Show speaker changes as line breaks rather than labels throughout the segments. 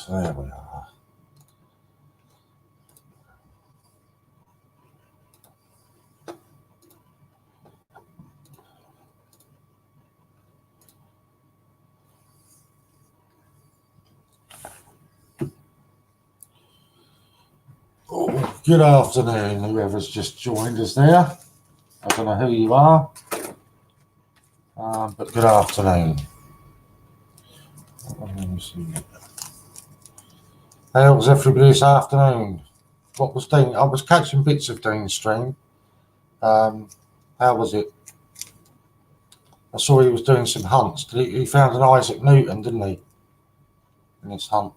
There we are. Oh, good afternoon, whoever's just joined us there. I don't know who you are, but good afternoon. How was everybody this afternoon? What was Dean? I was catching bits of Dean's stream. How was it? I saw he was doing some hunts. He found an Isaac Newton, didn't he? In his hunt.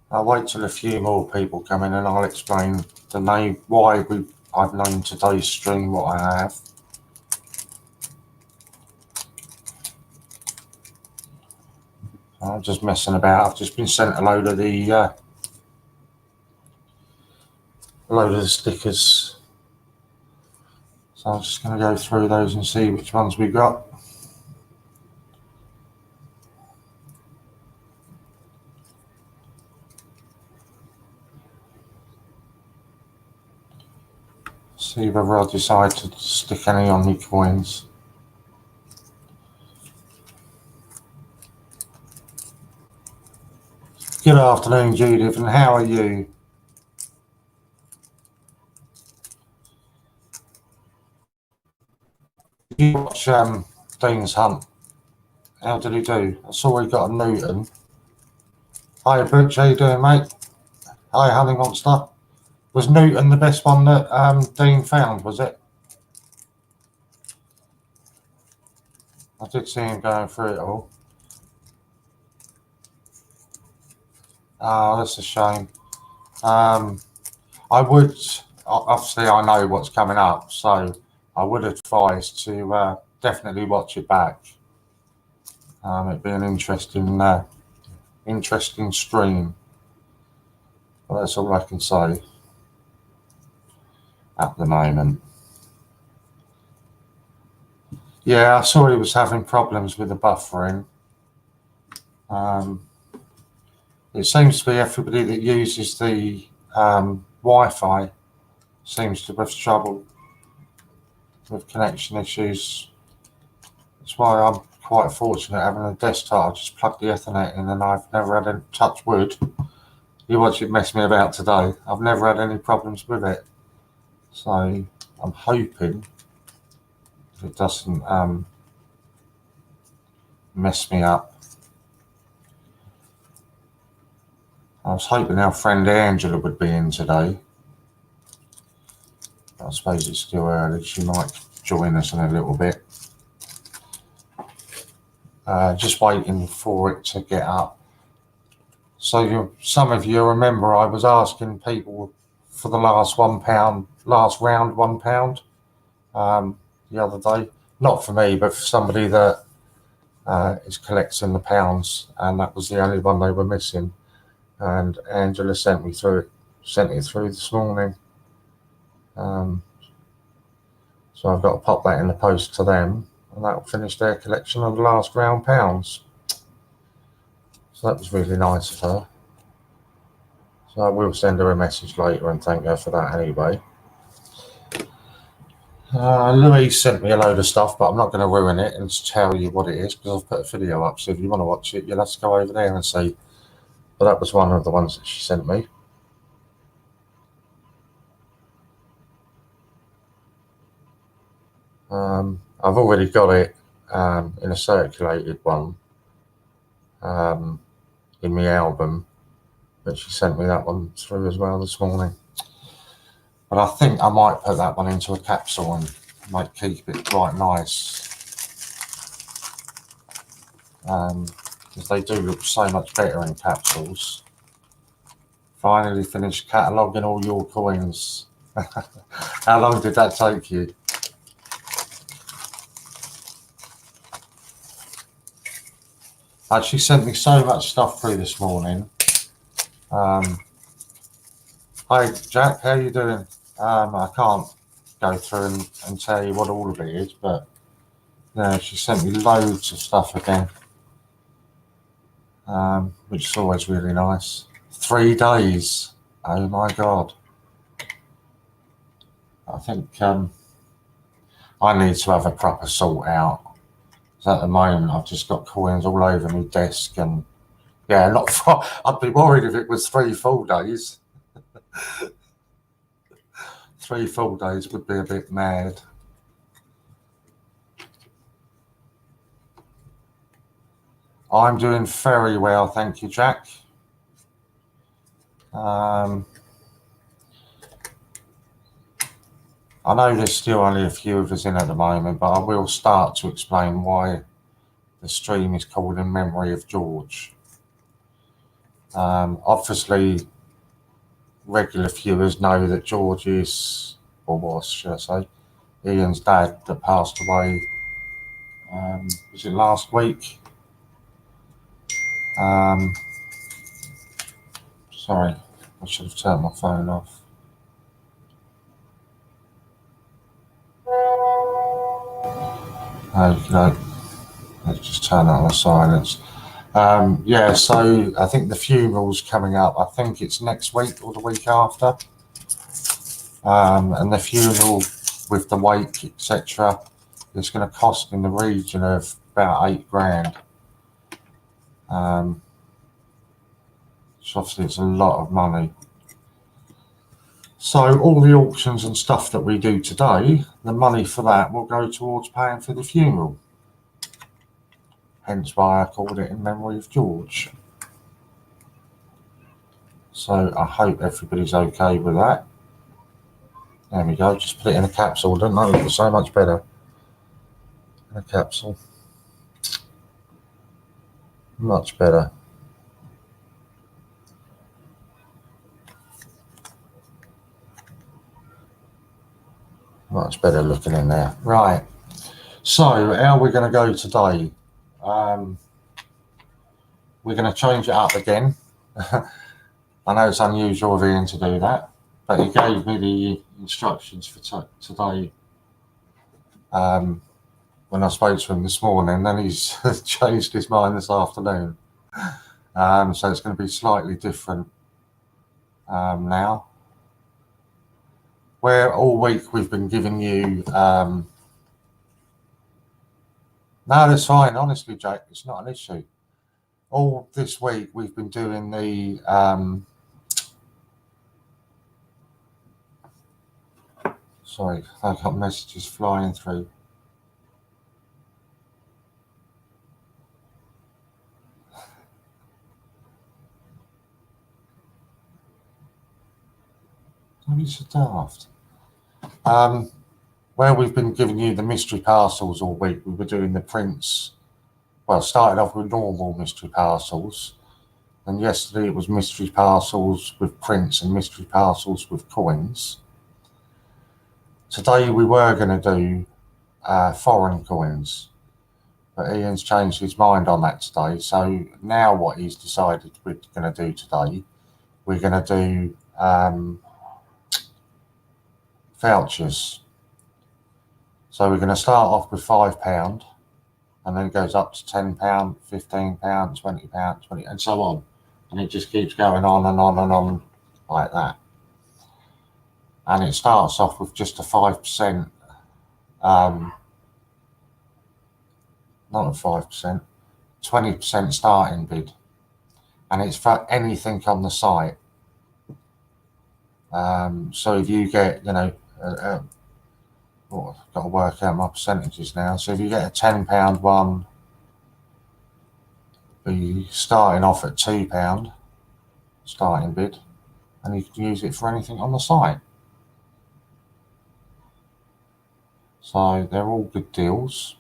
I'll wait till a few more people come in and I'll explain the name, why I've named today's stream what I have. I'm just messing about. I've just been sent a load of the stickers. So I'm just going to go through those and see which ones we got. See whether I decide to stick any on my coins. Good afternoon, Judith, and how are you? Did you watch Dean's hunt? How did he do? I saw he got a Newton. Hi, Butch, how you doing, mate? Hi, Honey Monster. Was Newton the best one that Dean found, was it? I did see him going through it all. Oh, that's a shame. I would, obviously I know what's coming up, so I would advise to definitely watch it back. It'd be an interesting stream. Well, that's all I can say at the moment. Yeah, I saw he was having problems with the buffering. It seems to be everybody that uses the Wi-Fi seems to have trouble with connection issues. That's why I'm quite fortunate having a desktop. I just plug the Ethernet in and I've never had any, touch wood. You watch it mess me about today. I've never had any problems with it. So I'm hoping it doesn't mess me up. I was hoping our friend Angela would be in today. I suppose it's still early. She might join us in a little bit. Just waiting for it to get up. So some of you remember I was asking people for the last round £1 the other day. Not for me, but for somebody that is collecting the pounds, and that was the only one they were missing. And Angela sent it through this morning. So I've got to pop that in the post to them, and that will finish their collection of the last round pounds. So that was really nice of her. So I will send her a message later and thank her for that anyway. Louise sent me a load of stuff, but I'm not going to ruin it and tell you what it is because I've put a video up. So if you want to watch it, you'll have to go over there and see. But that was one of the ones that she sent me. I've already got it in a circulated one in my album, but she sent me that one through as well this morning. But I think I might put that one into a capsule and might keep it quite nice. Because they do look so much better in capsules. Finally finished cataloguing all your coins. How long did that take you? She sent me so much stuff through this morning. Hi, Jack. How you doing? I can't go through and tell you what all of it is, but no, she sent me loads of stuff again, which is always really nice. 3 days. Oh my God. I think I need to have a proper sort out. So at the moment, I've just got coins all over my desk, and yeah, not. I'd be worried if it was 3 full days. 3 full days would be a bit mad. I'm doing very well, thank you, Jack. I know there's still only a few of us in at the moment, but I will start to explain why the stream is called In Memory of George. Obviously, regular viewers know that George is, or was, should I say, Ian's dad that passed away, was it last week? Sorry, I should have turned my phone off. Okay, let's just turn that on silence. Yeah, so I think the funeral's coming up. I think it's next week or the week after. And the funeral with the wake, etc., is going to cost in the region of about 8 grand. So obviously it's a lot of money. So all the auctions and stuff that we do today, the money for that will go towards paying for the funeral. Hence why I called it In Memory of George. So I hope everybody's okay with that. There we go, just put it in a capsule, doesn't it look so much better in a capsule? Much better. Much better looking in there. Right, so how are we going to go today? We're going to change it up again. I know it's unusual of Ian to do that, but he gave me the instructions for today when I spoke to him this morning. Then he's changed his mind this afternoon. So it's going to be slightly different now. Where all week we've been giving you... no, that's fine. Honestly, Jake, it's not an issue. All this week we've been doing the... sorry, I've got messages flying through. Don't be so daft. Where we've been giving you the mystery parcels all week, we were doing the prints. Well, started off with normal mystery parcels, and yesterday it was mystery parcels with prints and mystery parcels with coins. Today we were going to do foreign coins, but Ian's changed his mind on that today. So now what he's decided we're going to do today, we're going to do vouchers. So we're going to start off with £5, and then it goes up to £10, £15, £20, 20, and so on. And it just keeps going on and on and on like that. And it starts off with just a 5%, not a 5%, 20% starting bid. And it's for anything on the site. So if you get, you know, I've got to work out my percentages now. So if you get a £10 one, you're starting off at £2 starting bid, and you can use it for anything on the site. So they're all good deals.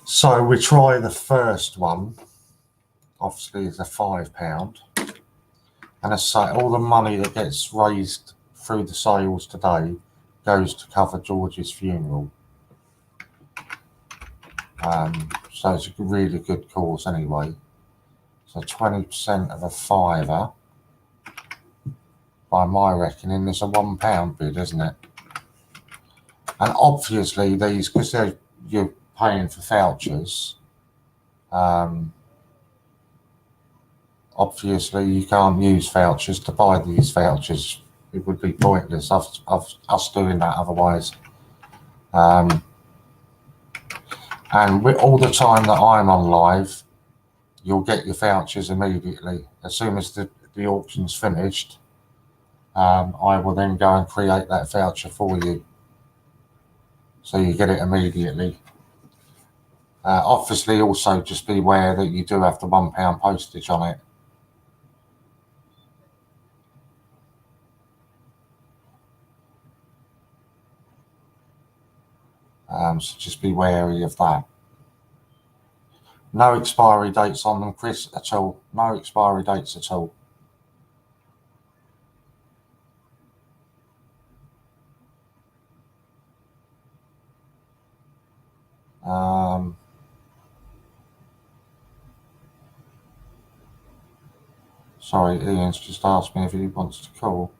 So we try the first one, obviously is a £5. And as I say, all the money that gets raised through the sales today goes to cover George's funeral. So it's a really good cause anyway. So 20% of a £5 by my reckoning, is a £1 bid, isn't it? And obviously these, because you're paying for vouchers, obviously you can't use vouchers to buy these vouchers. It would be pointless of us doing that otherwise. And with all the time that I'm on live, you'll get your vouchers immediately. As soon as the auction's finished, I will then go and create that voucher for you. So you get it immediately. Obviously also just be aware that you do have the £1 postage on it. So just be wary of that. No expiry dates on them, Chris, at all. No expiry dates at all. Sorry, Ian's just asked me if he wants to call.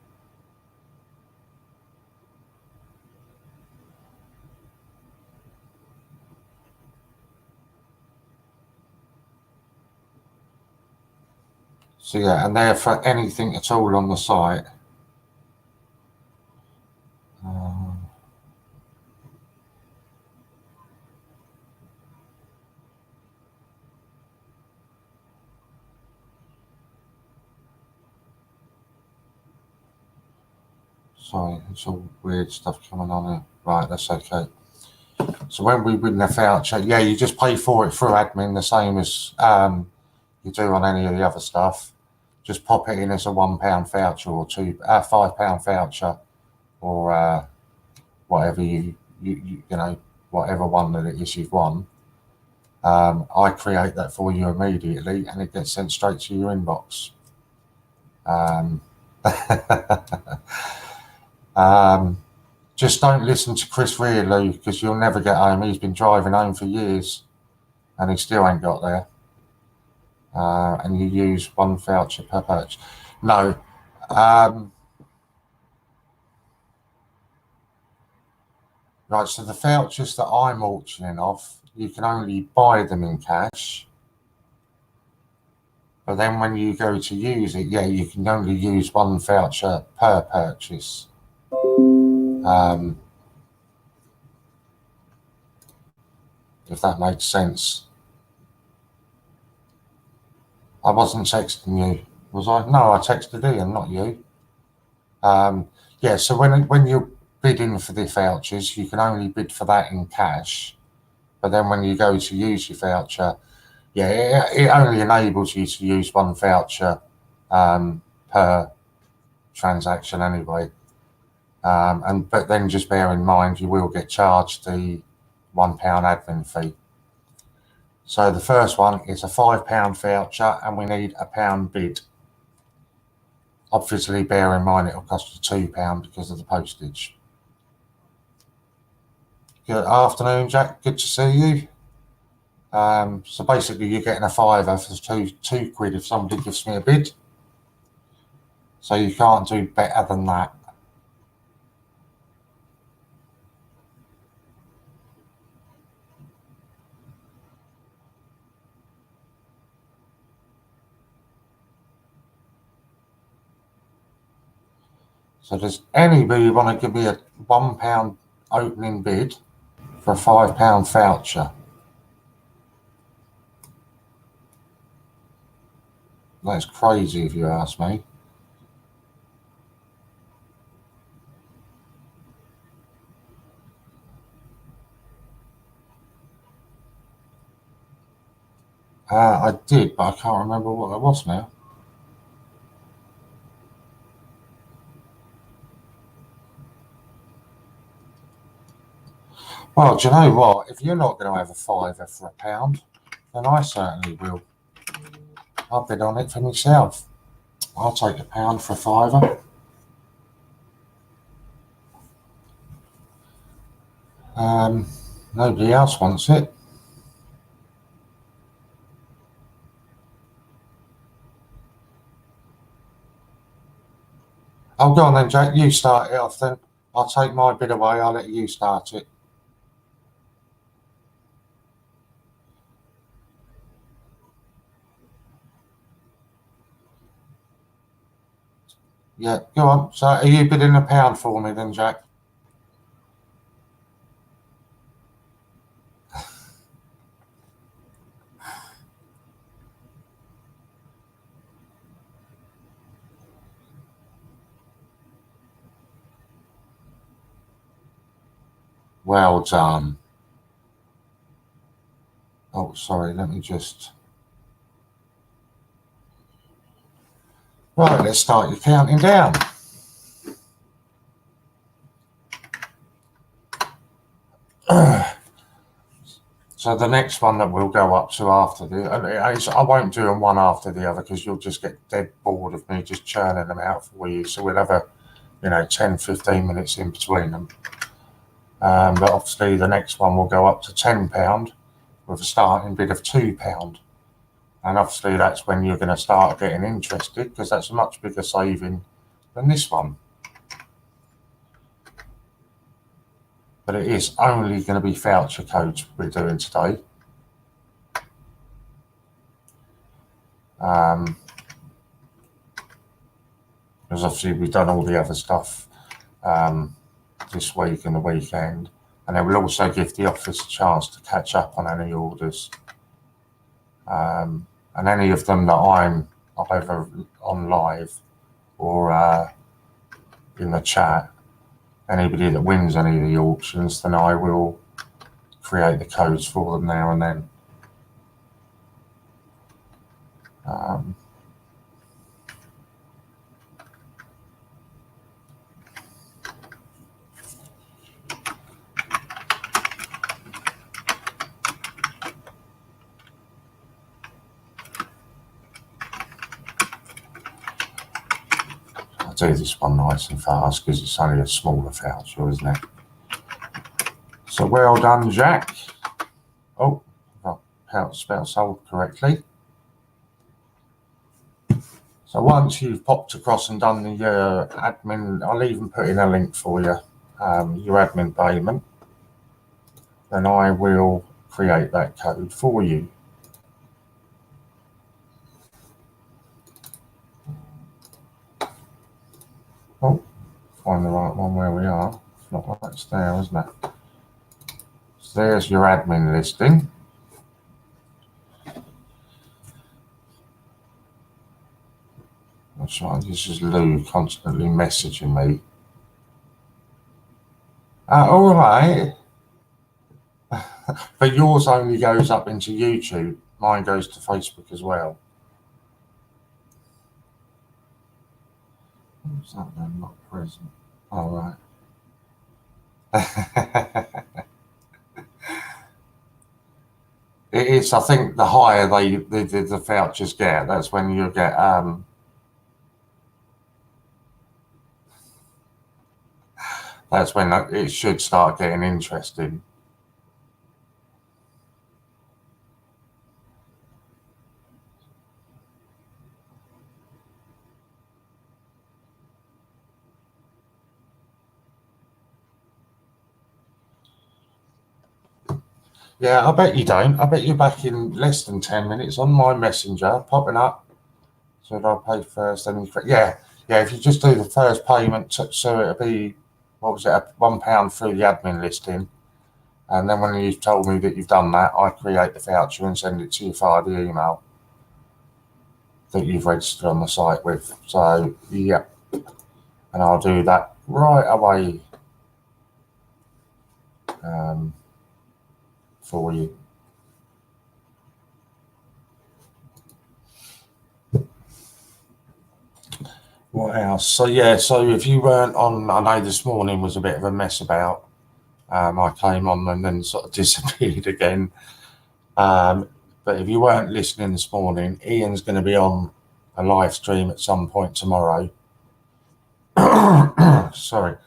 So yeah, and they're for anything at all on the site. Sorry, it's all weird stuff coming on here. Right, that's okay. So when we win the voucher, yeah, you just pay for it through admin, the same as you do on any of the other stuff. Just pop it in as a £1 voucher or £5 voucher, or whatever you know, whatever one that it is you've won. I create that for you immediately, and it gets sent straight to your inbox. Just don't listen to Chris Rearloo, because you'll never get home. He's been driving home for years and he still ain't got there. And you use one voucher per purchase. No. Right, so the vouchers that I'm auctioning off, you can only buy them in cash. But then when you go to use it, yeah, you can only use one voucher per purchase. If that makes sense. I wasn't texting you, was I? No, I texted Ian, not you. Yeah, so when you're bidding for the vouchers, you can only bid for that in cash. But then when you go to use your voucher, yeah, it only enables you to use one voucher per transaction anyway. But then just bear in mind, you will get charged the £1 admin fee. So the first one is a £5 voucher, and we need a £1 bid. Obviously, bear in mind it'll cost you £2 because of the postage. Good afternoon, Jack. Good to see you. So basically, you're getting a fiver for two quid if somebody gives me a bid. So you can't do better than that. So does anybody want to give me a £1 opening bid for a £5 voucher? That's crazy if you ask me. I did, but I can't remember what it was now. Well, do you know what? If you're not going to have a fiver for a pound, then I certainly will. I'll bid on it for myself. I'll take a pound for a fiver. Nobody else wants it. Oh, go on then, Jack. You start it off then. I'll take my bit away. I'll let you start it. Yeah, go on. So are you bidding £1 for me then, Jack? Well done. Oh, sorry. Let me just... Right, let's start your counting down. So the next one that we'll go up to after I won't do them one after the other because you'll just get dead bored of me just churning them out for you. So we'll have a, 10, 15 minutes in between them. But obviously the next one will go up to £10 with a starting bid of £2. And obviously that's when you're going to start getting interested because that's a much bigger saving than this one. But it is only going to be voucher codes we're doing today. Because obviously we've done all the other stuff this week and the weekend, and it will also give the office a chance to catch up on any orders, and any of them that I'm either on live or in the chat. Anybody that wins any of the auctions, then I will create the codes for them now and then. I'll do this one nice and fast because it's only a smaller voucher, isn't it? So well done, Jack. Oh, I've got spelled sold correctly. So once you've popped across and done the admin, I'll even put in a link for you, your admin payment, then I will create that code for you. Oh, find the right one where we are. It's not like that's there, isn't it? So there's your admin listing. That's right, this is Lou constantly messaging me. All right. But yours only goes up into YouTube. Mine goes to Facebook as well. What's that then? Not present. All right. It is. I think the higher the vouchers get, that's when you get that's when it should start getting interesting. Yeah, I bet you don't. I bet you're back in less than 10 minutes on my messenger, popping up. So I pay first, then yeah. If you just do the first payment, so it'll be, what was it, £1 through the admin listing, and then when you've told me that you've done that, I create the voucher and send it to you via the email that you've registered on the site with. So yeah, and I'll do that right away for you. What else? So yeah, so if you weren't on, I know this morning was a bit of a mess about. I came on and then sort of disappeared again. But if you weren't listening this morning, Ian's going to be on a live stream at some point tomorrow. Sorry,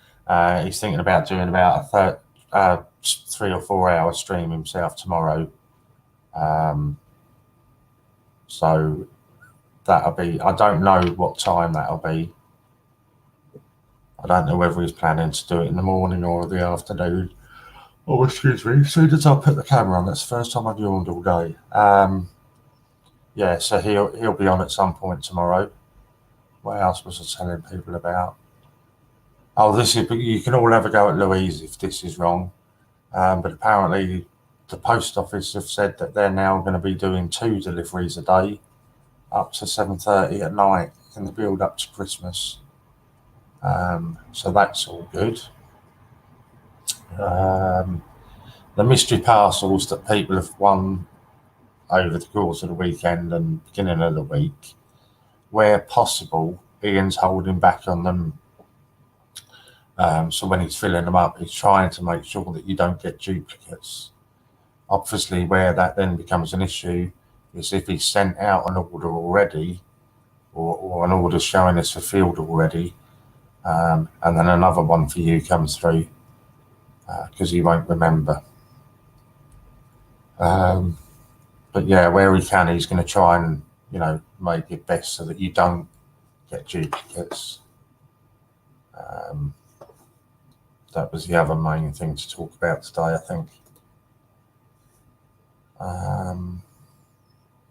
he's thinking about doing about a 3 or 4 hour stream himself tomorrow. So that'll be, I don't know what time that'll be. I don't know whether he's planning to do it in the morning or the afternoon. Oh, excuse me. As soon as I put the camera on, that's the first time I've yawned all day. Yeah, so he'll be on at some point tomorrow. What else was I telling people about? Oh, you can all have a go at Louise if this is wrong. But apparently the post office have said that they're now going to be doing 2 deliveries a day up to 7:30 at night in the build up to Christmas. So that's all good. The mystery parcels that people have won over the course of the weekend and beginning of the week, where possible, Ian's holding back on them. So when he's filling them up, he's trying to make sure that you don't get duplicates. Obviously, where that then becomes an issue is if he's sent out an order already, or an order showing it's fulfilled already, and then another one for you comes through, because he won't remember. But yeah, where he can, he's going to try and, make it best so that you don't get duplicates. That was the other main thing to talk about today, I think.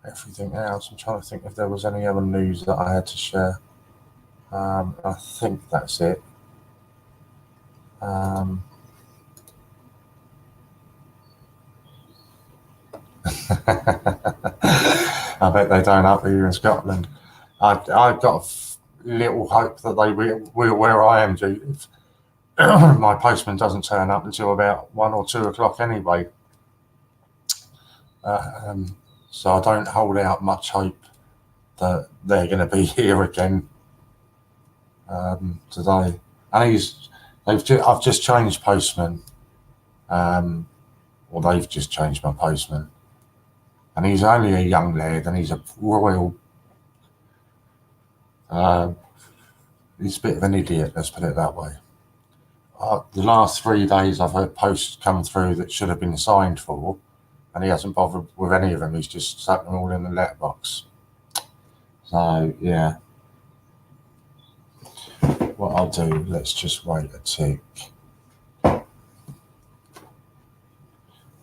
Everything else, I'm trying to think if there was any other news that I had to share. I think that's it. I bet they don't up here in Scotland. I've got a little hope that they will where I am, Judith. My postman doesn't turn up until about 1 or 2 o'clock anyway. So I don't hold out much hope that they're going to be here again today. And I've just changed postman, or they've just changed my postman, and he's only a young lad, and he's a royal. He's a bit of an idiot, let's put it that way. The last 3 days I've had posts come through that should have been signed for, and he hasn't bothered with any of them. He's just stuck them all in the letterbox. So, yeah. What I'll do, let's just wait a tick.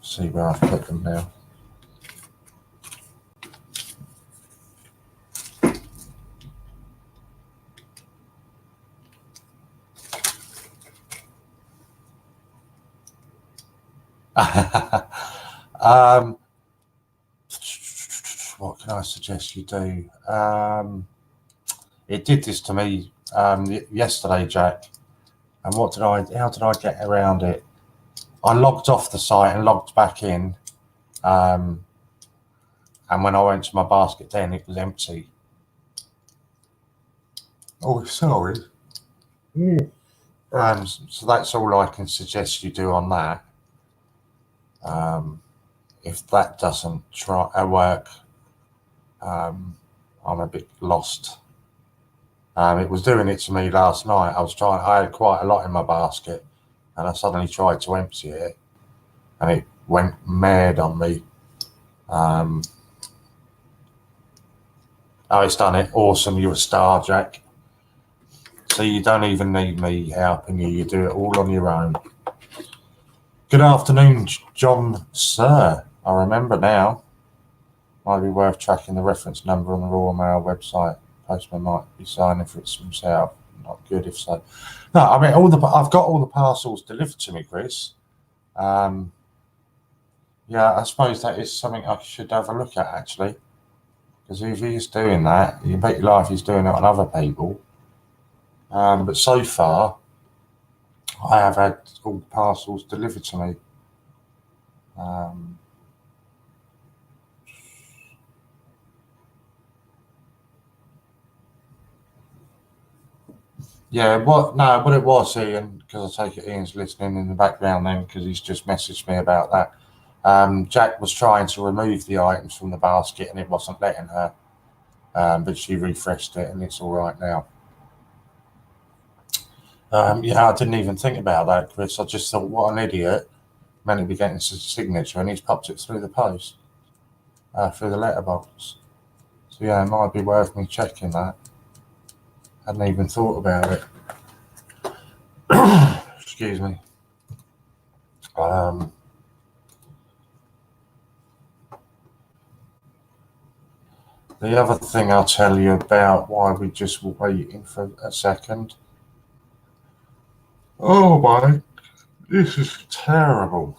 See where I've put them now. What can I suggest you do? It did this to me yesterday, Jack. And how did I get around it? I logged off the site and logged back in. And when I went to my basket then, it was empty. Oh, sorry. So that's all I can suggest you do on that. If that doesn't work, I'm a bit lost. It was doing it to me last night. I had quite a lot in my basket, and I suddenly tried to empty it, and it went mad on me. Oh, it's done it. Awesome. You're a star, Jack. So you don't even need me helping you. You do it all on your own. Good afternoon, John Sir. I remember now. Might be worth tracking the reference number on the Royal Mail website. Postman might be signing for it himself. Not good if so. No, I mean I've got all the parcels delivered to me, Chris. Yeah, I suppose that is something I should have a look at actually. Because if he's doing that, you bet your life he's doing it on other people. But so far, I have had all the parcels delivered to me. Yeah, what it was, Ian, because I take it Ian's listening in the background then, because he's just messaged me about that. Jack was trying to remove the items from the basket and it wasn't letting her, but she refreshed it and it's all right now. Yeah, I didn't even think about that, Chris. I just thought, what an idiot. Meant to be getting his signature and he's popped it through the post, through the letterbox. So yeah, it might be worth me checking that. Hadn't even thought about it. Excuse me. The other thing I'll tell you about why we're just waiting for a second. Oh my, this is terrible.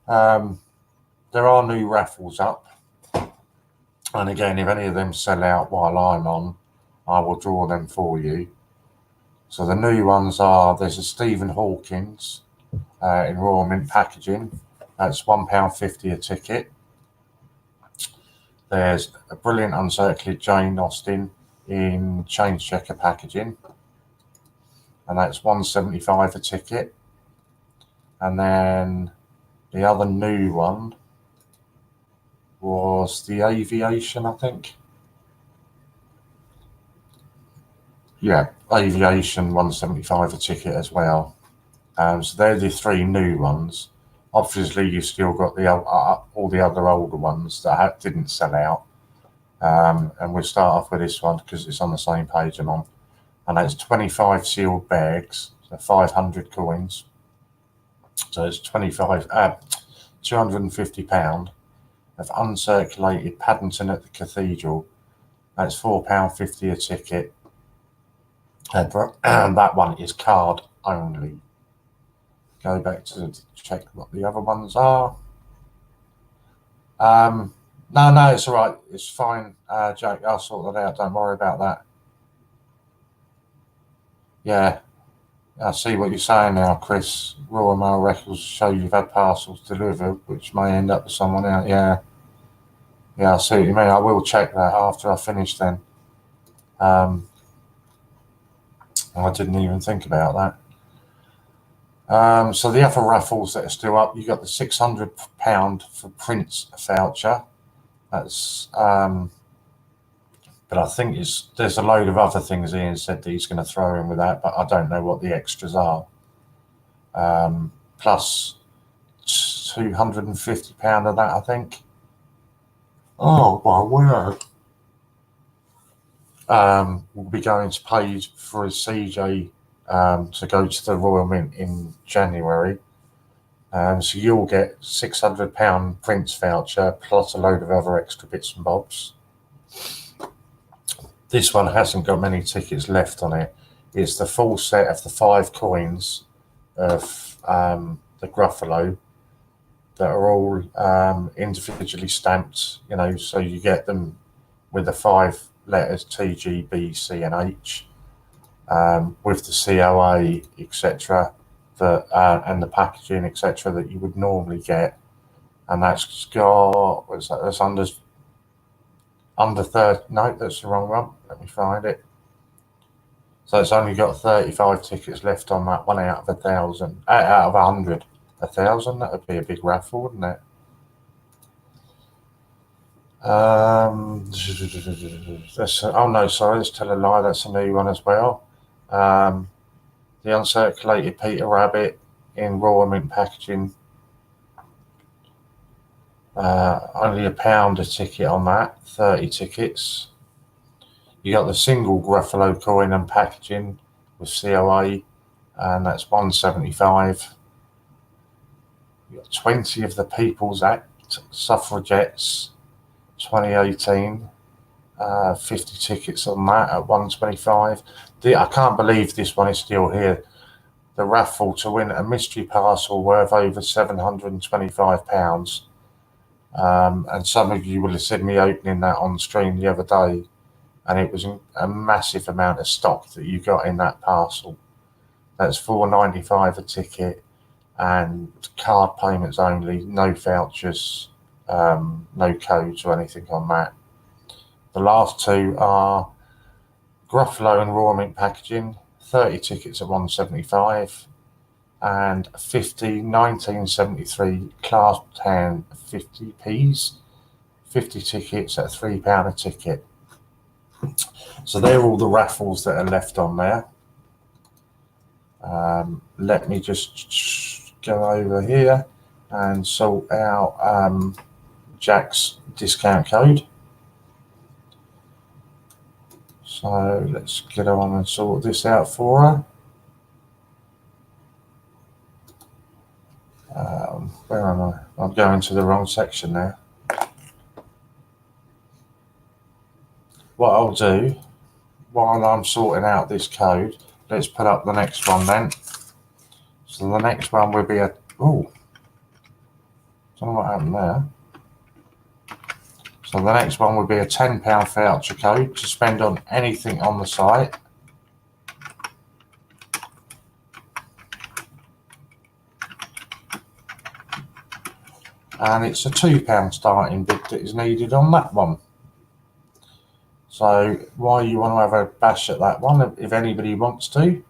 There are new raffles up. And again, if any of them sell out while I'm on, I will draw them for you. So the new ones are, there's a Stephen Hawkins in Royal Mint packaging. That's £1.50 a ticket. There's a brilliant uncirculated Jane Austen in change checker packaging, and that's £1.75 a ticket. And then the other new one was the Aviation, I think. Yeah, Aviation, £1.75 a ticket as well. So they're the three new ones. Obviously, you've still got the all the other older ones that didn't sell out. And we'll start off with this one because it's on the same page I'm on. And that's 25 sealed bags, so 500 coins. So it's £250 of uncirculated Paddington at the Cathedral. That's £4.50 a ticket. And that one is card only. Go back to check what the other ones are. No, it's all right. It's fine, Jake. I'll sort that out. Don't worry about that. Yeah, I see what you're saying now, Chris. Royal Mail records show you've had parcels delivered, which may end up with someone else. Yeah, I see what you mean. I will check that after I finish then. I didn't even think about that. So the other raffles that are still up, you got the £600 for Prince voucher. That's but I think there's a load of other things Ian said that he's going to throw in with that, but I don't know what the extras are. Plus £250 of that, I think. Oh my word. Will be going to pay for his CJ to go to the Royal Mint in January. So you'll get £600 Prince voucher plus a load of other extra bits and bobs. This one hasn't got many tickets left on it. It's the full set of the 5 coins of the Gruffalo that are all individually stamped, so you get them with the 5 letters TGBCH with the COA, etc., and the packaging, etc., that you would normally get. And that's got, what's that? That's under 30. No, that's the wrong one. Let me find it. So it's only got 35 tickets left on that one out of 1,000. Out of 100. 1,000, that would be a big raffle, wouldn't it? Oh no, sorry, let's tell a lie. That's a new one as well. The uncirculated Peter Rabbit in Royal Mint packaging. Only £1 a ticket on that. 30 tickets. You got the single Gruffalo coin and packaging with COA, and that's £1.75. You got 20 of the People's Act suffragettes, 2018. 50 tickets on that at £1.25. I can't believe this one is still here. The raffle to win a mystery parcel worth over £725. And some of you will have seen me opening that on stream the other day, and it was a massive amount of stock that you got in that parcel. That's £4.95 a ticket, and card payments only, no vouchers, no codes or anything on that. The last 2 are Gruffalo and Royal Mint packaging, 30 tickets at £1.75, and 50 1973 Class 10 50p's, 50 tickets at £3 a ticket. So they're all the raffles that are left on there. Let me just go over here and sort out Jack's discount code. So let's get on and sort this out for her. Where am I? I'm going to the wrong section now. What I'll do, while I'm sorting out this code, let's put up the next one then. So the next one will be a, oh, don't know what happened there. So the next one will be a £10 voucher code to spend on anything on the site. And it's a £2 starting bid that is needed on that one. So while you want to have a bash at that one, if anybody wants to,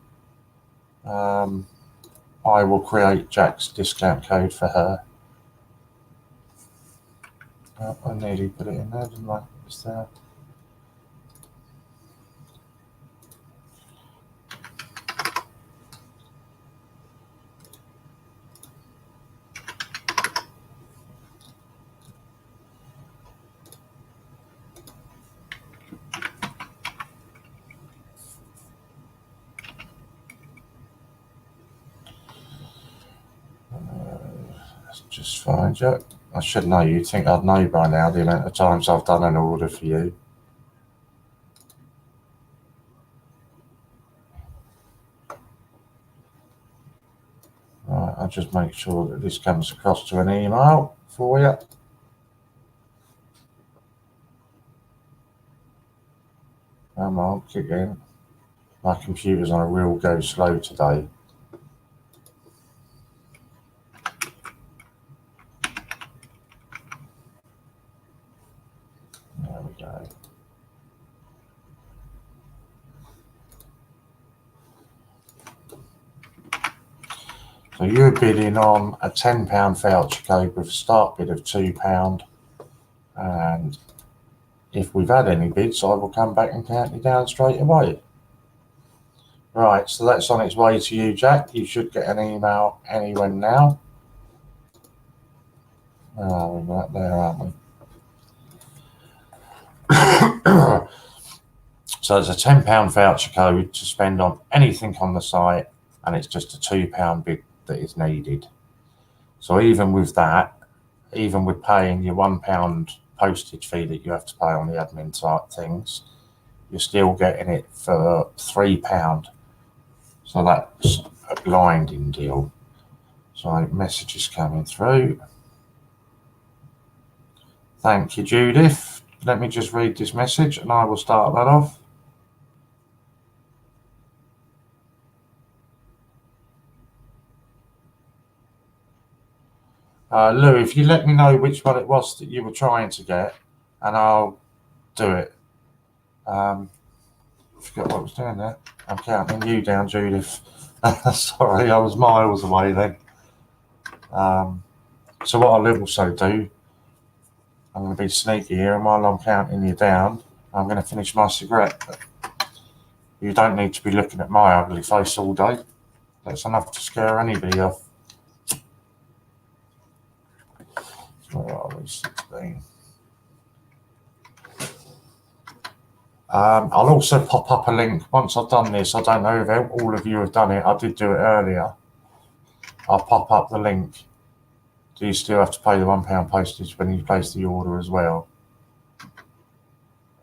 I will create Jack's discount code for her. Oh, I nearly put it in there, didn't I? It's there. Let's just find Jack. I should know. You'd think I'd know by now the amount of times I've done an order for you. Right, I'll just make sure that this comes across to an email for you. Come on, kick in. My computer's on a real go slow today. There we go. So you're bidding on a £10 voucher code with a start bid of £2. And if we've had any bids, I will come back and count you down straight away. Right, so that's on its way to you, Jack. You should get an email anywhere now. Oh, we're right there, aren't we? So it's a £10 voucher code to spend on anything on the site, and it's just a £2 bid that is needed. So even with that, even with paying your £1 postage fee that you have to pay on the admin type things, you're still getting it for £3. So that's a blinding deal. So messages coming through. Thank you, Judith. Let me just read this message and I will start that off. Lou, if you let me know which one it was that you were trying to get, and I'll do it. I forgot what I was doing there. I'm counting you down, Judith. Sorry, I was miles away then. So what I'll also do, I'm going to be sneaky here, and while I'm counting you down, I'm going to finish my cigarette. But you don't need to be looking at my ugly face all day. That's enough to scare anybody off. Where are we? 16. I'll also pop up a link once I've done this. I don't know if all of you have done it. I did do it earlier. I'll pop up the link. Do you still have to pay the £1 postage when you place the order as well?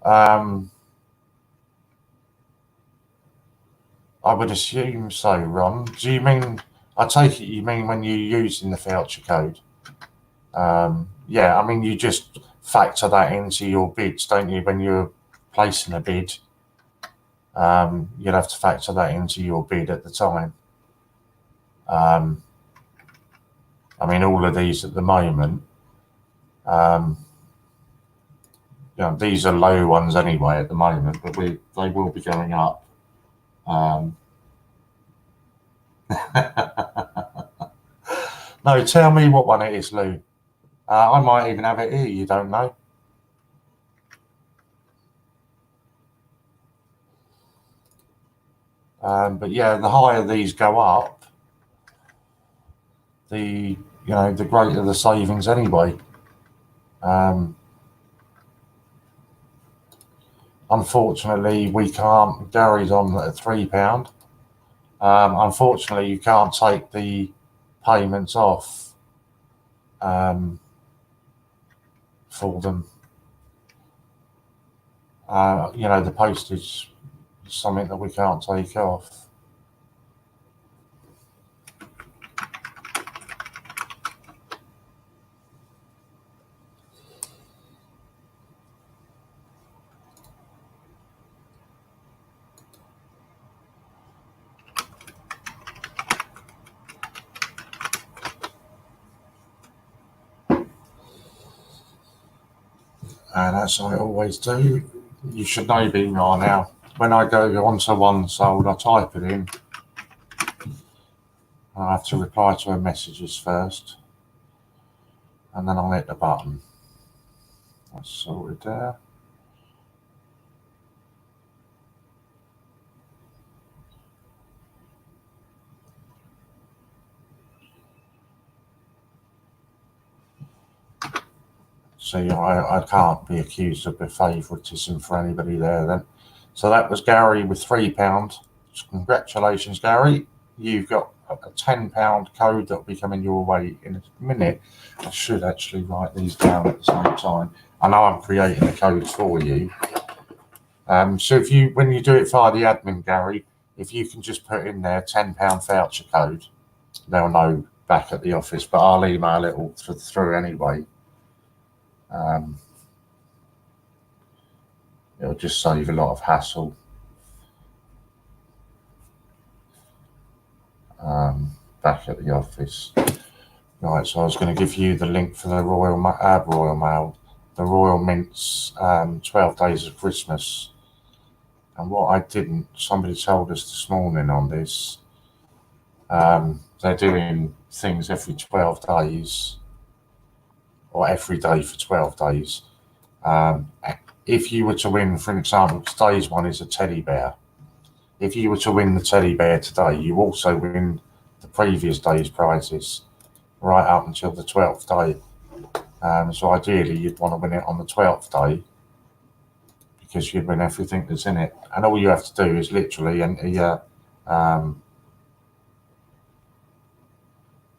I would assume so, Ron. Do you mean, I take it you mean when you're using the voucher code? Yeah, I mean, you just factor that into your bids, don't you? When you're placing a bid, you'll have to factor that into your bid at the time. I mean, all of these at the moment, these are low ones anyway at the moment, but they will be going up. No, tell me what one it is, Lou. I might even have it here, you don't know. But yeah, the higher these go up, the greater the savings anyway. Unfortunately, we can't. Gary's on at £3. Unfortunately, you can't take the payments off for them. You know, the postage is something that we can't take off. And as I always do, you should know me by now. When I go onto one sold, I type it in. I have to reply to her messages first, and then I'll hit the button. That's sorted there. See, I can't be accused of favouritism for anybody there then. So that was Gary with £3. Congratulations, Gary. You've got a £10 code that will be coming your way in a minute. I should actually write these down at the same time. I know I'm creating the codes for you. So when you do it via the admin, Gary, if you can just put in there £10 voucher code, they'll know back at the office, but I'll email it all through anyway. It'll just save a lot of hassle. Back at the office. Right, so I was going to give you the link for the Royal Mail, the Royal Mint's 12 Days of Christmas. And what I didn't, somebody told us this morning on this, they're doing things every 12 days, or every day for 12 days. If you were to win, for example, today's one is a teddy bear. If you were to win the teddy bear today, you also win the previous day's prizes right up until the 12th day. So ideally, you'd want to win it on the 12th day because you'd win everything that's in it. And all you have to do is literally enter your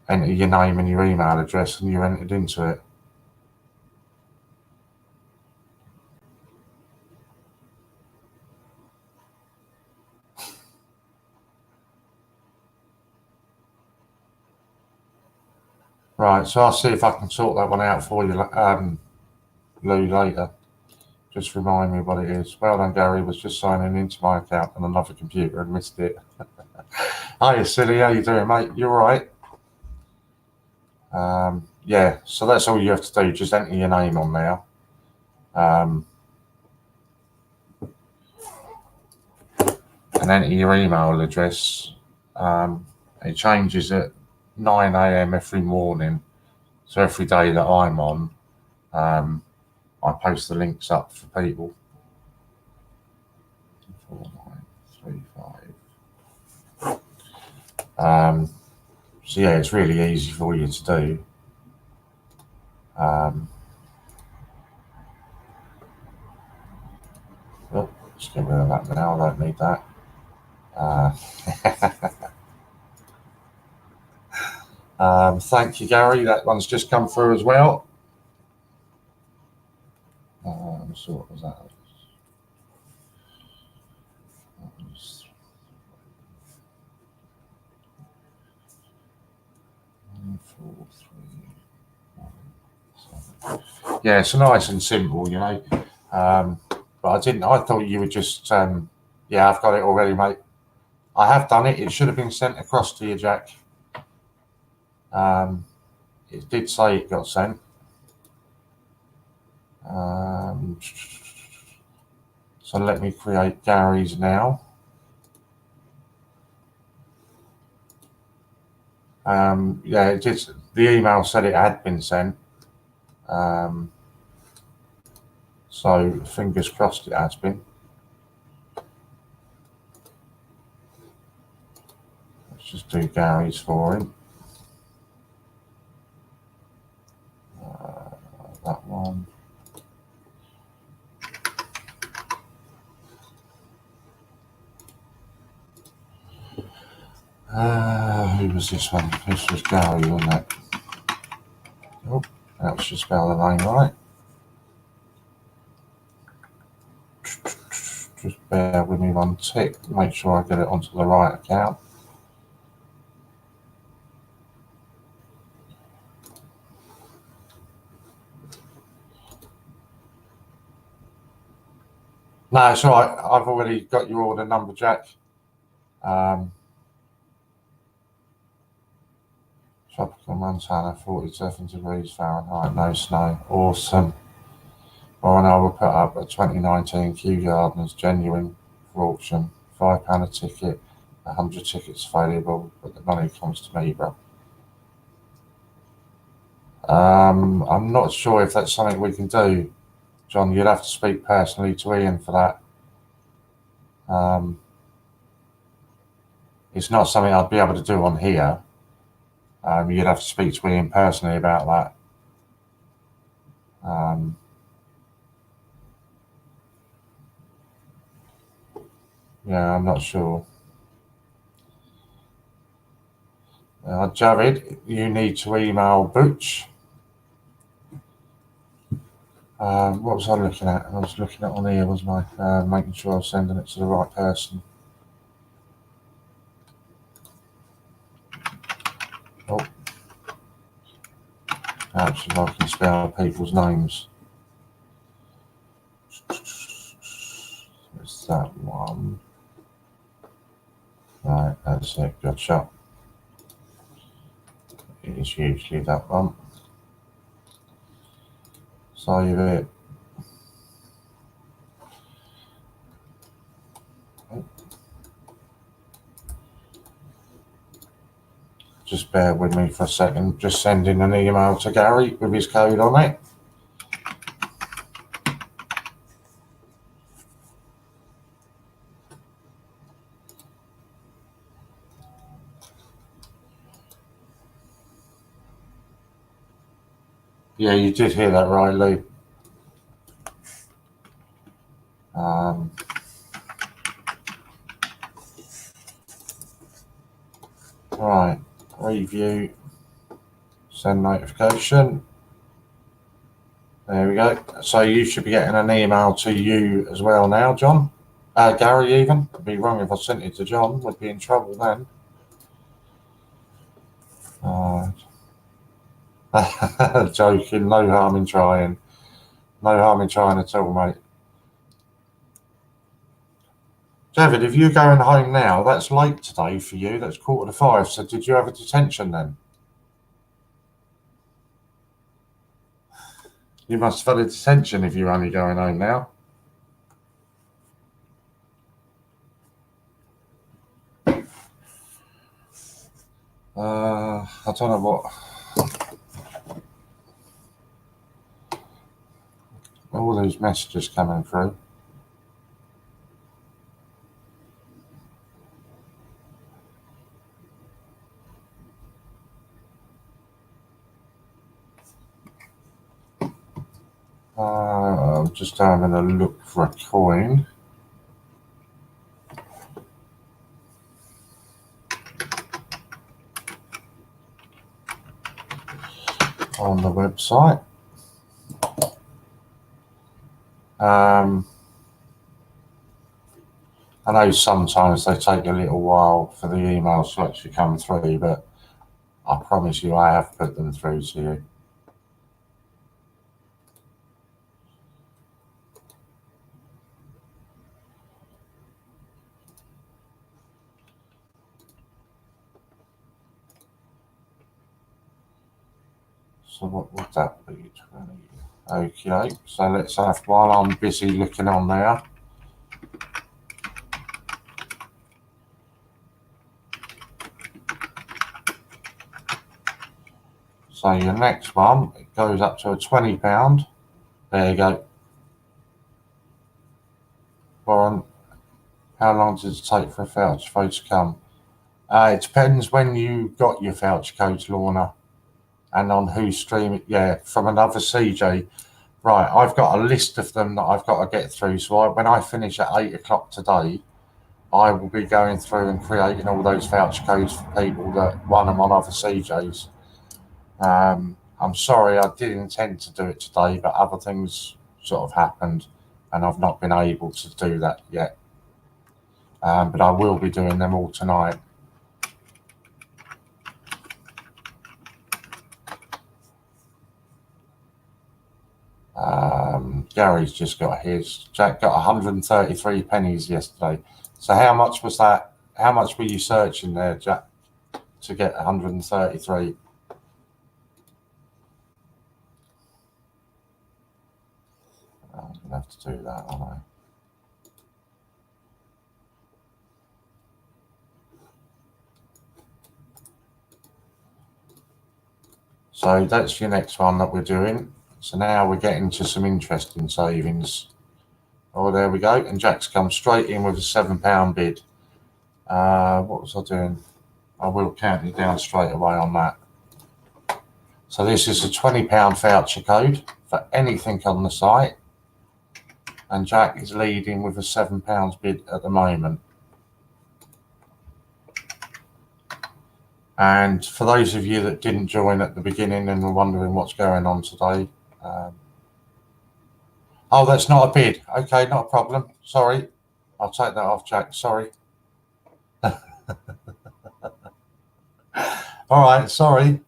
name and your email address, and you're entered into it. Right, so I'll see if I can sort that one out for you, Lou, later. Just remind me what it is. Well done, Gary. Was just signing into my account on another computer and missed it. Hiya, silly. How you doing, mate? You all right? Yeah, so that's all you have to do. Just enter your name on there. And enter your email address. It changes at 9 a.m. every morning. So every day that I'm on, I post the links up for people. 4935. So yeah, it's really easy for you to do. Let's get rid of that now. I don't need that. Thank you, Gary. That one's just come through as well. So what was that? Yeah, it's nice and simple, you know. But I didn't. I thought you were just. Yeah, I've got it already, mate. I have done it. It should have been sent across to you, Jack. It did say it got sent. So let me create Gary's now. Yeah, it did. The email said it had been sent. So fingers crossed it has been. Let's just do Gary's for him. That one. Who was this one? This was Gary, wasn't it? Oh, that should spell the name right. Just bear with me one tick, make sure I get it onto the right account. No, it's all right. I've already got your order number, Jack. Tropical Montana, 47 degrees Fahrenheit, no snow. Awesome. Well, and I will put up a 2019 Kew Gardens genuine for auction. £5 a ticket, 100 tickets available, but the money comes to me, bro. I'm not sure if that's something we can do, John. You'd have to speak personally to Ian for that. It's not something I'd be able to do on here. You'd have to speak to Ian personally about that. Yeah, I'm not sure. Jared, you need to email Butch. What was I looking at? I was looking at on here, wasn't I? Making sure I was sending it to the right person. Oh, actually, I can spell people's names. It's that one. Right, that's it. Gotcha. It is usually that one. Save it. Just bear with me for a second. Just sending an email to Gary with his code on it. Yeah, you did hear that right, Lou. Right, review, send notification. There we go. So you should be getting an email to you as well now, John. Gary even. It'd be wrong if I sent it to John. Would be in trouble then. Joking. No harm in trying. No harm in trying at all, mate. David, if you're going home now, that's late today for you. That's 4:45. So did you have a detention then? You must have had a detention if you're only going home now. I don't know what. All these messages coming through. I'm just having a look for a coin. On the website. I know sometimes they take a little while for the emails to actually come through, but I promise you I have put them through to you. So what would that be? 20. Okay, so let's have, while I'm busy looking on there. So your next one, it goes up to a £20. There you go. Warren, how long does it take for a voucher code to come? It depends when you got your voucher code, Lorna, and on whose stream it, yeah, from another CJ. Right, I've got a list of them that I've got to get through. So when I finish at 8 o'clock today, I will be going through and creating all those voucher codes for people that won them on other CJs. I'm sorry, I did intend to do it today, but other things sort of happened and I've not been able to do that yet. But I will be doing them all tonight. Gary's just got his. Jack got 133 pennies yesterday. So how much was that? How much were you searching there, Jack, to get 133? I'm going to have to do that, aren't I? So that's your next one that we're doing. So now we're getting to some interesting savings. Oh, there we go. And Jack's come straight in with a £7 bid. What was I doing? I will count you down straight away on that. So this is a £20 voucher code for anything on the site. And Jack is leading with a £7 bid at the moment. And for those of you that didn't join at the beginning and were wondering what's going on today, oh, that's not a bid. Okay, not a problem. Sorry. I'll take that off, Jack. Sorry. All right, sorry.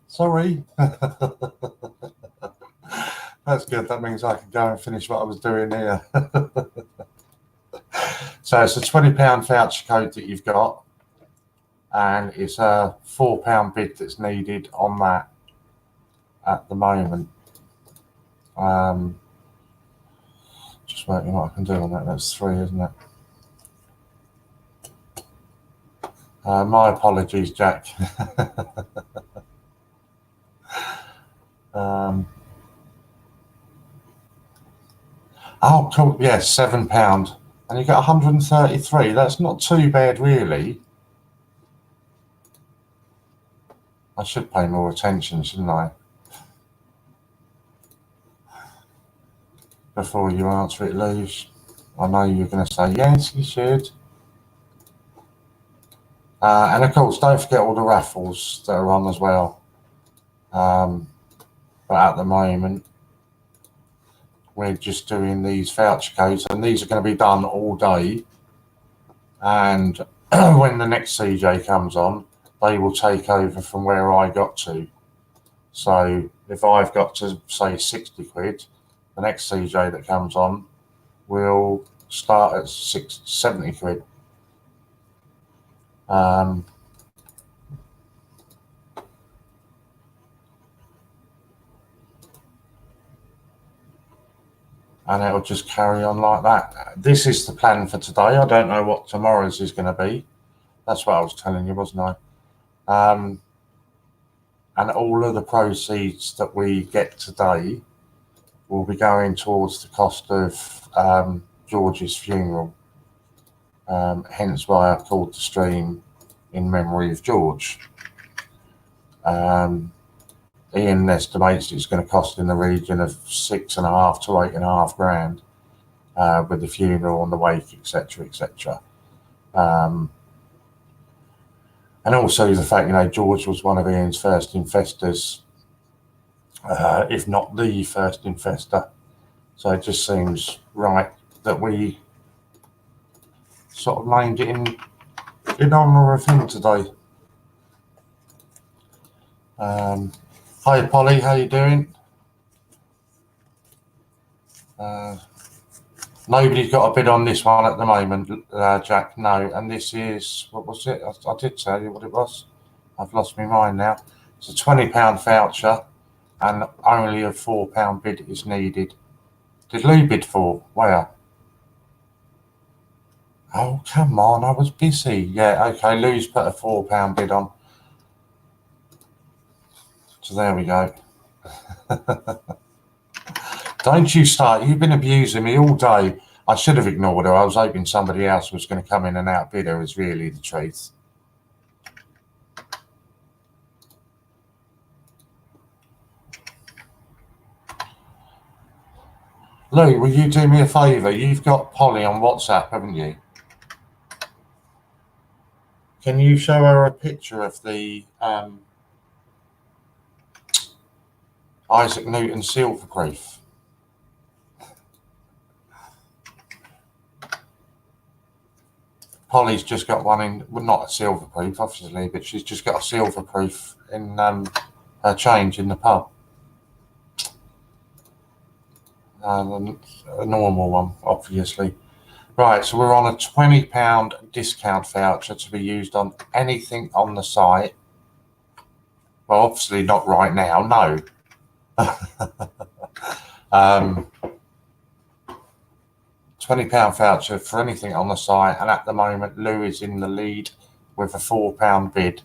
That's good. That means I can go and finish what I was doing here. So it's a £20 voucher code that you've got, and it's a £4 bid that's needed on that at the moment. Just working what I can do on that. That's 3, isn't it? My apologies, Jack. Oh, cool. Yeah, £7. And you get 133. That's not too bad, really. I should pay more attention, shouldn't I? Before you answer it, Luz. I know you're going to say, yes, you should. And of course, don't forget all the raffles that are on as well. But at the moment, we're just doing these voucher codes, and these are going to be done all day. And when the next CJ comes on, they will take over from where I got to. So if I've got to say 60 quid, the next CJ that comes on will start at 70 quid. And it'll just carry on like that. This is the plan for today. I don't know what tomorrow's is going to be. That's what I was telling you, wasn't I? And all of the proceeds that we get today will be going towards the cost of George's funeral. Hence why I called the stream in memory of George. Ian estimates it's going to cost in the region of 6.5 to 8.5 grand with the funeral and the wake, etc., etc. And also the fact, George was one of Ian's first investors, if not the first investor. So it just seems right that we sort of named it in honour of him today. Hi Polly, how you doing? Nobody's got a bid on this one at the moment, Jack. No, and this is, what was it? I did tell you what it was. I've lost my mind now. It's a £20 voucher, and only a £4 bid is needed. Did Lou bid for? Where? Oh, come on, I was busy. Yeah, okay, Lou's put a £4 bid on. So there we go. Don't you start. You've been abusing me all day. I should have ignored her. I was hoping somebody else was going to come in and outbid her, is really the truth. Lou, will you do me a favour? You've got Polly on WhatsApp, haven't you? Can you show her a picture of the Isaac Newton silverproof. Polly's just got one in, well, not a silverproof, obviously, but she's just got a silverproof in her change in the pub. A normal one, obviously. Right, so we're on a £20 discount voucher to be used on anything on the site. Well, obviously not right now, no. £20 voucher for anything on the site, and at the moment Lou is in the lead with a £4 bid.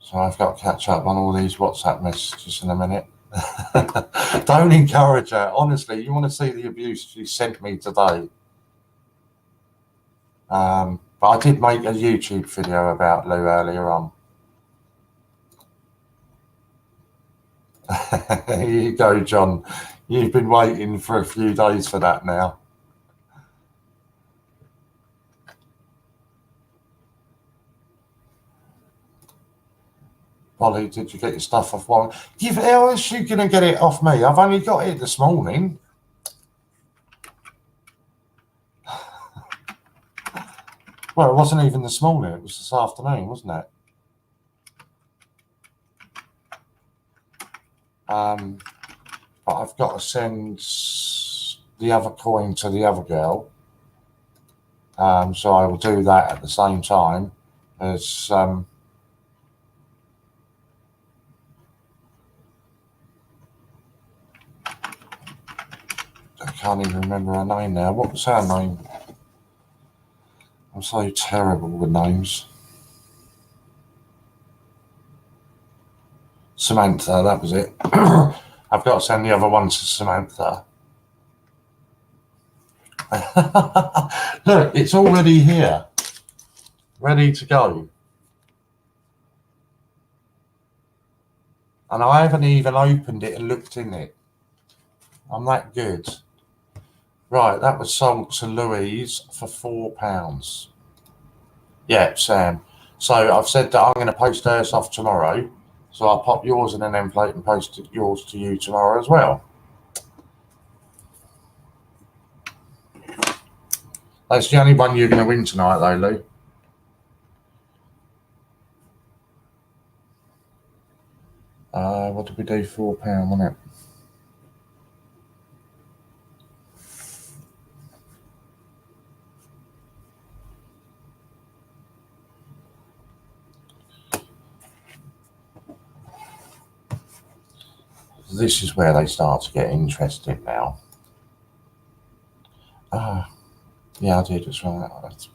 So I've got to catch up on all these WhatsApp messages in a minute. Don't encourage her. Honestly, you want to see the abuse she sent me today. But I did make a YouTube video about Lou earlier on. Here you go, John. You've been waiting for a few days for that now. Polly, did you get your stuff off one? How is she going to get it off me? I've only got it this morning. Well, it wasn't even this morning. It was this afternoon, wasn't it? But I've got to send the other coin to the other girl. So I will do that at the same time as I can't even remember her name now. What was her name? I'm so terrible with names. Samantha, that was it. I've got to send the other one to Samantha. Look, it's already here. Ready to go. And I haven't even opened it and looked in it. I'm that good. Right, that was sold to Louise for £4. Yeah, Sam. So I've said that I'm going to post hers off tomorrow. So I'll pop yours in an envelope and post yours to you tomorrow as well. That's the only one you're going to win tonight, though, Lou. What did we do? £4, wasn't it? This is where they start to get interested now. Yeah, I did. That's right.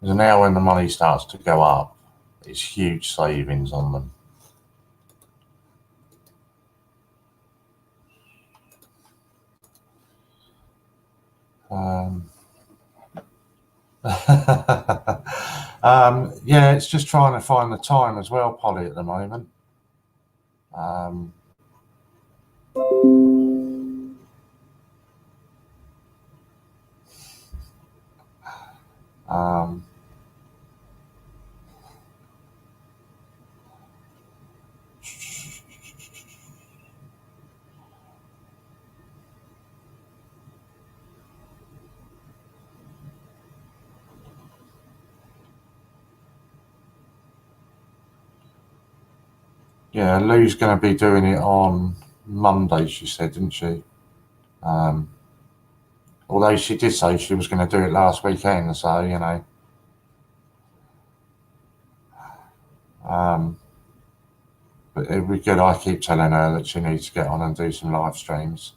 So now when the money starts to go up, it's huge savings on them. Yeah, it's just trying to find the time as well, Polly, at the moment. Yeah, Lou's going to be doing it on Monday, she said, didn't she? Although she did say she was going to do it last weekend, so, you know. But it'd be good. I keep telling her that she needs to get on and do some live streams.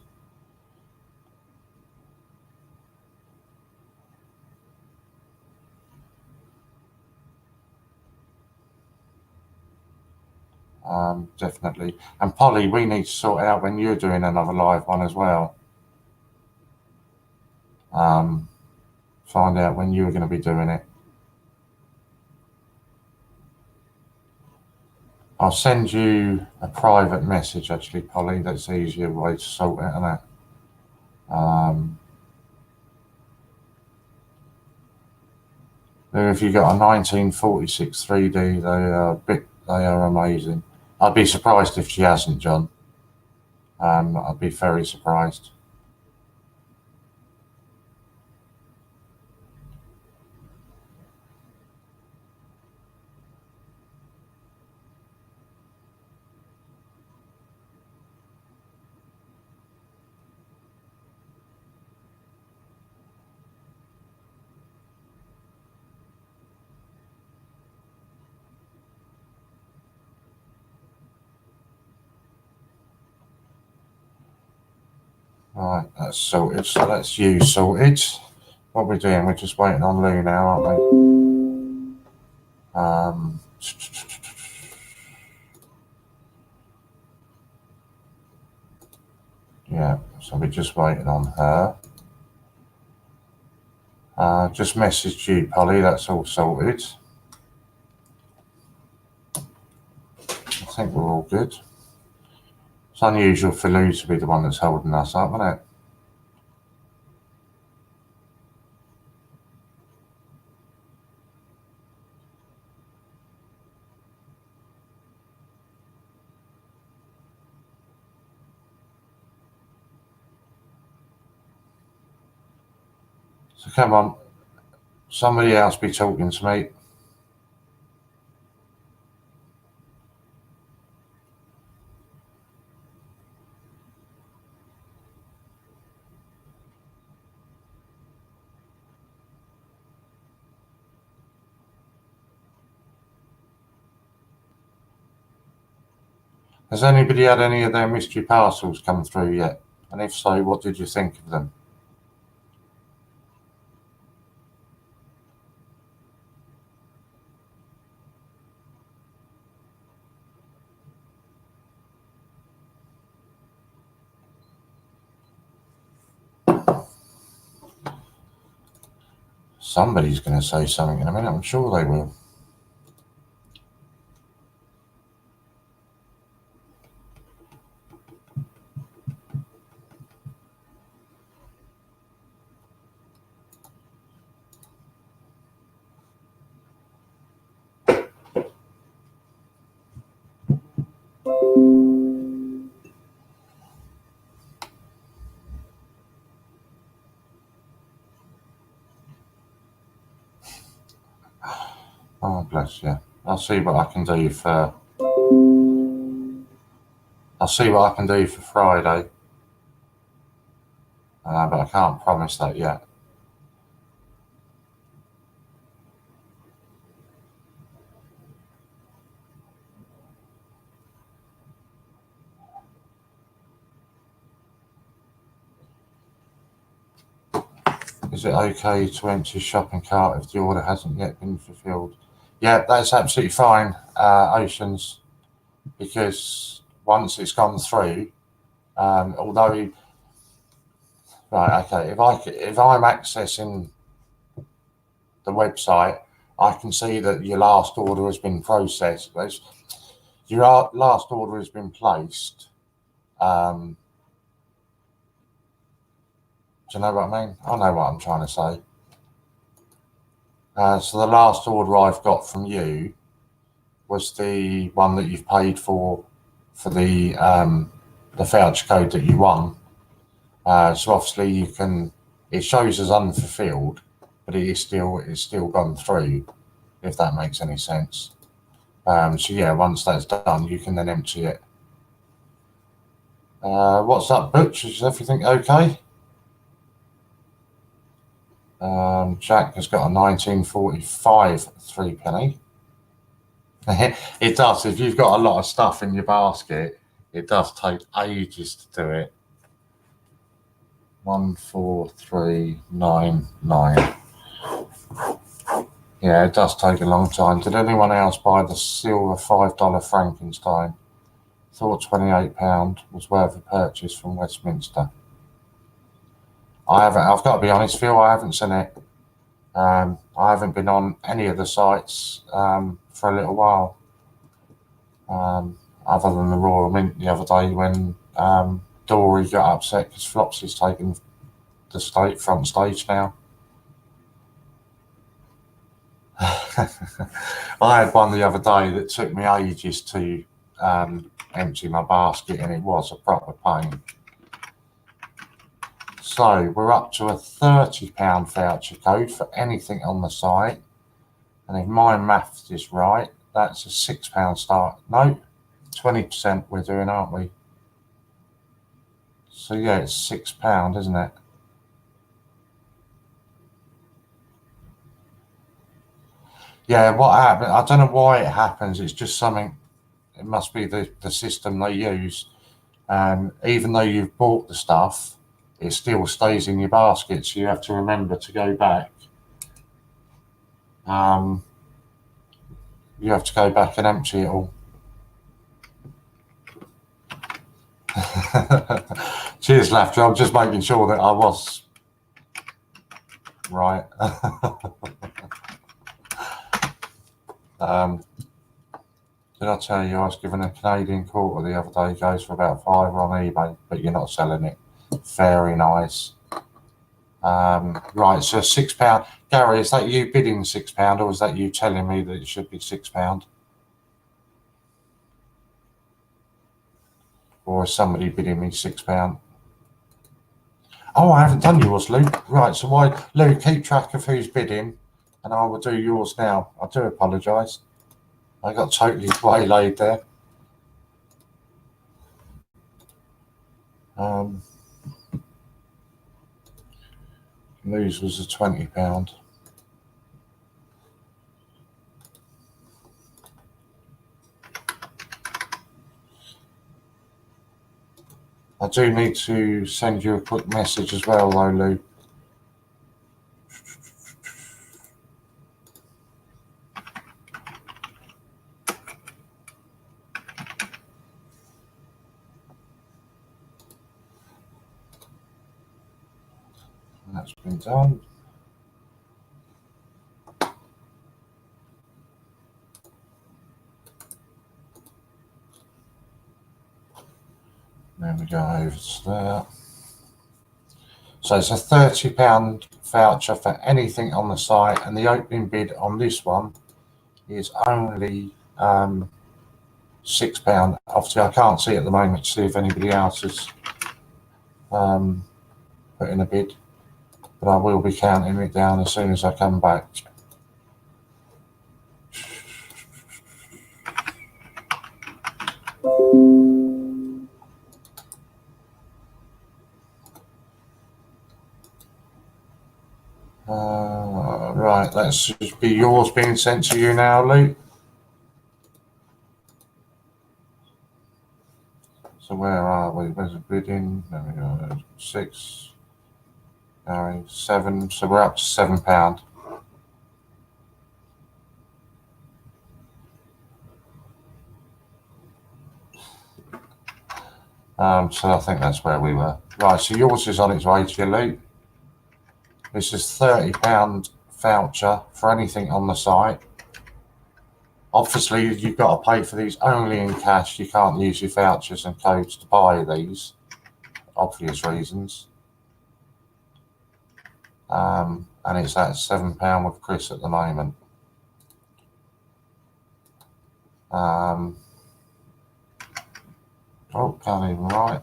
Definitely. And Polly, we need to sort out when you're doing another live one as well. Find out when you're going to be doing it. I'll send you a private message, actually, Polly. That's the easier way to sort it, isn't it? If you got a 1946 3D, they are amazing. I'd be surprised if she hasn't, John. I'd be very surprised. Right, that's sorted. So that's you sorted. What are we doing? We're just waiting on Lou now, aren't we? Yeah, so we're just waiting on her. Just messaged you, Polly. That's all sorted. I think we're all good. It's unusual for Lou to be the one that's holding us up, isn't it? So come on, somebody else be talking to me. Has anybody had any of their mystery parcels come through yet? And if so, what did you think of them? Somebody's going to say something in a minute. I'm sure they will. Oh, bless you. I'll see what I can do for. I'll see what I can do for Friday, but I can't promise that yet. Is it okay to empty a shopping cart if the order hasn't yet been fulfilled? Yeah, that's absolutely fine, Oceans, because once it's gone through, although, right, okay, if I'm accessing the website, I can see that your last order has been processed. Your last order has been placed. Do you know what I mean? I know what I'm trying to say. So the last order I've got from you was the one that you've paid for the voucher code that you won. So obviously you can. It shows as unfulfilled, but it's still gone through. If that makes any sense. So yeah, once that's done, you can then empty it. What's up, Butch? Is everything okay? Jack has got a 1945 3-penny. It does. If you've got a lot of stuff in your basket, it does take ages to do it. 14399. Yeah, it does take a long time. Did anyone else buy the silver $5 Frankenstein? Thought £28 was worth a purchase from Westminster. I haven't. I've got to be honest, Phil. I haven't seen it. I haven't been on any of the sites for a little while. Other than the Royal Mint the other day when Dory got upset because Flopsy's taken the front stage now. I had one the other day that took me ages to empty my basket, and it was a proper pain. So we're up to a £30 voucher code for anything on the site, and if my maths is right, that's a £6 start. No, 20% we're doing, aren't we? So yeah, it's £6, isn't it? Yeah, what happened? I don't know why it happens. It's just something. It must be the system they use. And even though you've bought the stuff, it still stays in your basket. So you have to remember to go back. You have to go back and empty it all. Cheers, laughter. I'm just making sure that I was right. Did I tell you I was given a Canadian quarter the other day? Goes for about £5 on eBay, but you're not selling it. Very nice. Right, so £6. Gary, is that you bidding £6, or is that you telling me that it should be £6? Or is somebody bidding me £6? Oh, I haven't done yours, Lou. Right, so why, Lou, keep track of who's bidding, and I will do yours now. I do apologise. I got totally waylaid there. Lou's was a £20. I do need to send you a quick message as well, though, Lou. That's been done. Then we go over to there. So it's a £30 voucher for anything on the site, and the opening bid on this one is only £6. Obviously, I can't see at the moment to see if anybody else has put in a bid, but I will be counting it down as soon as I come back. Right, that's just be yours being sent to you now, Luke. So where are we? Where's the bidding? There we go. 6, 7. So we're up to £7. So I think that's where we were. Right, so yours is on its way to you, Luke. This is £30 voucher for anything on the site. Obviously, you've got to pay for these only in cash. You can't use your vouchers and codes to buy these, obvious reasons. And it's at £7 with Chris at the moment. Oh, can't even write.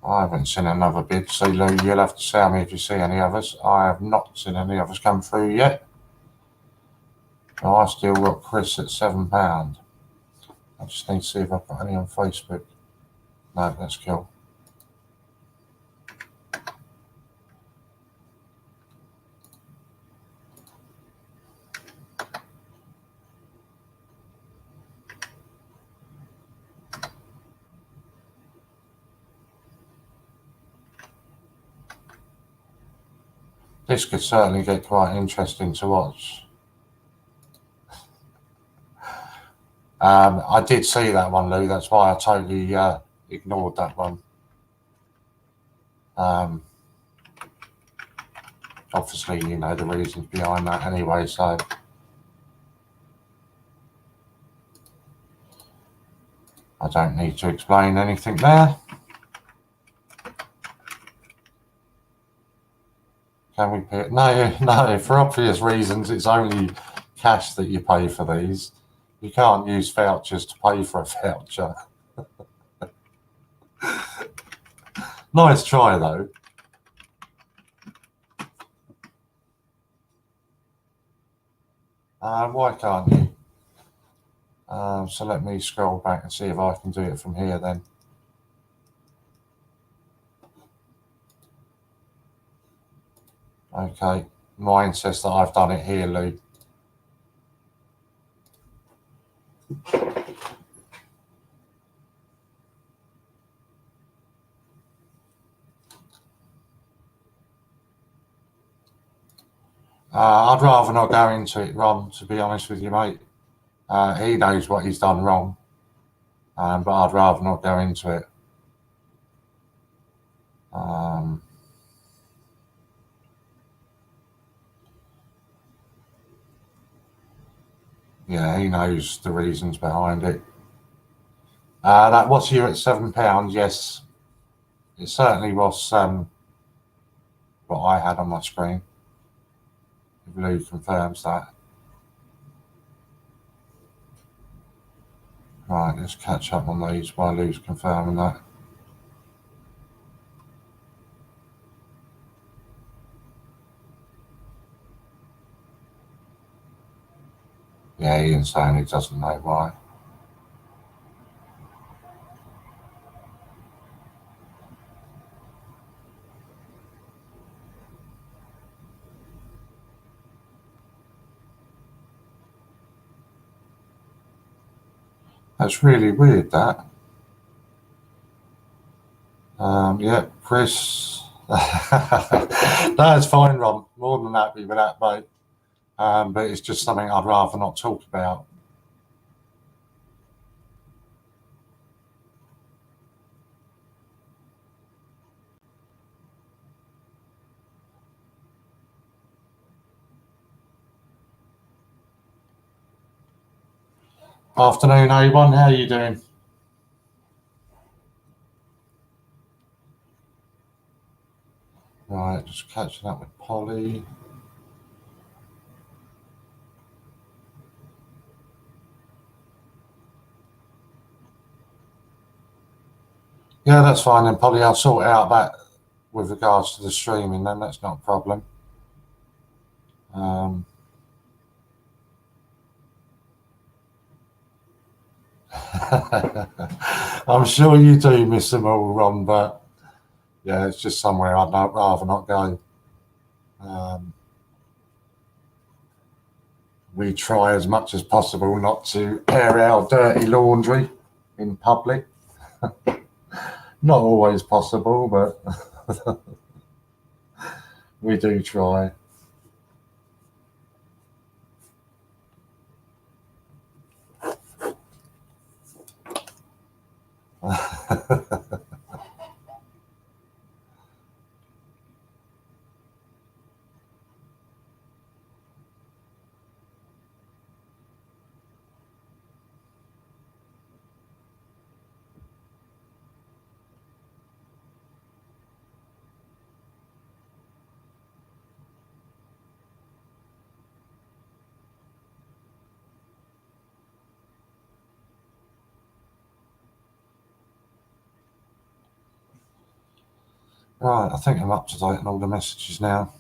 I haven't seen another bid, so Lou, you'll have to tell me if you see any others. I have not seen any others come through yet. I still got Chris at £7. I just need to see if I've got any on Facebook. No, that's cool. This could certainly get quite interesting to watch. I did see that one, Lou. That's why I totally ignored that one. Obviously, you know the reasons behind that anyway, so I don't need to explain anything there. Can we pay? No, for obvious reasons, it's only cash that you pay for these. You can't use vouchers to pay for a voucher. Nice try, though. Why can't you? So let me scroll back and see if I can do it from here then. Okay, mine says that I've done it here, Lou. I'd rather not go into it, Ron, to be honest with you, mate. He knows what he's done wrong, but I'd rather not go into it. Yeah, he knows the reasons behind it. That was you at £7. Yes, it certainly was what I had on my screen. If Lou confirms that. Right, let's catch up on these while Lou's confirming that. Yeah, Ian's saying he doesn't know why. That's really weird, that. Yeah, Chris. That's fine, Ron. More than happy with that, mate. But it's just something I'd rather not talk about. Afternoon, A1. How are you doing? Right, just catching up with Polly. Yeah, that's fine then, Polly. I'll sort out that with regards to the streaming then. That's not a problem. I'm sure you do miss them all, Ron, but yeah, it's just somewhere I'd rather not go. We try as much as possible not to air our dirty laundry in public. Not always possible, but we do try. Right, I think I'm up to date on all the messages now.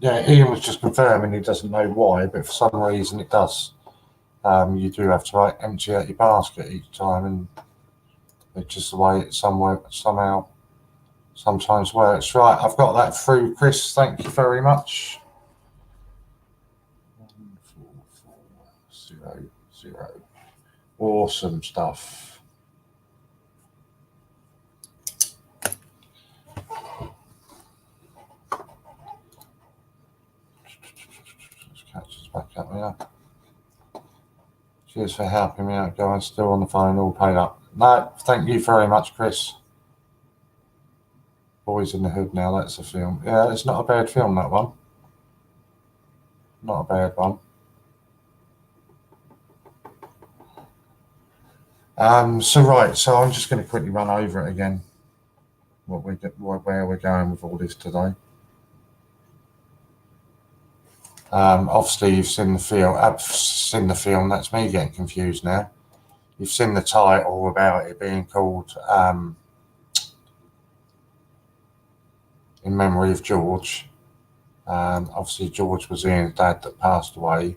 Yeah, Ian was just confirming he doesn't know why, but for some reason it does. You do have to empty out your basket each time, and it's just the way it somehow sometimes works. Right, I've got that through, Chris. Thank you very much. 14400. Awesome stuff. Let's catch us back up here. Cheers for helping me out, guys. Still on the phone, all paid up. No, thank you very much, Chris. Boys in the Hood now, that's a film. Yeah, it's not a bad film, that one. Not a bad one. So I'm just going to quickly run over it again. Where we're going with all this today. Obviously, you've seen the film. I've seen the film. That's me getting confused now. You've seen the title about it being called In Memory of George. Obviously, George was Ian's dad that passed away,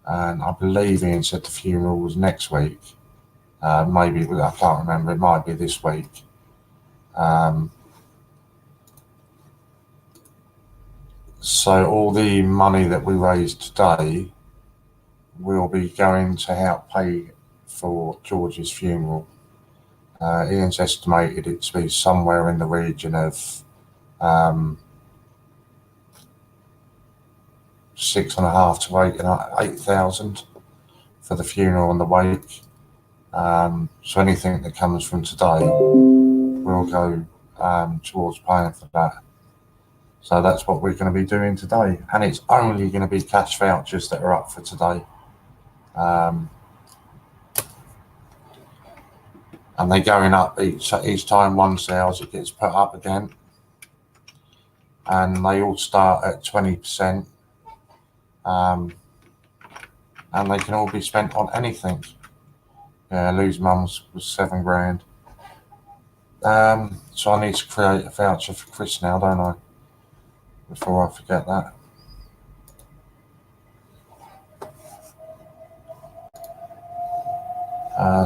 and I believe Ian said the funeral was next week. Maybe I can't remember. It might be this week. So all the money that we raised today will be going to help pay for George's funeral. Ian's estimated it to be somewhere in the region of 6,500 to 8,000 for the funeral and the wake. So anything that comes from today will go towards paying for that. So that's what we're going to be doing today, and it's only going to be cash vouchers that are up for today. And they're going up each time one sells, it gets put up again. And they all start at 20%. And they can all be spent on anything. Yeah, Lou's mum's was $7,000. So I need to create a voucher for Chris now, don't I? Before I forget that.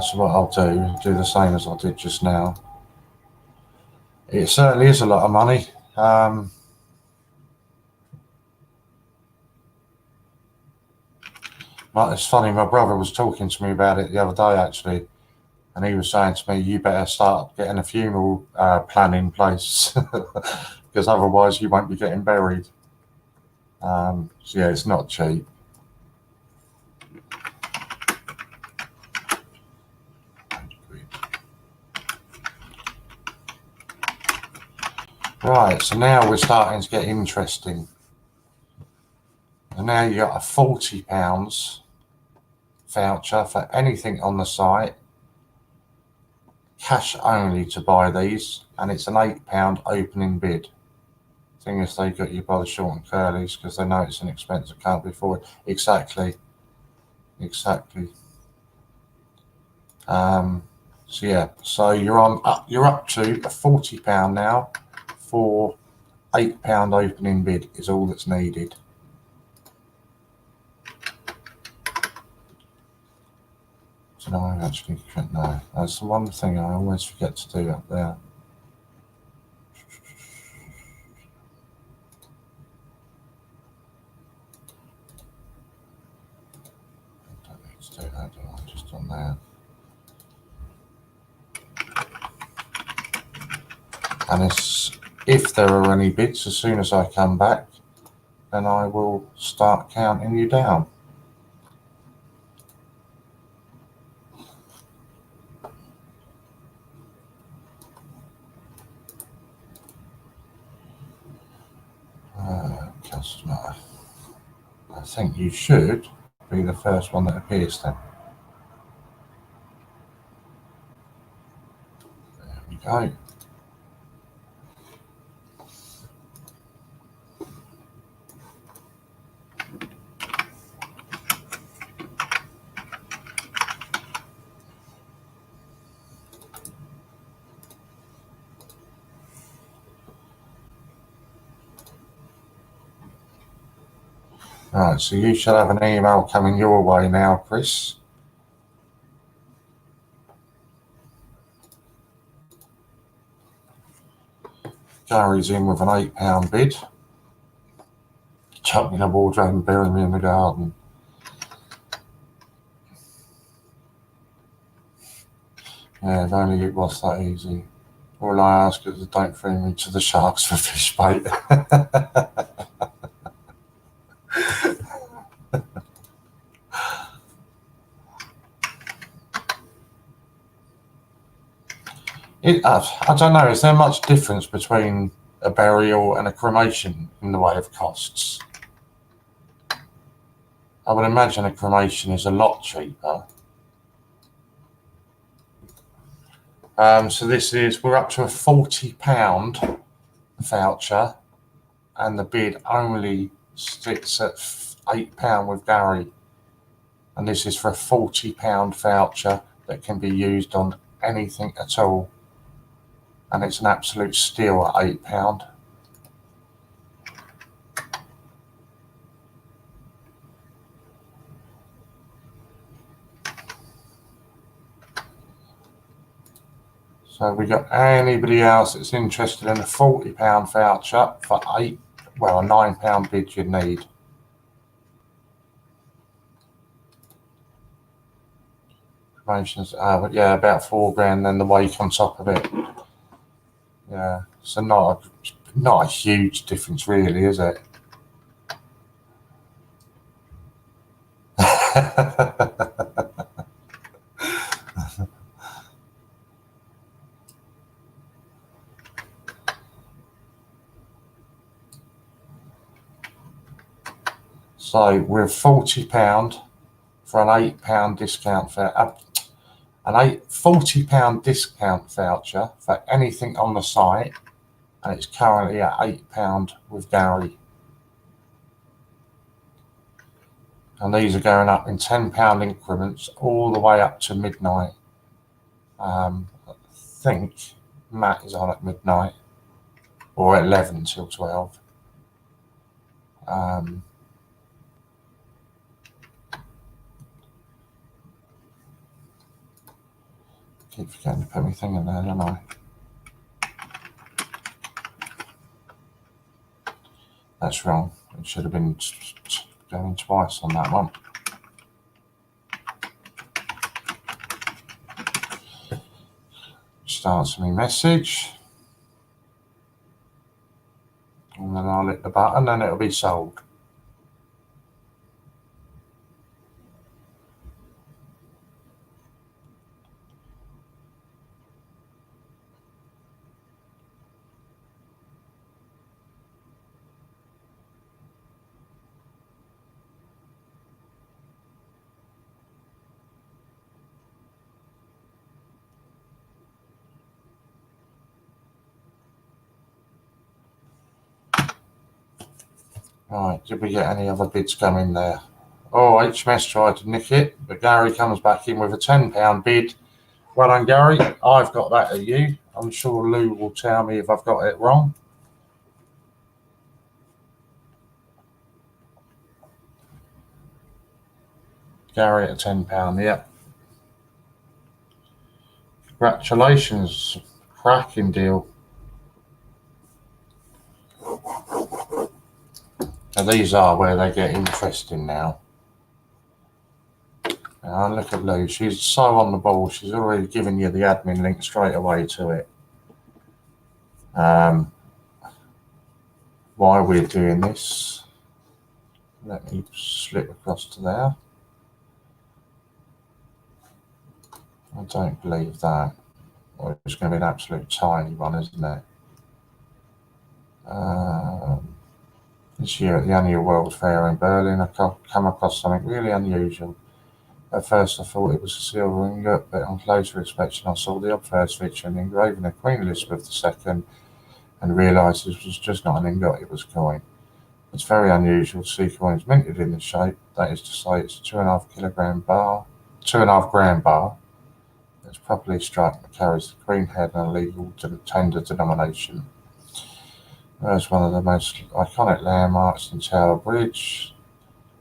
So what I'll do the same as I did just now. It certainly is a lot of money. It's funny, my brother was talking to me about it the other day, actually, and he was saying to me, you better start getting a funeral plan in place, because otherwise you won't be getting buried. So yeah, it's not cheap. Right, so now we're starting to get interesting. And now you got a £40 voucher for anything on the site, cash only to buy these, and it's an £8 opening bid. Thing is, they got you by the short and curlies because they know it's an expense that can't be afforded. Exactly. So yeah, so you're up to a £40 now for £8 opening bid is all that's needed. So no, I actually can't know. That's the one thing I always forget to do up there. I don't need to do that, do I? Just on there. And if there are any bids, as soon as I come back, then I will start counting you down. Customer. I think you should be the first one that appears then. There we go. Right, so you should have an email coming your way now, Chris. Gary's in with an £8 bid. Chuck me in a wardrobe and bury me in the garden. Yeah, if only it was that easy. All I ask is don't throw me to the sharks for fish bait. I don't know, is there much difference between a burial and a cremation in the way of costs? I would imagine a cremation is a lot cheaper. So we're up to a £40 voucher, and the bid only sits at £8 with Gary. And this is for a £40 voucher that can be used on anything at all. And it's an absolute steal at £8. So we got anybody else that's interested in a £40 voucher for a £9 bid you need. Promotions, yeah, about £4 then the wake on top of it. Yeah, so not a huge difference really, is it? So we're £40 for an £8 discount for an £40 discount voucher for anything on the site, and it's currently at £8 with Gary. And these are going up in £10 increments all the way up to midnight. I think Matt is on at midnight, or 11 till 12. Keep forgetting to put my thing in there, don't I? That's wrong. It should have been going twice on that one. Just answer me message. And then I'll hit the button and it'll be sold. Right, did we get any other bids coming there? Oh, HMS tried to nick it, but Gary comes back in with a £10 bid. Well done, Gary. I've got that at you. I'm sure Lou will tell me if I've got it wrong. Gary at £10, yep. Congratulations. Cracking deal. Now these are where they get interesting now. Now look at Lou. She's so on the ball. She's already given you the admin link straight away to it. Why we're doing this, let me slip across to there. I don't believe that. Well, it's going to be an absolute tiny one, isn't it? This year at the annual World Fair in Berlin, I come across something really unusual. At first I thought it was a silver ingot, but on closer inspection I saw the obverse feature an engraving of Queen Elizabeth II and realised this was just not an ingot, it was a coin. It's very unusual to see coins minted in this shape, that is to say it's a 2.5 gram bar that's properly struck and carries the Queen head and a legal tender denomination. There's one of the most iconic landmarks in Tower Bridge,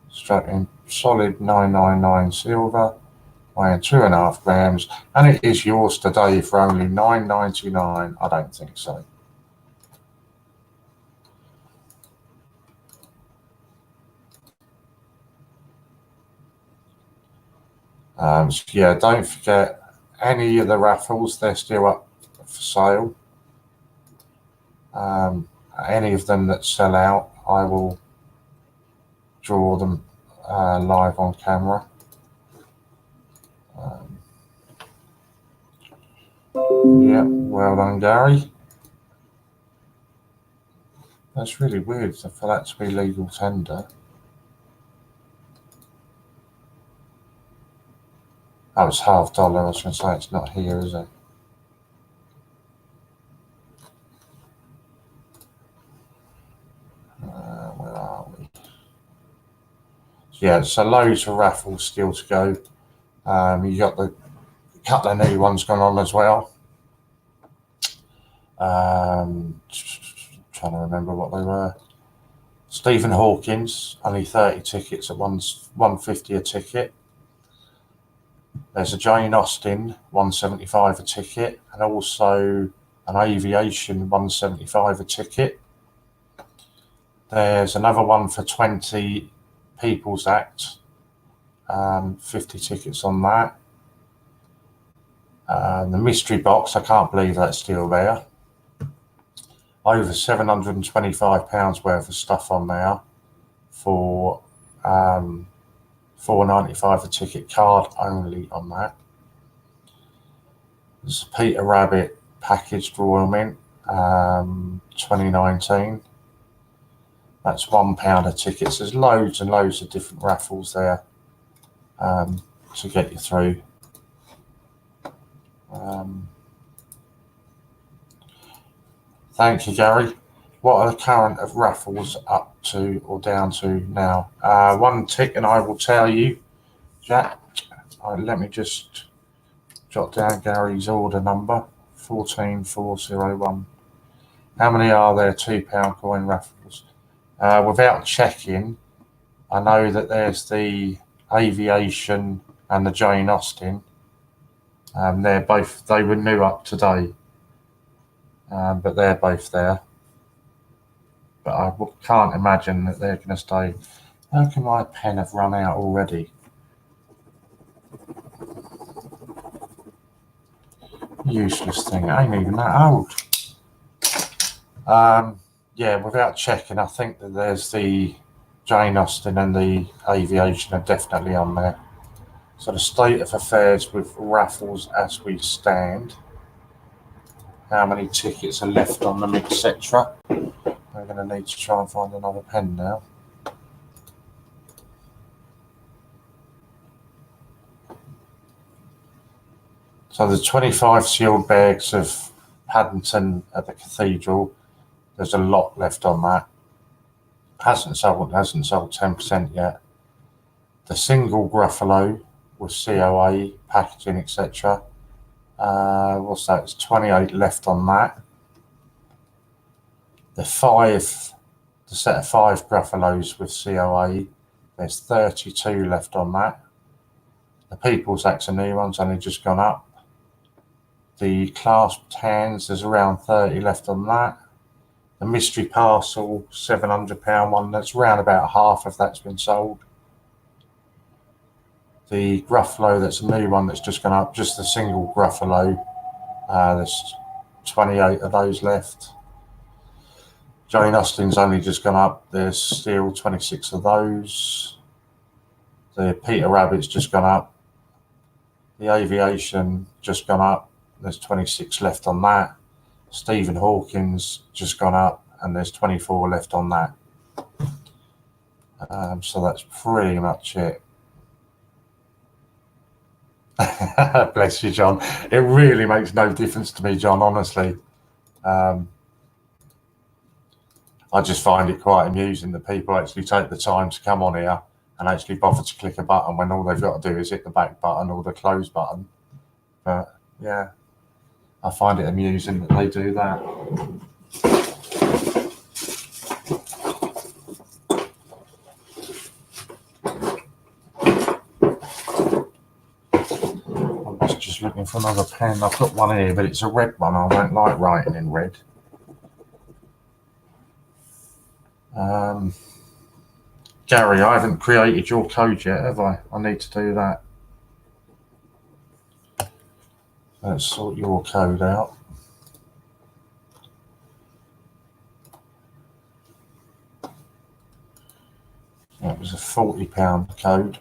struck in solid 999 silver, weighing 2.5 grams, and it is yours today for only $9.99. I don't think so. So yeah, don't forget any of the raffles, they're still up for sale. Any of them that sell out, I will draw them live on camera. Yeah, well done, Gary. That's really weird for that to be legal tender. Oh, it's $50. I was going to say it's not here, is it? Where are we? Yeah, so loads of raffles still to go. You got the couple of new ones going on as well. Trying to remember what they were. Stephen Hawkins, only 30 tickets at $150 a ticket. There's a Jane Austen, $175 a ticket, and also an aviation, $175 a ticket. There's another one for 20 People's Act, 50 tickets on that. The mystery box, I can't believe that's still there. Over £725 worth of stuff on there for $4.95 a ticket, card only on that. There's a Peter Rabbit packaged Royal Mint, 2019. That's £1 a ticket. So there's loads and loads of different raffles there to get you through. Thank you, Gary. What are the current of raffles up to or down to now? One tick, and I will tell you, Jack. Let me just jot down Gary's order number, 14401. How many are there £2 coin raffles? Without checking, I know that there's the aviation and the Jane Austen. They were new up today, but they're both there. But I can't imagine that they're going to stay. How can my pen have run out already? Useless thing. It ain't even that old. Yeah, without checking, I think that there's the Jane Austen and the aviation are definitely on there. So the state of affairs with raffles as we stand. How many tickets are left on them, etc. We're going to need to try and find another pen now. So the 25 sealed bags of Paddington at the Cathedral, there's a lot left on that. Hasn't sold 10% yet. The single Gruffalo with COA, packaging, etc. What's that? It's 28 left on that. The set of 5 Gruffalos with COA, there's 32 left on that. The People's Act's a new one's only just gone up. The clasped hands, there's around 30 left on that. The mystery parcel, £700 one, that's around about half of that's been sold. The Gruffalo, that's a new one that's just gone up, just the single Gruffalo, there's 28 of those left. Jane Austen's only just gone up, there's still 26 of those. The Peter Rabbit's just gone up. The aviation just gone up, there's 26 left on that. Stephen Hawkins just gone up, and there's 24 left on that. So that's pretty much it. Bless you, John. It really makes no difference to me, John, honestly. I just find it quite amusing that people actually take the time to come on here and actually bother to click a button when all they've got to do is hit the back button or the close button. But yeah, I find it amusing that they do that. I'm just looking for another pen. I've got one here, but it's a red one. I don't like writing in red. Gary, I haven't created your code yet, have I? I need to do that. Let's sort your code out. That was a £40 code.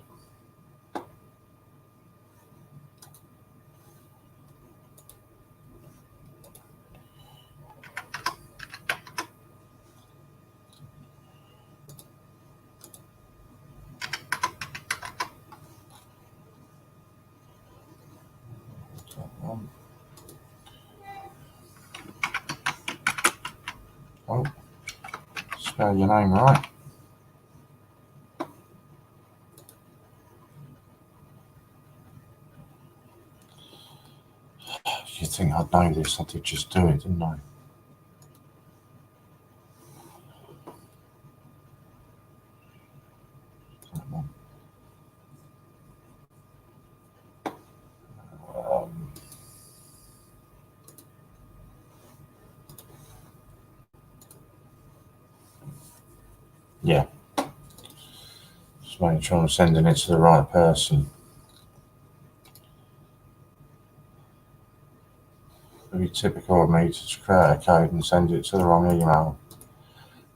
Oh, spell your name right. You'd think I'd know this, I did just do it, didn't I? Yeah. Just making sure I'm sending it to the right person. Very typical of me to create a code and send it to the wrong email.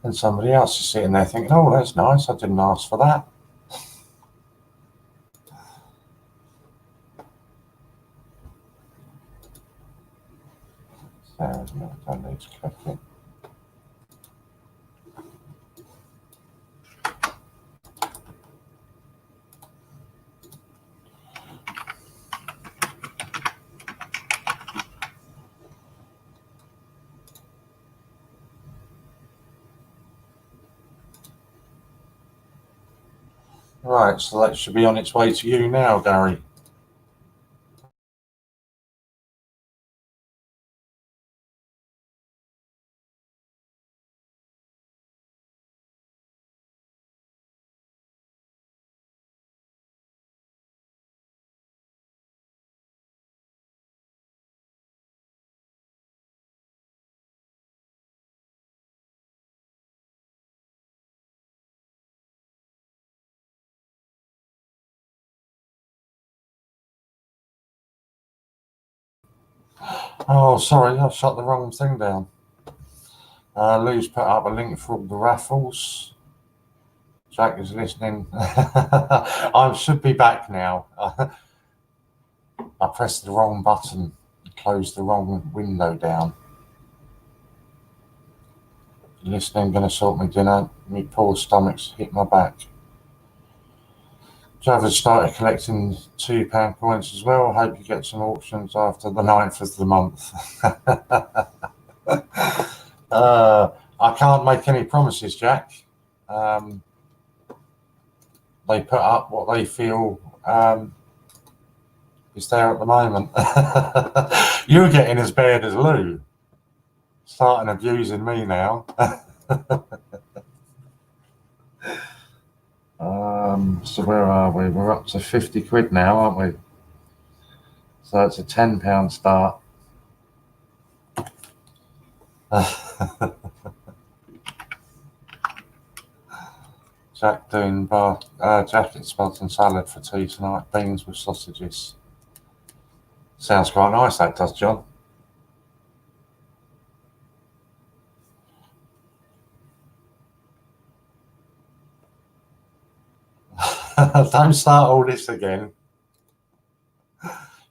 And somebody else is sitting there thinking, oh, that's nice, I didn't ask for that. So, no, I don't need to click it. Right, so that should be on its way to you now, Gary. Oh, sorry, I've shut the wrong thing down. Lou's put up a link for all the raffles. Jack is listening. I should be back now. I pressed the wrong button, closed the wrong window down. Listening, gonna sort my dinner. My poor stomach's hit my back. Travis started collecting £2 coins as well. Hope you get some auctions after the 9th of the month. I can't make any promises, Jack. They put up what they feel is there at the moment. You're getting as bad as Lou. Starting abusing me now. So where are we? We're up to 50 quid now, aren't we? So it's a £10 start. Jack doing jacket spuds and salad for tea tonight. Beans with sausages. Sounds quite nice, that does, John. Don't start all this again.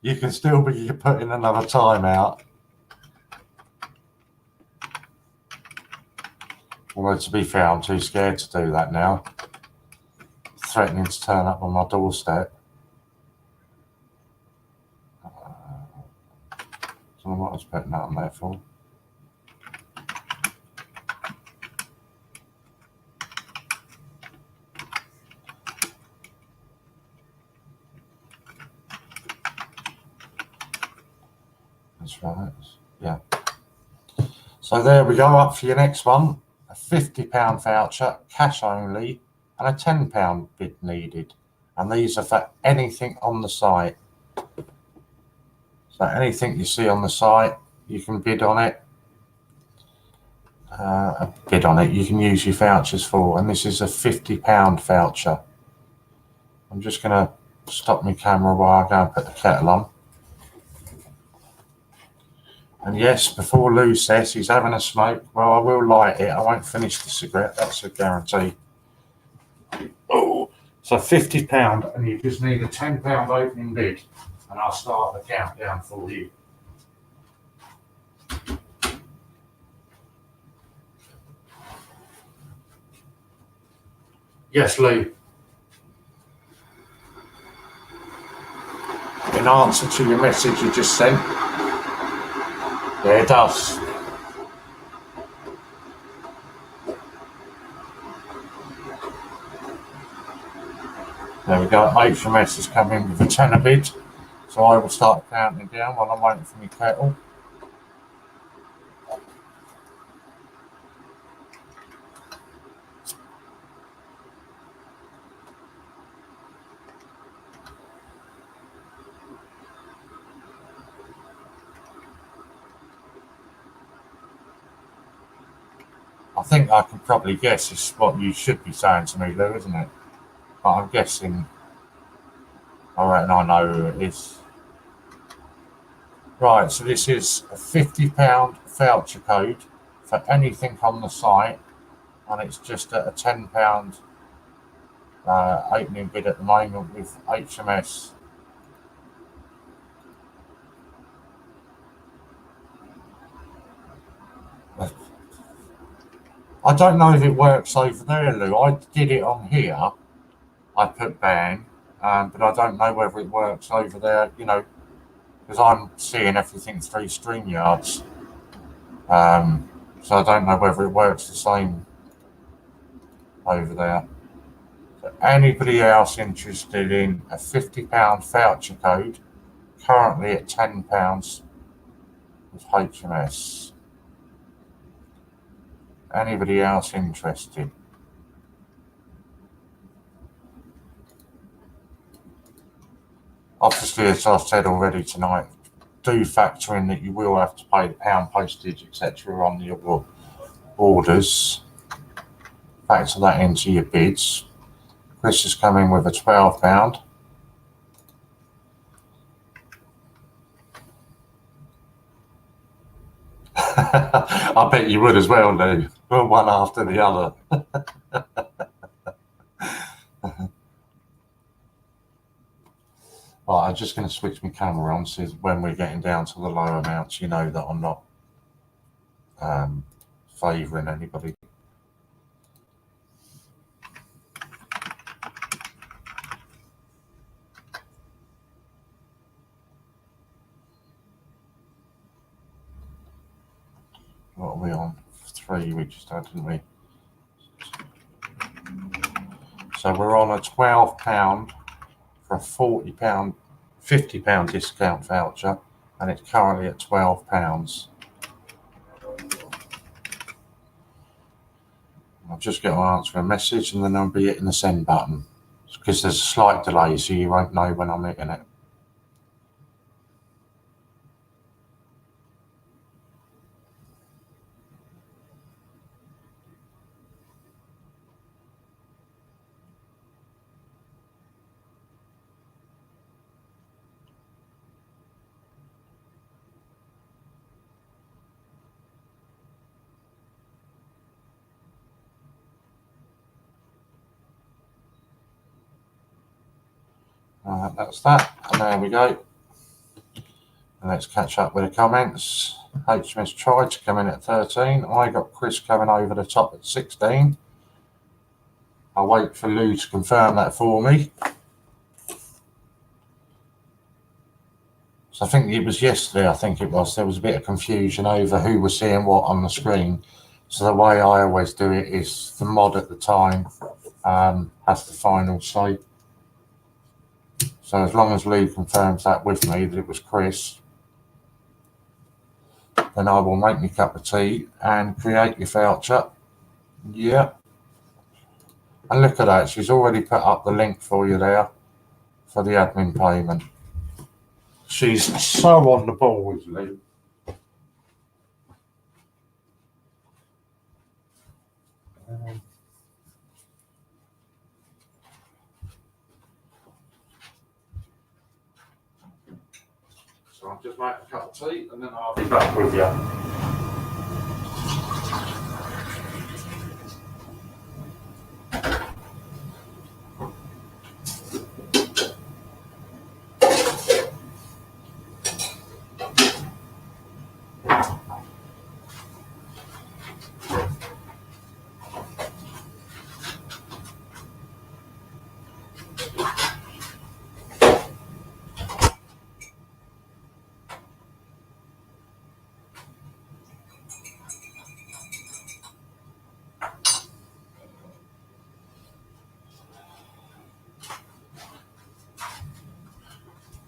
You can still be putting another time out. Although, to be fair, I'm too scared to do that now. Threatening to turn up on my doorstep. I don't know what I was putting that on there for. That's right. Yeah. So there we go, up for your next one. A £50 voucher, cash only, and a £10 bid needed. And these are for anything on the site. So anything you see on the site, you can bid on it. You can use your vouchers for. And this is a £50 voucher. I'm just going to stop my camera while I go and put the kettle on. And yes, before Lou says he's having a smoke, well, I will light it. I won't finish the cigarette, that's a guarantee. Oh, so £50, and you just need a £10 opening bid, and I'll start the countdown for you. Yes, Lou. in answer to your message you just sent. Yeah, it does. There we go. HMS has come in with a tenner bid, so I will start counting down while I'm waiting for my kettle. I think I can probably guess it's what you should be saying to me, Lou, isn't it? But I'm guessing. I reckon I know who it is. Right, so this is a £50 voucher code for anything on the site, and it's just at a £10 opening bid at the moment with HMS. I don't know if it works over there, Lou. I did it on here. I put ban, but I don't know whether it works over there, you know, because I'm seeing everything through StreamYards. So I don't know whether it works the same over there. So anybody else interested in a £50 voucher code, currently at £10 with HMS? Anybody else interested? Obviously, as I've said already tonight, do factor in that you will have to pay the pound postage, etc. on the orders. Factor that into your bids. Chris has come in with a £12. I bet you would as well, Lou. One after the other. Right, I'm just going to switch my camera on so when we're getting down to the lower amounts, you know that I'm not favouring anybody. What are we on? 3 we just had, didn't we? So we're on a £12 for a £50 discount voucher, and it's currently at £12. I'll just get to answer a message and then I'll be hitting the send button because there's a slight delay, so you won't know when I'm hitting it. That's that, and there we go. And let's catch up with the comments. HMS tried to come in at 13. I got Chris coming over the top at 16. I'll wait for Lou to confirm that for me. So I think it was yesterday, there was a bit of confusion over who was seeing what on the screen. So the way I always do it is the mod at the time has the final say. So as long as Lou confirms that with me, that it was Chris, then I will make me a cup of tea and create your voucher. Yeah. And look at that, she's already put up the link for you there for the admin payment. She's so on the ball with Lou. So I'll just make a cup of tea and then I'll be back with you.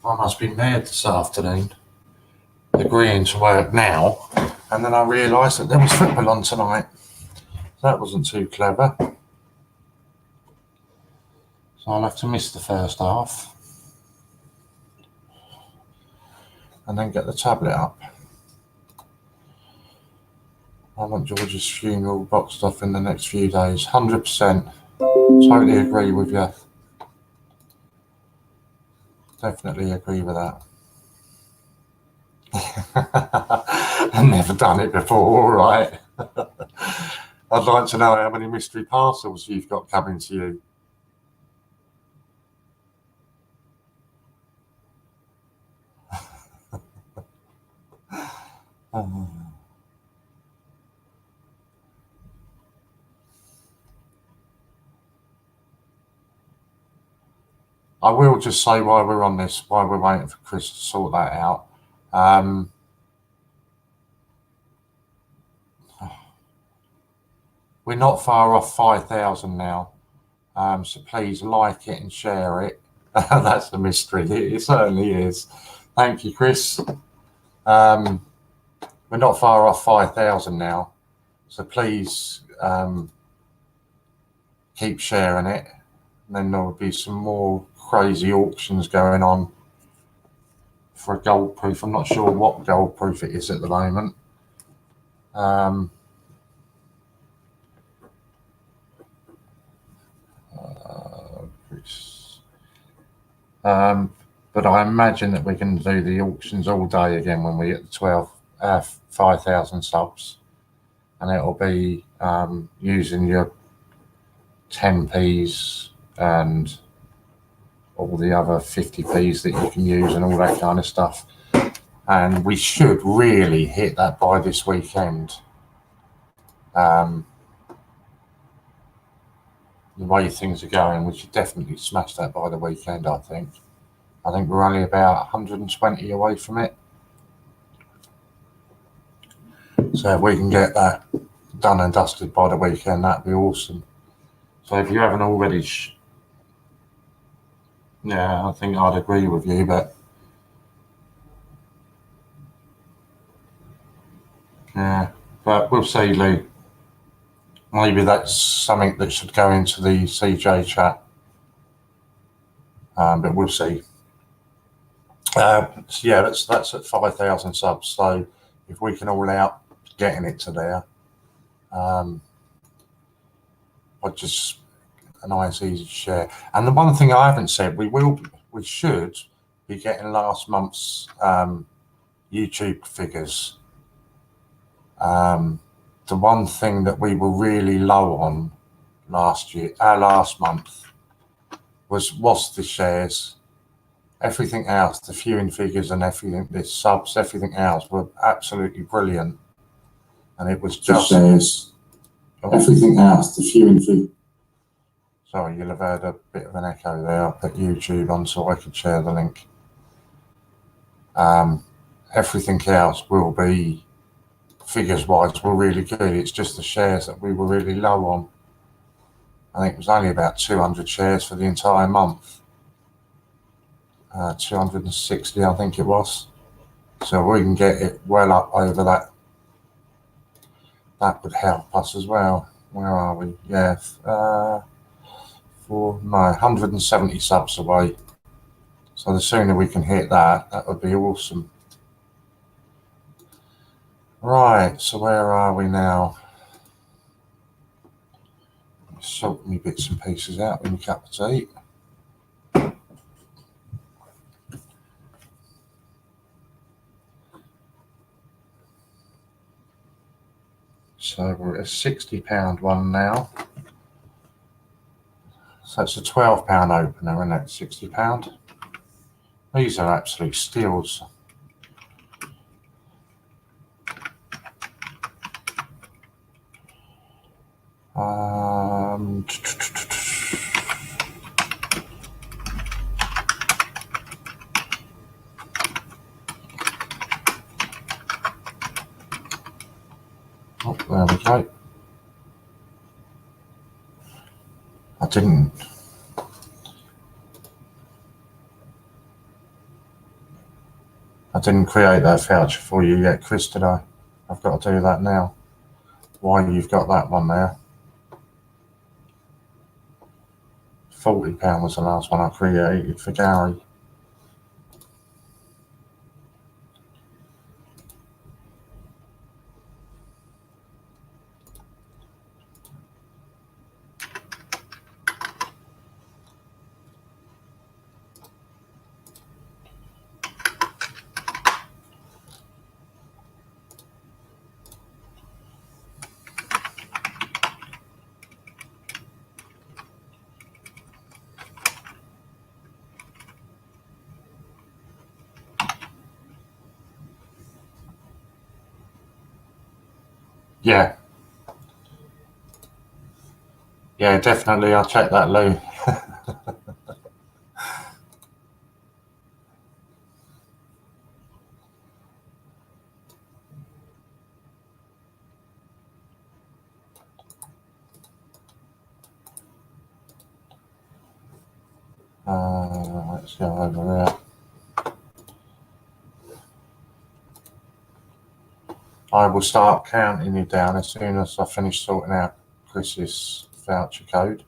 I must be mad this afternoon, agreeing to work now, and then I realised that there was football on tonight. That wasn't too clever. So I'll have to miss the first half and then get the tablet up. I want George's funeral boxed off in the next few days. 100%. Totally agree with you. Definitely agree with that. I've never done it before, all right. I'd like to know how many mystery parcels you've got coming to you. I will just say while we're on this, while we're waiting for Chris to sort that out, we're not far off 5,000 now. So please like it and share it. That's the mystery. It certainly is. Thank you, Chris. We're not far off 5,000 now. So please keep sharing it. And then there will be some more crazy auctions going on for a gold proof. I'm not sure what gold proof it is at the moment. But I imagine that we can do the auctions all day again when we get the 5,000 subs, and it'll be using your 10p's and all the other 50p's that you can use and all that kind of stuff. And we should really hit that by this weekend. The way things are going, we should definitely smash that by the weekend, I think. I think we're only about 120 away from it. So if we can get that done and dusted by the weekend, that'd be awesome. So if you haven't already, yeah, I think I'd agree with you, but yeah, but we'll see, Lou. Maybe that's something that should go into the CJ chat, but we'll see. So yeah, that's at 5,000 subs. So if we can all out getting it to there, I just a nice easy share. And the one thing I haven't said, we should be getting last month's YouTube figures. The one thing that we were really low on last month was the shares. Everything else, the viewing figures and everything, the subs, everything else were absolutely brilliant. And it was just shares. Everything else, the viewing figures. Sorry, you'll have heard a bit of an echo there. I'll put YouTube on so I could share the link. Everything else will be, figures-wise, were really good. It's just the shares that we were really low on. I think it was only about 200 shares for the entire month. 260, I think it was. So we can get it well up over that. That would help us as well. Where are we? Yeah, 170 subs away. So the sooner we can hit that, that would be awesome. Right, so where are we now? Sort me bits and pieces out in a cup of tea. So we're at a £60 one now. So it's a £12 opener, and that's £60. These are absolute steals. Oh, there we go. I didn't. I didn't create that voucher for you yet, Chris, did I? I've got to do that now. Why you've got that one there. £40 was the last one I created for Gary. Yeah. Yeah, definitely. I'll check that, Lou. Let's go over there. I will start counting you down as soon as I finish sorting out Chris's voucher code.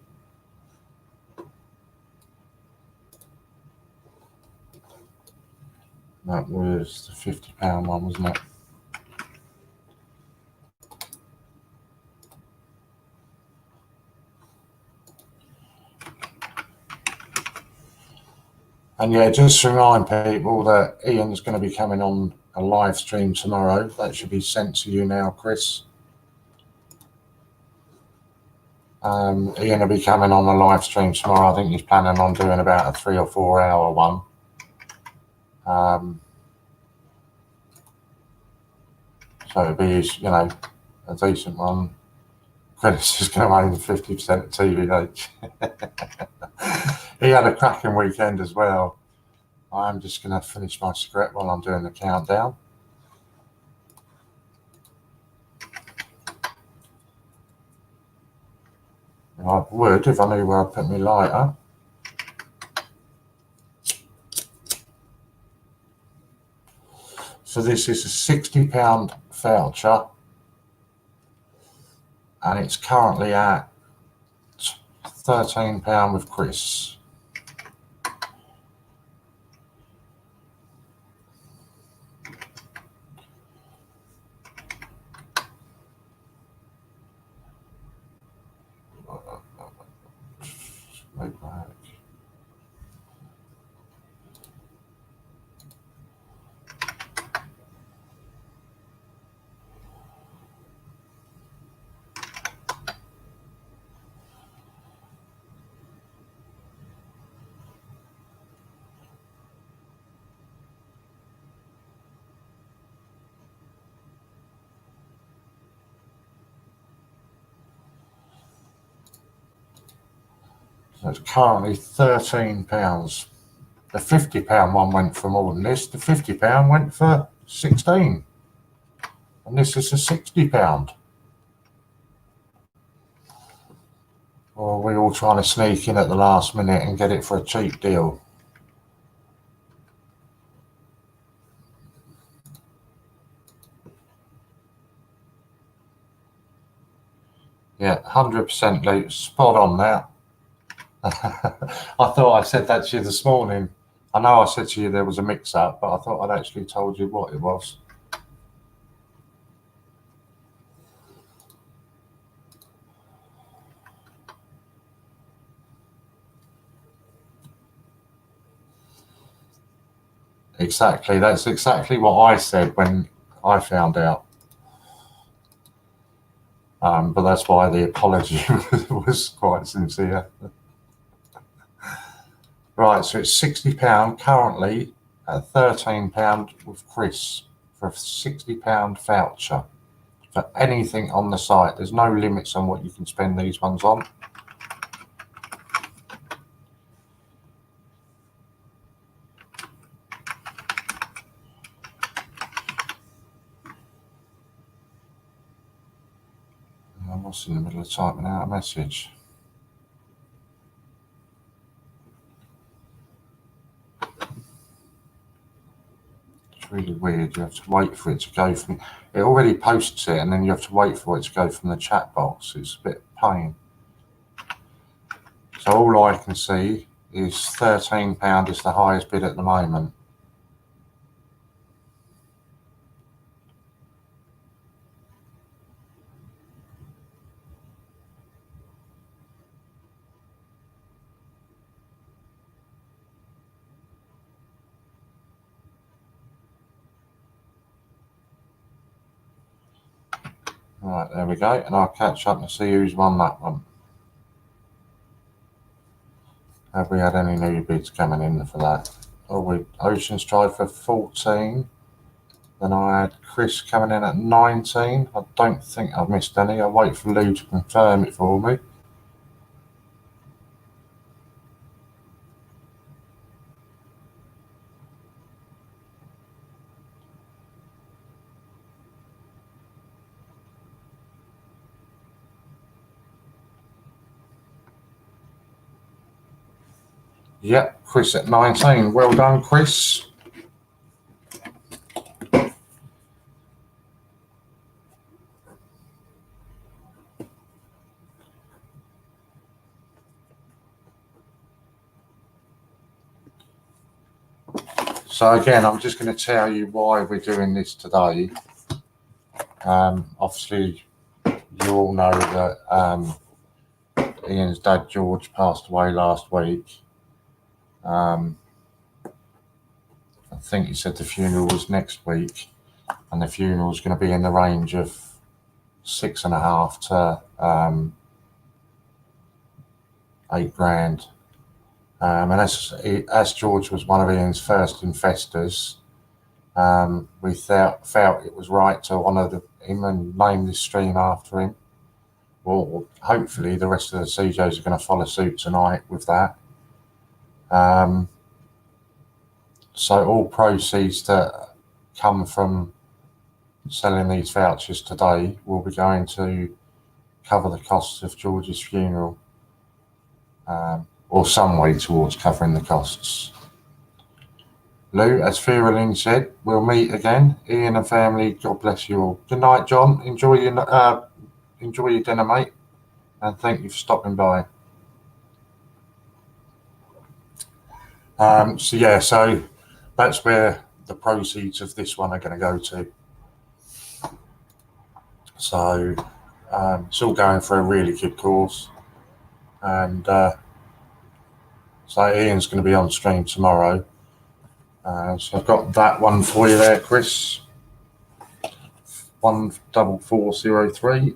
That was the £50 one, wasn't it? And yeah, just to remind people that Ian's going to be coming on a live stream tomorrow. That should be sent to you now, Chris. Ian will be coming on a live stream tomorrow. I think he's planning on doing about a 3 or 4 hour one. So it'll be, you know, a decent one. Chris is going to own 50% of TVH. He had a cracking weekend as well. I'm just going to finish my script while I'm doing the countdown. I would if I knew where I'd put my lighter. So this is a £60 voucher, and it's currently at £13 with Chris. So it's currently £13. The £50 one went for more than this. The £50 went for 16, and this is a £60. Or are we all trying to sneak in at the last minute and get it for a cheap deal? Yeah, 100% Luke, spot on there. I thought I said that to you this morning. I know I said to you there was a mix-up, but I thought I'd actually told you what it was. Exactly, that's exactly what I said when I found out. But that's why the apology was quite sincere. Right, so it's £60 currently at £13 with Chris for a £60 voucher for anything on the site. There's no limits on what you can spend these ones on. I was in the middle of typing out a message. really weird. You have to wait for it to go from. It already posts it, and then you have to wait for it to go from the chat box. It's a bit pain. So all I can see is £13 is the highest bid at the moment. Right, there we go, and I'll catch up and see who's won that one. Have we had any new bids coming in for that? Oh, Ocean's tried for 14. Then I had Chris coming in at 19. I don't think I've missed any. I'll wait for Lou to confirm it for me. Yep, Chris at 19. Well done, Chris. So again, I'm just going to tell you why we're doing this today. Obviously, you all know that Ian's dad, George, passed away last week. I think he said the funeral was next week, and the funeral is going to be in the range of £6.5 to £8,000. And as George was one of Ian's first investors, we felt it was right to honour him and name this stream after him. Well, hopefully the rest of the CJs are going to follow suit tonight with that. So all proceeds that come from selling these vouchers today will be going to cover the costs of George's funeral, or some way towards covering the costs. Lou, as Fearlin said, we'll meet again. Ian and family, God bless you all. Good night, John. Enjoy your dinner, mate, and thank you for stopping by. So that's where the proceeds of this one are going to go to. So it's all going for a really good cause, and so Ian's going to be on stream tomorrow. So I've got that one for you there, Chris. 14403.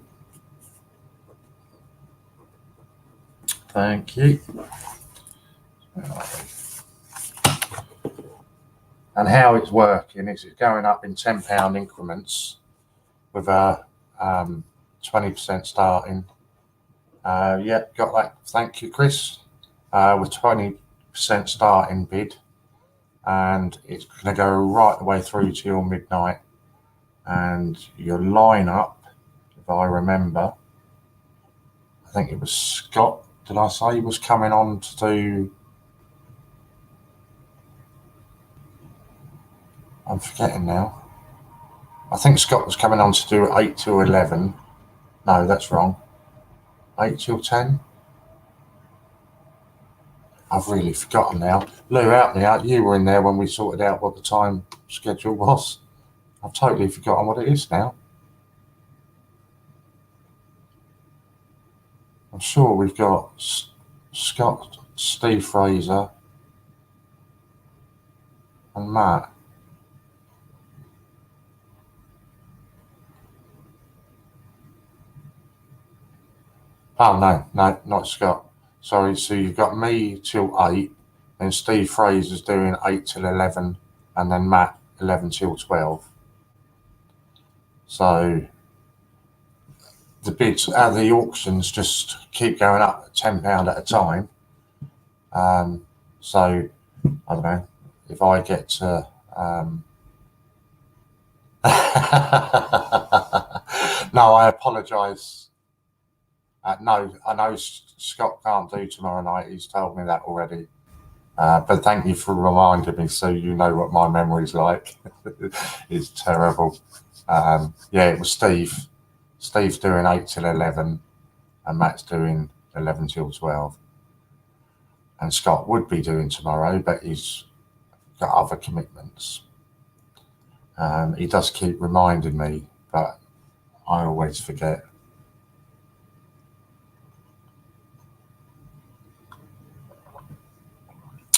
Thank you. And how it's working is it's going up in £10 increments with a 20% starting. Got that. Thank you, Chris. With 20% starting bid, and it's going to go right the way through till midnight. And your lineup, if I remember, I think it was Scott. Did I say he was coming on to do? I'm forgetting now. I think Scott was coming on to do 8 till 11. No, that's wrong. 8 till 10. I've really forgotten now. Lou, help me out. You were in there when we sorted out what the time schedule was. I've totally forgotten what it is now. I'm sure we've got Scott, Steve Fraser, and Matt. Oh, no, not Scott. Sorry, so you've got me till 8, then Steve Fraser's doing 8 till 11, and then Matt 11 till 12. So the bids, the auctions just keep going up at £10 at a time. So I don't know if I get to. No, I apologise. No, I know Scott can't do tomorrow night. He's told me that already. But thank you for reminding me, so you know what my memory's like. It's terrible. Yeah, it was Steve. Steve's doing 8 till 11, and Matt's doing 11 till 12. And Scott would be doing tomorrow, but he's got other commitments. He does keep reminding me, but I always forget.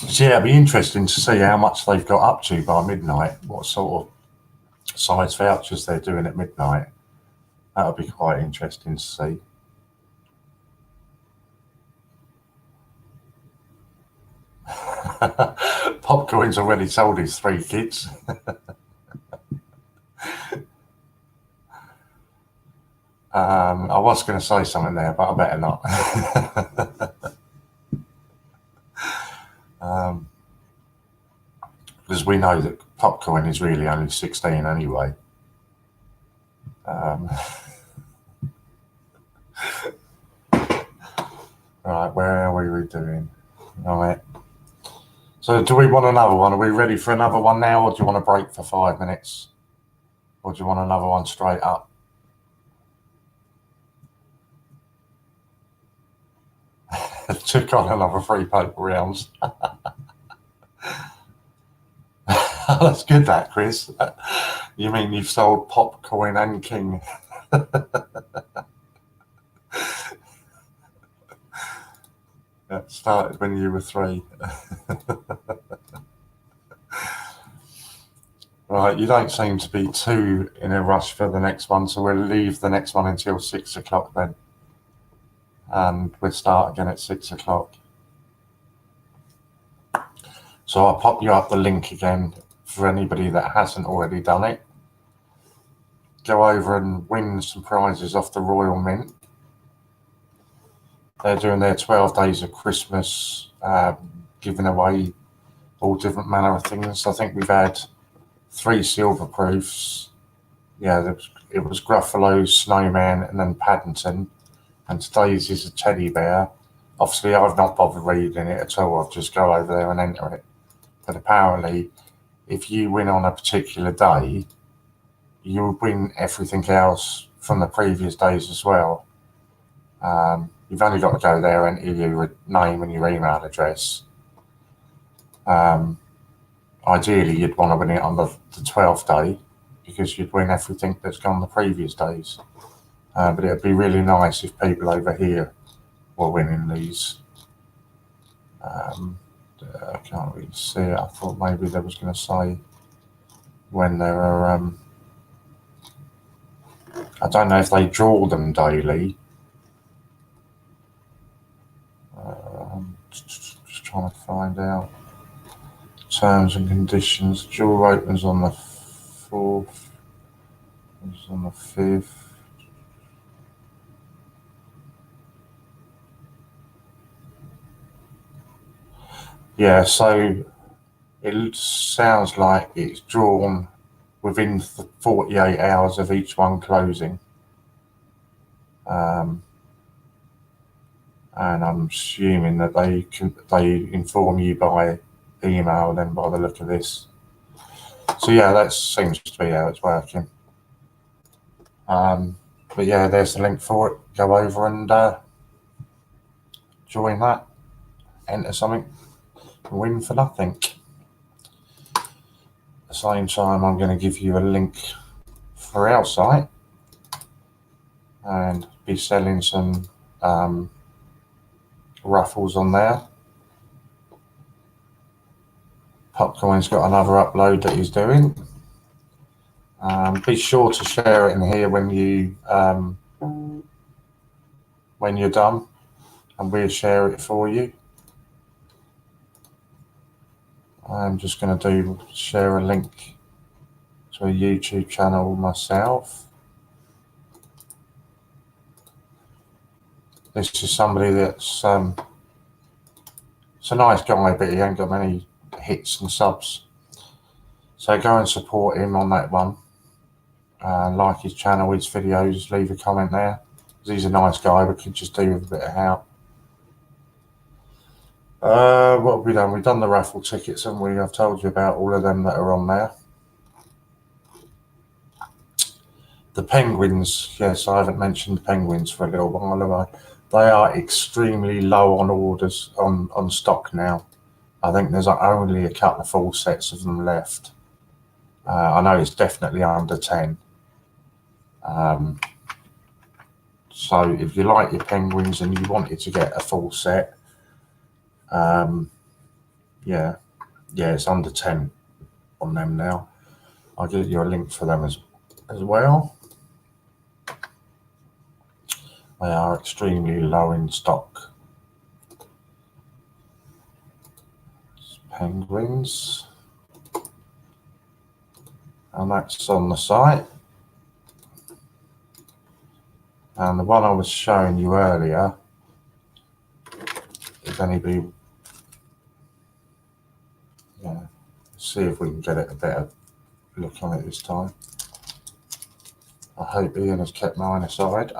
So yeah, it'd be interesting to see how much they've got up to by midnight, what sort of size vouchers they're doing at midnight. That'll be quite interesting to see. Popcorn's already told his 3 kids. I was going to say something there, but I better not. Because we know that Popcorn is really only 16 anyway. Right, where are we doing? Right. So do we want another one? Are we ready for another one now, or do you want to break for 5 minutes? Or do you want another one straight up? Took on another 3 paper rounds. That's good, that, Chris. You mean you've sold Popcorn and King? That started when you were 3. Right, you don't seem to be too in a rush for the next one, so we'll leave the next one until 6 o'clock then. And we'll start again at 6 o'clock. So I'll pop you up the link again for anybody that hasn't already done it. Go over and win some prizes off the Royal Mint. They're doing their 12 days of Christmas, giving away all different manner of things. I think we've had 3 silver proofs. Yeah, it was Gruffalo, Snowman, and then Paddington. And today's is a teddy bear. Obviously, I've not bothered reading it at all. I'll just go over there and enter it. But apparently, if you win on a particular day, you'll win everything else from the previous days as well. You've only got to go there, enter your name and your email address. Ideally, you'd want to win it on the 12th day, because you'd win everything that's gone the previous days. But it'd be really nice if people over here were winning these. I can't really see it. I thought maybe they was going to say when there are. I don't know if they draw them daily. Just trying to find out. Terms and conditions. Draw opens on the 4th. It's on the 5th. Yeah, so it sounds like it's drawn within 48 hours of each one closing. And I'm assuming that they inform you by email then, by the look of this. So yeah, that seems to be how it's working. But yeah, there's the link for it. Go over and join that. Enter something. Win for nothing. At the same time, I'm going to give you a link for our site and be selling some raffles on there. Popcorn's got another upload that he's doing. Be sure to share it in here when you're done, and we'll share it for you. I'm just going to share a link to a YouTube channel myself. This is somebody that's it's a nice guy, but he ain't got many hits and subs. So go and support him on that one. Like his channel, his videos, leave a comment there. He's a nice guy, but could just do with a bit of help. What have we done? We've done the raffle tickets, haven't we? I've told you about all of them that are on there. The penguins, yes, I haven't mentioned the penguins for a little while, have I? They are extremely low on orders, on stock now. I think there's only a couple of full sets of them left. I know it's definitely under 10. So if you like your penguins and you wanted to get a full set, yeah, it's under 10 on them now. I'll give you a link for them as well. They are extremely low in stock. Penguins. And that's on the site. And the one I was showing you earlier, if anybody, yeah, see if we can get it a better look on it this time. I hope Ian has kept mine aside.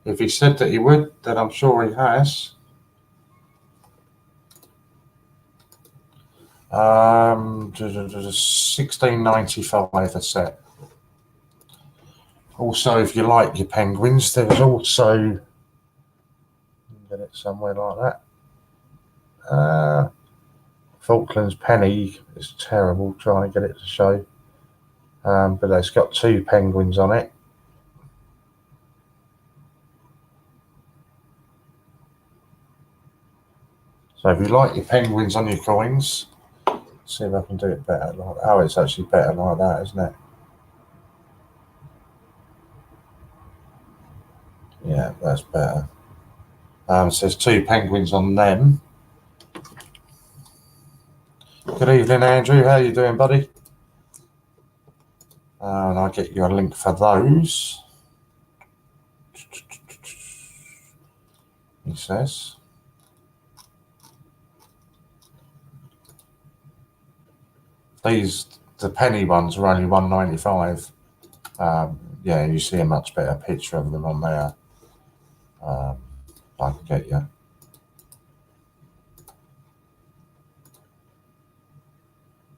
If he said that he would, then I'm sure he has. $16.95 a set. Also, if you like your penguins, there's also, get it somewhere like that. Falklands penny is terrible trying to get it to show, but it's got 2 penguins on it. So if you like your penguins on your coins, see if I can do it better. Oh, it's actually better like that, isn't it? Yeah, that's better. So there's 2 penguins on them. Good evening, Andrew. How you doing, buddy? And I'll get you a link for those. He says. The penny ones are only $1.95. Yeah, you see a much better picture of them on there. I can get you.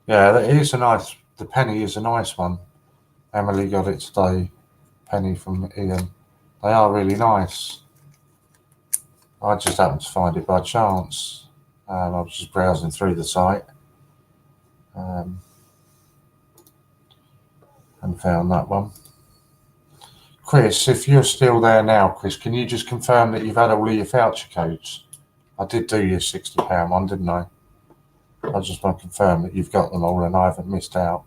Yeah, it is a nice. The penny is a nice one. Emily got it today. Penny from Ian. They are really nice. I just happened to find it by chance. I was just browsing through the site and found that one. Chris, if you're still there now, Chris, can you just confirm that you've had all of your voucher codes? I did do your £60 one, didn't I? I just want to confirm that you've got them all and I haven't missed out.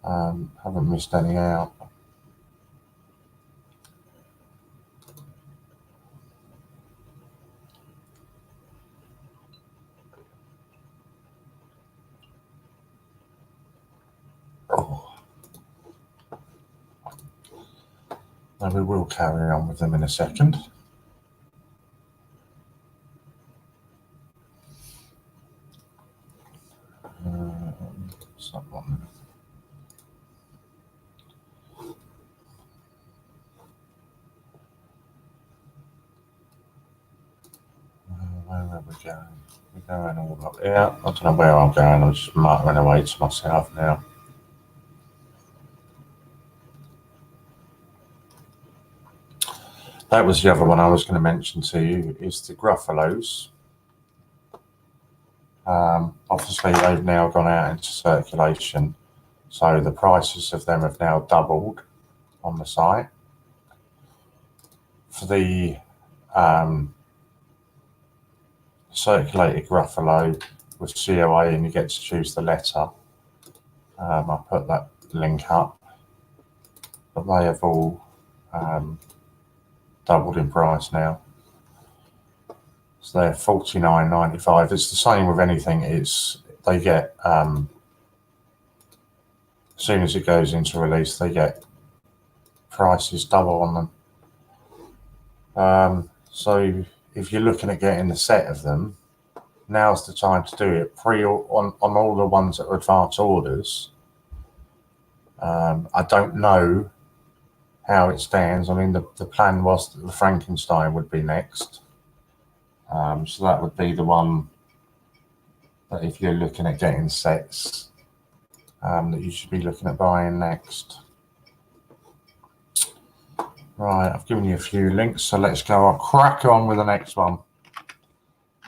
Haven't missed any out. Oh. And we will carry on with them in a second. Someone. Where are we going? We're going all up here. I don't know where I'm going. I'm just muttering away to myself now. That was the other one I was going to mention to you, is the Gruffalos. Obviously, they've now gone out into circulation, so the prices of them have now doubled on the site. For the circulated Gruffalo with COA, and you get to choose the letter. I put that link up, but they have all doubled in price now. So they're $49.95. It's the same with anything. They get as soon as it goes into release, they get prices double on them. So if you're looking at getting a set of them, now's the time to do it. On all the ones that are advance orders. I don't know how it stands. I mean, the plan was that the Frankenstein would be next. So that would be the one that if you're looking at getting sets, that you should be looking at buying next. Right, I've given you a few links, so let's go on, crack on with the next one.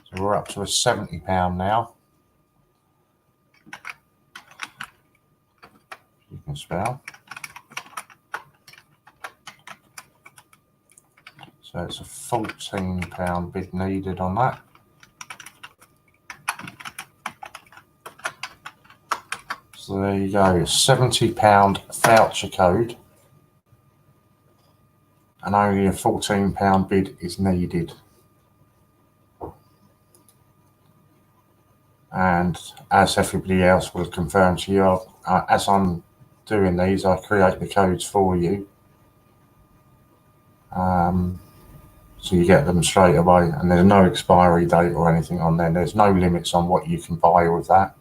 So we're up to a £70 now. You can spell. So it's a £14 bid needed on that. So there you go, £70 voucher code. And only a £14 bid is needed. And as everybody else will confirm to you, as I'm doing these, I create the codes for you. So you get them straight away, and there's no expiry date or anything on there. There's no limits on what you can buy with that.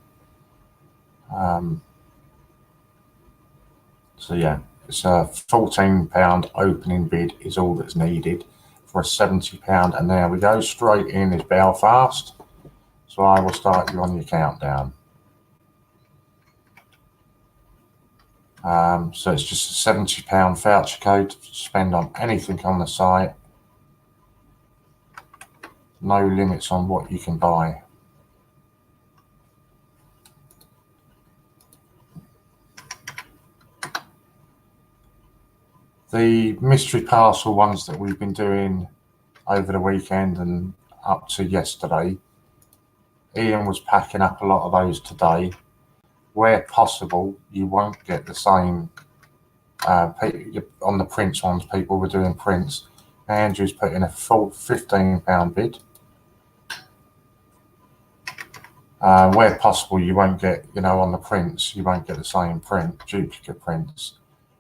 So yeah, it's a £14 opening bid is all that's needed for a £70. And there we go, straight in is Belfast. So I will start you on your countdown. So it's just a £70 voucher code to spend on anything on the site. No limits on what you can buy. The mystery parcel ones that we've been doing over the weekend and up to yesterday, Ian was packing up a lot of those today. Where possible, you won't get the same on the prints ones. People were doing prints. Andrew's put in a full £15 bid. Where possible, you won't get, on the prints, you won't get the same print, duplicate prints.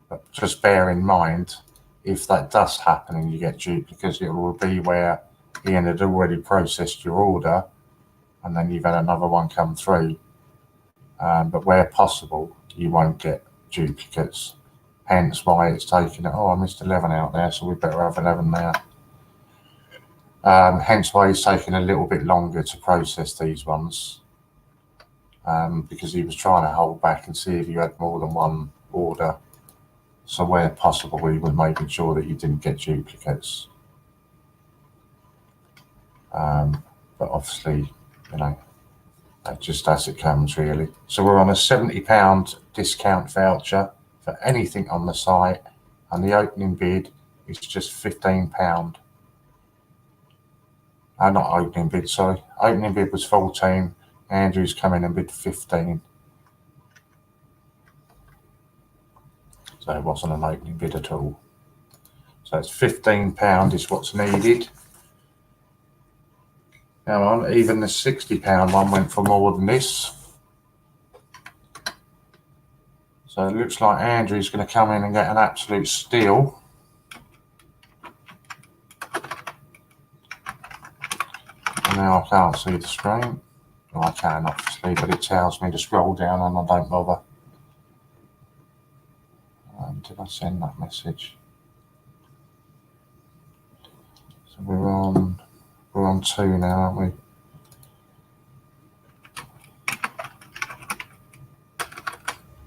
But just bear in mind, if that does happen and you get duplicates, it will be where Ian had already processed your order and then you've had another one come through. But where possible, you won't get duplicates. Hence why it's taking it. Oh, I missed 11 out there, so we better have 11 there. Hence why it's taking a little bit longer to process these ones. Because he was trying to hold back and see if you had more than one order. So where possible, we were making sure that you didn't get duplicates. But obviously, just as it comes, really. So we're on a £70 discount voucher for anything on the site, and the opening bid is just £15. Not opening bid, sorry. Opening bid was 14. Andrew's come in and bid 15. So it wasn't an opening bid at all. So it's £15 is what's needed. Now on, even the £60 one went for more than this. So it looks like Andrew's going to come in and get an absolute steal. And now I can't see the screen. Well, I can obviously, but it tells me to scroll down and I don't bother. Did I send that message? So we're on 2 now, aren't we?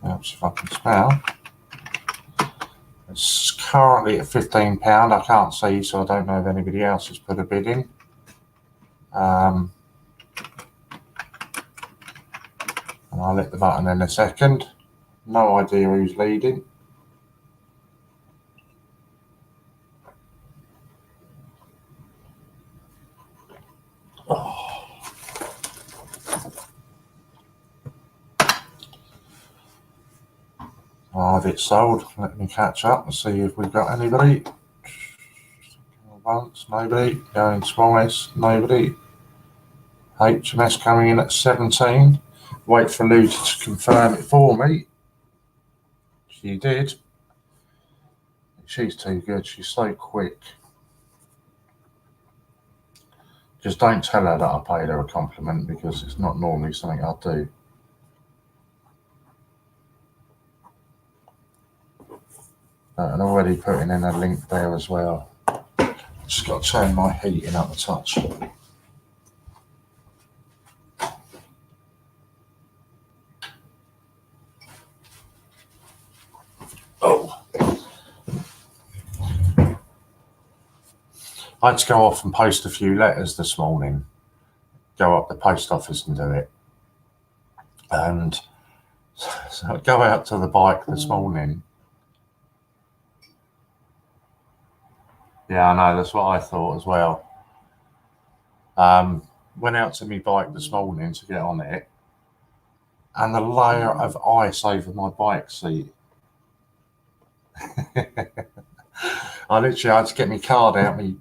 Perhaps if I can spell. It's currently at £15. I can't see, so I don't know if anybody else has put a bid in. And I'll hit the button in a second. No idea who's leading. I'll have it sold. Let me catch up and see if we've got anybody. Once, nobody. Going twice, nobody. HMS coming in at 17. Wait for Lucy to confirm it for me. She did. She's too good. She's so quick. Just don't tell her that I paid her a compliment, because it's not normally something I do. And already putting in a link there as well. Just got to turn my heating up a touch. Oh. I had to go off and post a few letters this morning. Go up the post office and do it. And so I go out to the bike this morning. Yeah, I know, that's what I thought as well. Went out to my bike this morning to get on it, and the layer of ice over my bike seat. I literally had to get my card out, my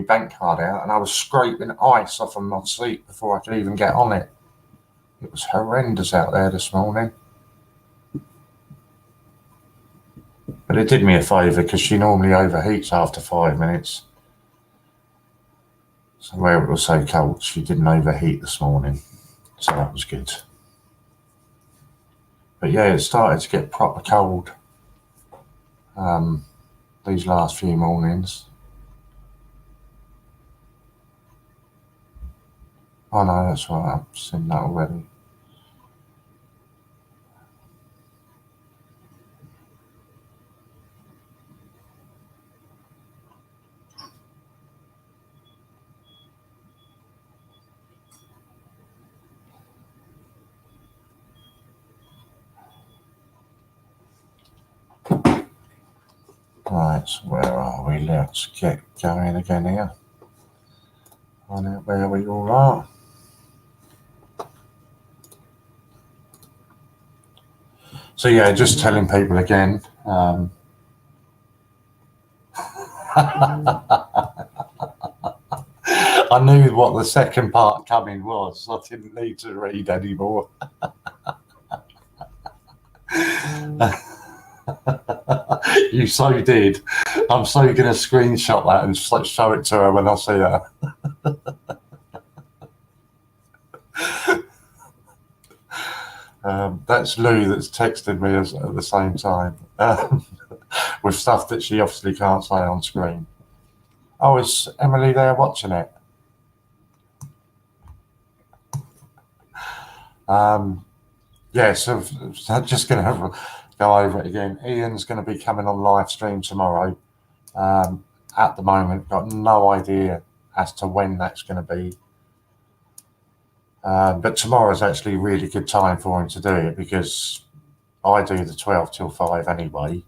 bank card out, and I was scraping ice off of my seat before I could even get on it. It was horrendous out there this morning. But it did me a favour because she normally overheats after 5 minutes. So where it was so cold, she didn't overheat this morning. So that was good. But yeah, it started to get proper cold these last few mornings. Oh no, that's right, I've seen that already. Right, so where are we? Let's get going again here. Find out where we all are. So yeah, just telling people again. I knew what the second part coming was. So I didn't need to read anymore. You so did. I'm so going to screenshot that and show it to her when I see her. That's Lou that's texted me at the same time with stuff that she obviously can't say on screen. Oh, is Emily there watching it? Yeah, so I'm just going to go over it again. Ian's going to be coming on live stream tomorrow. At the moment, got no idea as to when that's going to be. But tomorrow's actually a really good time for him to do it because I do the 12 till 5 anyway.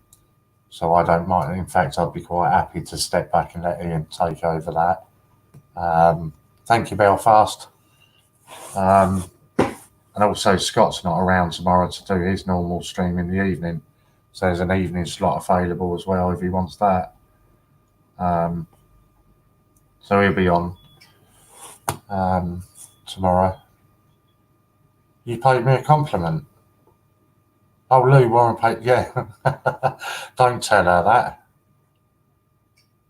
So I don't mind. In fact, I'd be quite happy to step back and let Ian take over that. Thank you, Belfast. And also, Scott's not around tomorrow to do his normal stream in the evening. So there's an evening slot available as well if he wants that. So he'll be on tomorrow. You paid me a compliment. Oh, Lou Warren paid. Yeah. Don't tell her that.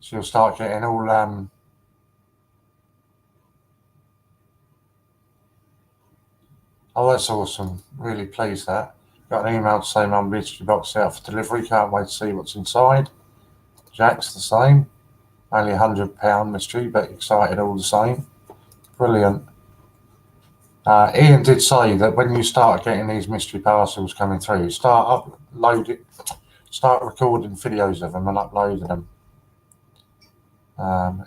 She'll start getting all. Oh, that's awesome. Really pleased that. Got an email to say my mystery box out for delivery. Can't wait to see what's inside. Jack's the same. Only £100 mystery, but excited all the same. Brilliant. Ian did say that when you start getting these mystery parcels coming through, start recording videos of them and uploading them.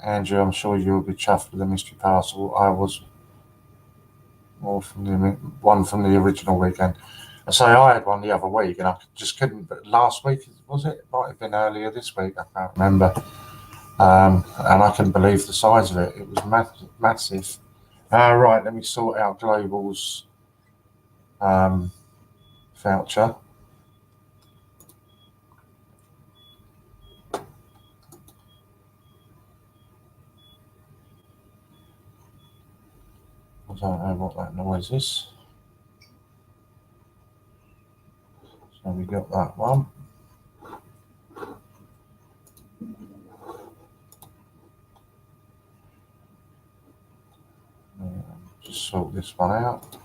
Andrew, I'm sure you'll be chuffed with the mystery parcel. I was more from the original weekend. I say I had one the other week and I just couldn't. But last week, was it? It might have been earlier this week. I can't remember. And I couldn't believe the size of it. It was massive. Right, let me sort out Global's voucher. I don't know what that noise is. So we got that one. Just sort this one out.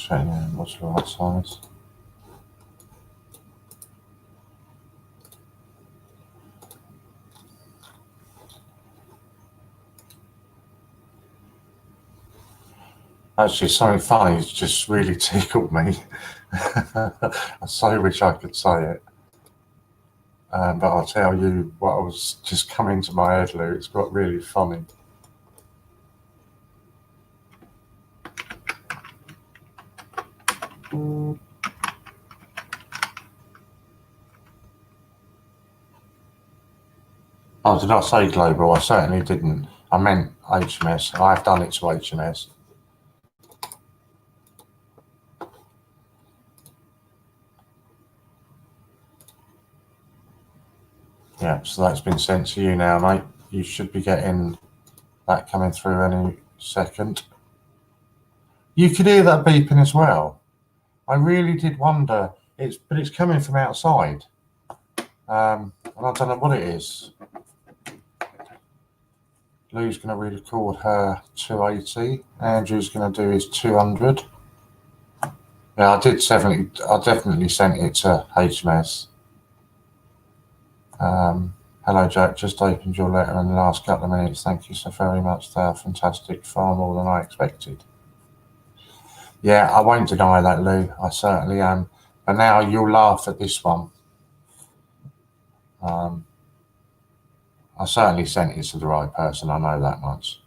check what's the right size. Actually, something funny has just really tickled me. I so wish I could say it. But I'll tell you what was just coming to my head, Lou. It's got really funny. Oh, did I say global? I certainly didn't. I meant HMS. I've done it to HMS. Yeah, so that's been sent to you now, mate. You should be getting that coming through any second. You could hear that beeping as well. I really did wonder. But it's coming from outside. And I don't know what it is. Lou's going to re-record her 280. Andrew's going to do his 200. Yeah, I definitely sent it to HMS. Hello, Jack. Just opened your letter in the last couple of minutes. Thank you so very much. They are fantastic. Far more than I expected. Yeah, I won't deny that, Lou. I certainly am. But now you'll laugh at this one. I certainly sent it to the right person. I know that much.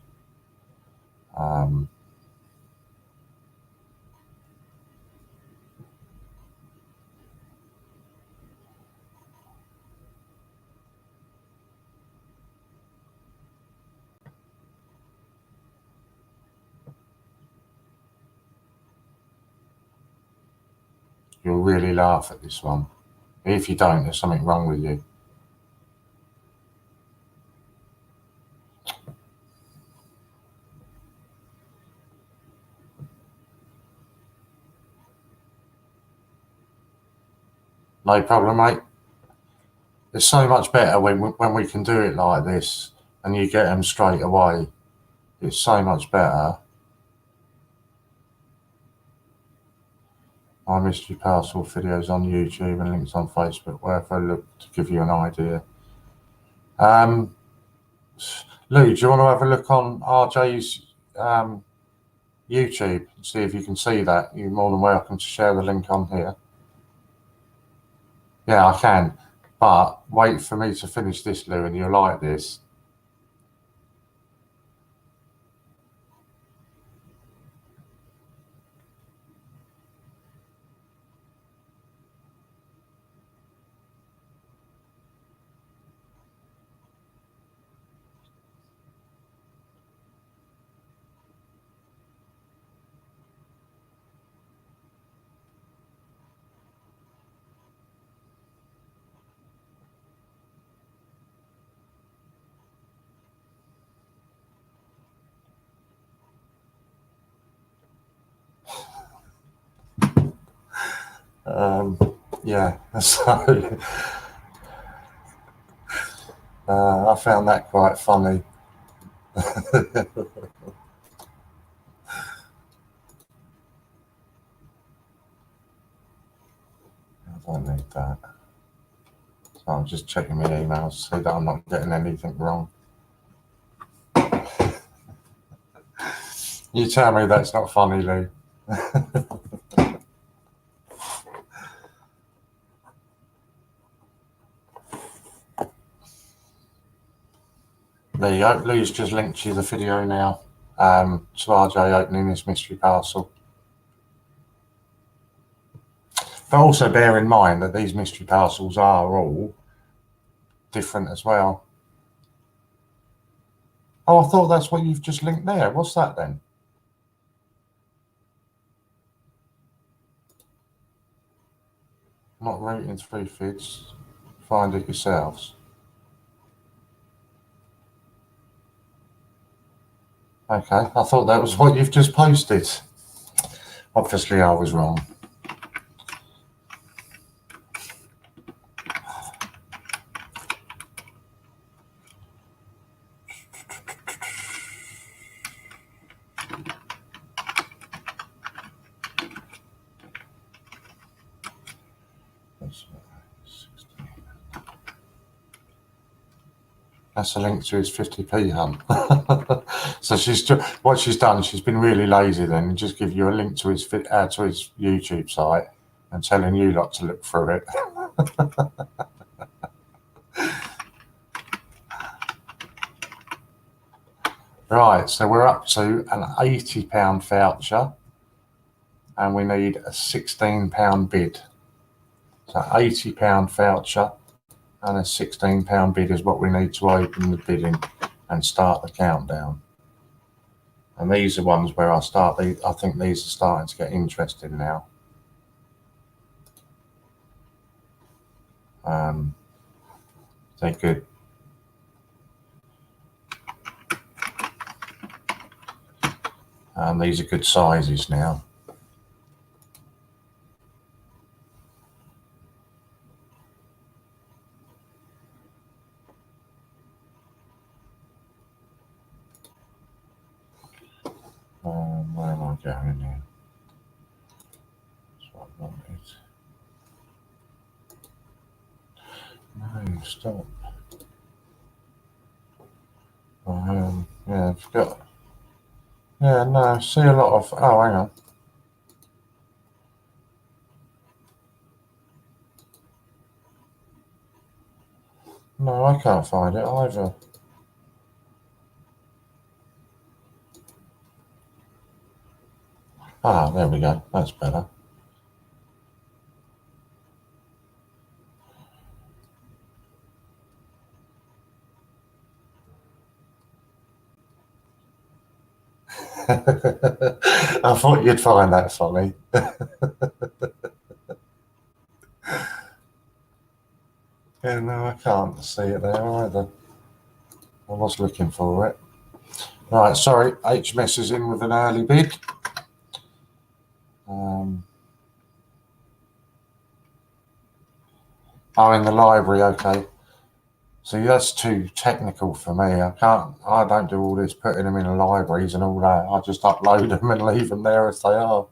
You'll really laugh at this one. If you don't, there's something wrong with you. No problem, mate. It's so much better when we can do it like this and you get them straight away. It's so much better. My mystery parcel videos on YouTube and links on Facebook, worth a look to give you an idea. Lou, do you want to have a look on RJ's YouTube and see if you can see that? You're more than welcome to share the link on here. Yeah, I can, but wait for me to finish this, Lou, and you'll like this. Yeah, so I found that quite funny. I don't need that. So I'm just checking my emails so that I'm not getting anything wrong. You tell me that's not funny, Lou. There you go. Lou's just linked you the video now to RJ opening this mystery parcel. But also bear in mind that these mystery parcels are all different as well. Oh, I thought that's what you've just linked there. What's that then? Not routing through feeds. Find it yourselves. Okay, I thought that was what you've just posted. Obviously, I was wrong. That's a link to his 50p hunt. So what she's done, she's been really lazy then, and just give you a link to his YouTube site and telling you lot to look through it. Right, so we're up to an £80 voucher, and we need a £16 bid. So £80 voucher and a £16 bid is what we need to open the bidding and start the countdown. And these are ones where I think these are starting to get interesting now. They're good. And these are good sizes now. Where am I going now? That's what I wanted. No, stop. Yeah, I forgot. Yeah, no, I see a lot of. Oh, hang on. No, I can't find it either. Ah, there we go. That's better. I thought you'd find that funny. Yeah, no, I can't see it there either. I was looking for it. Right, sorry, HMS is in with an early bid. Oh, in the library, okay. See, that's too technical for me. I don't do all this putting them in libraries and all that. I just upload them and leave them there as they are.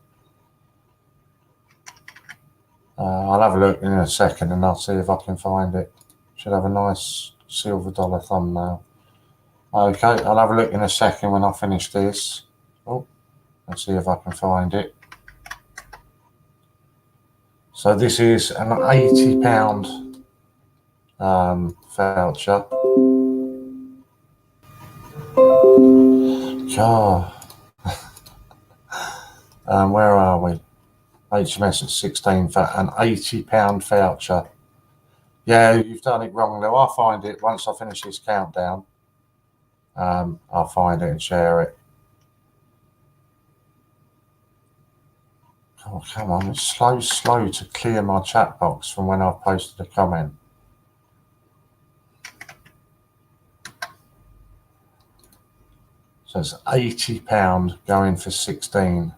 I'll have a look in a second and I'll see if I can find it. Should have a nice silver dollar thumbnail. Okay, I'll have a look in a second when I finish this. Oh, let's see if I can find it. So this is an £80 voucher. God. Where are we? HMS at 16 for an £80 voucher. Yeah, you've done it wrong though. I'll find it once I finish this countdown. I'll find it and share it. Oh, come on. It's slow to clear my chat box from when I've posted a comment. So it's £80 going for 16.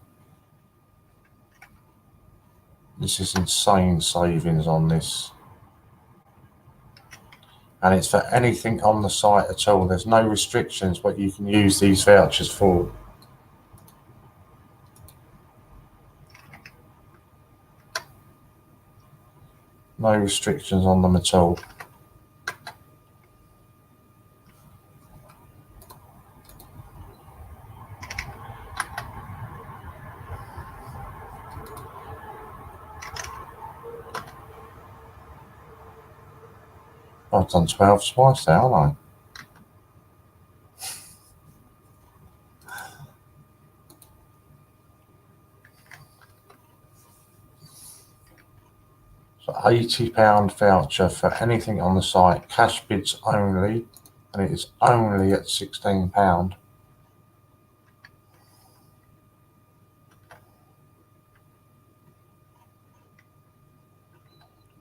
This is insane savings on this. And it's for anything on the site at all. There's no restrictions what you can use these vouchers for. No restrictions on them at all. I've done 12 twice now, haven't I? So £80 voucher for anything on the site, cash bids only, and it is only at £16.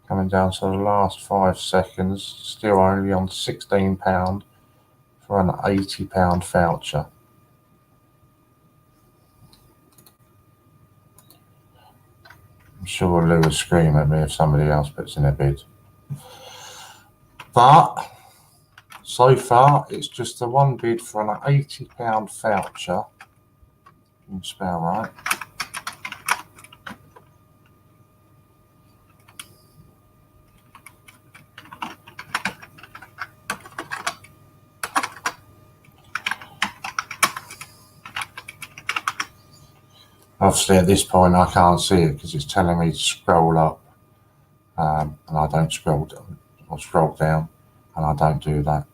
Coming down to the last 5 seconds, still only on £16 for an £80 voucher. I'm sure Lou will scream at me if somebody else puts in a bid. But so far, it's just the one bid for an £80 voucher. You can spell right. Obviously at this point I can't see it because it's telling me to scroll up, and I don't scroll down, or scroll down, and I don't do that.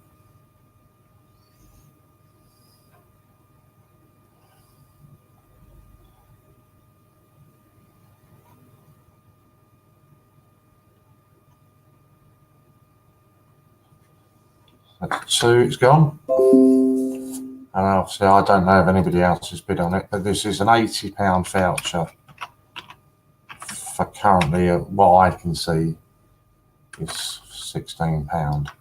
That's 2, it's gone. And obviously I don't know if anybody else has bid on it, but this is an £80 voucher for currently what I can see is £16.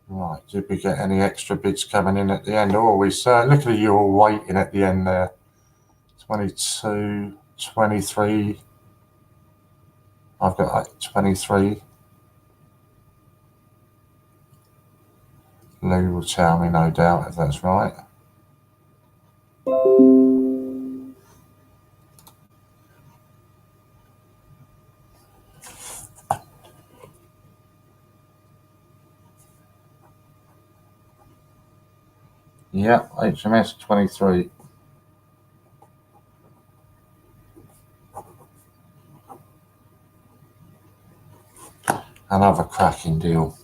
Right, did we get any extra bids coming in at the end? Oh, we look at you all waiting at the end there. 22, 23. I've got like 23. Lou will tell me, no doubt, if that's right. Yeah, HMS 23. Another cracking deal.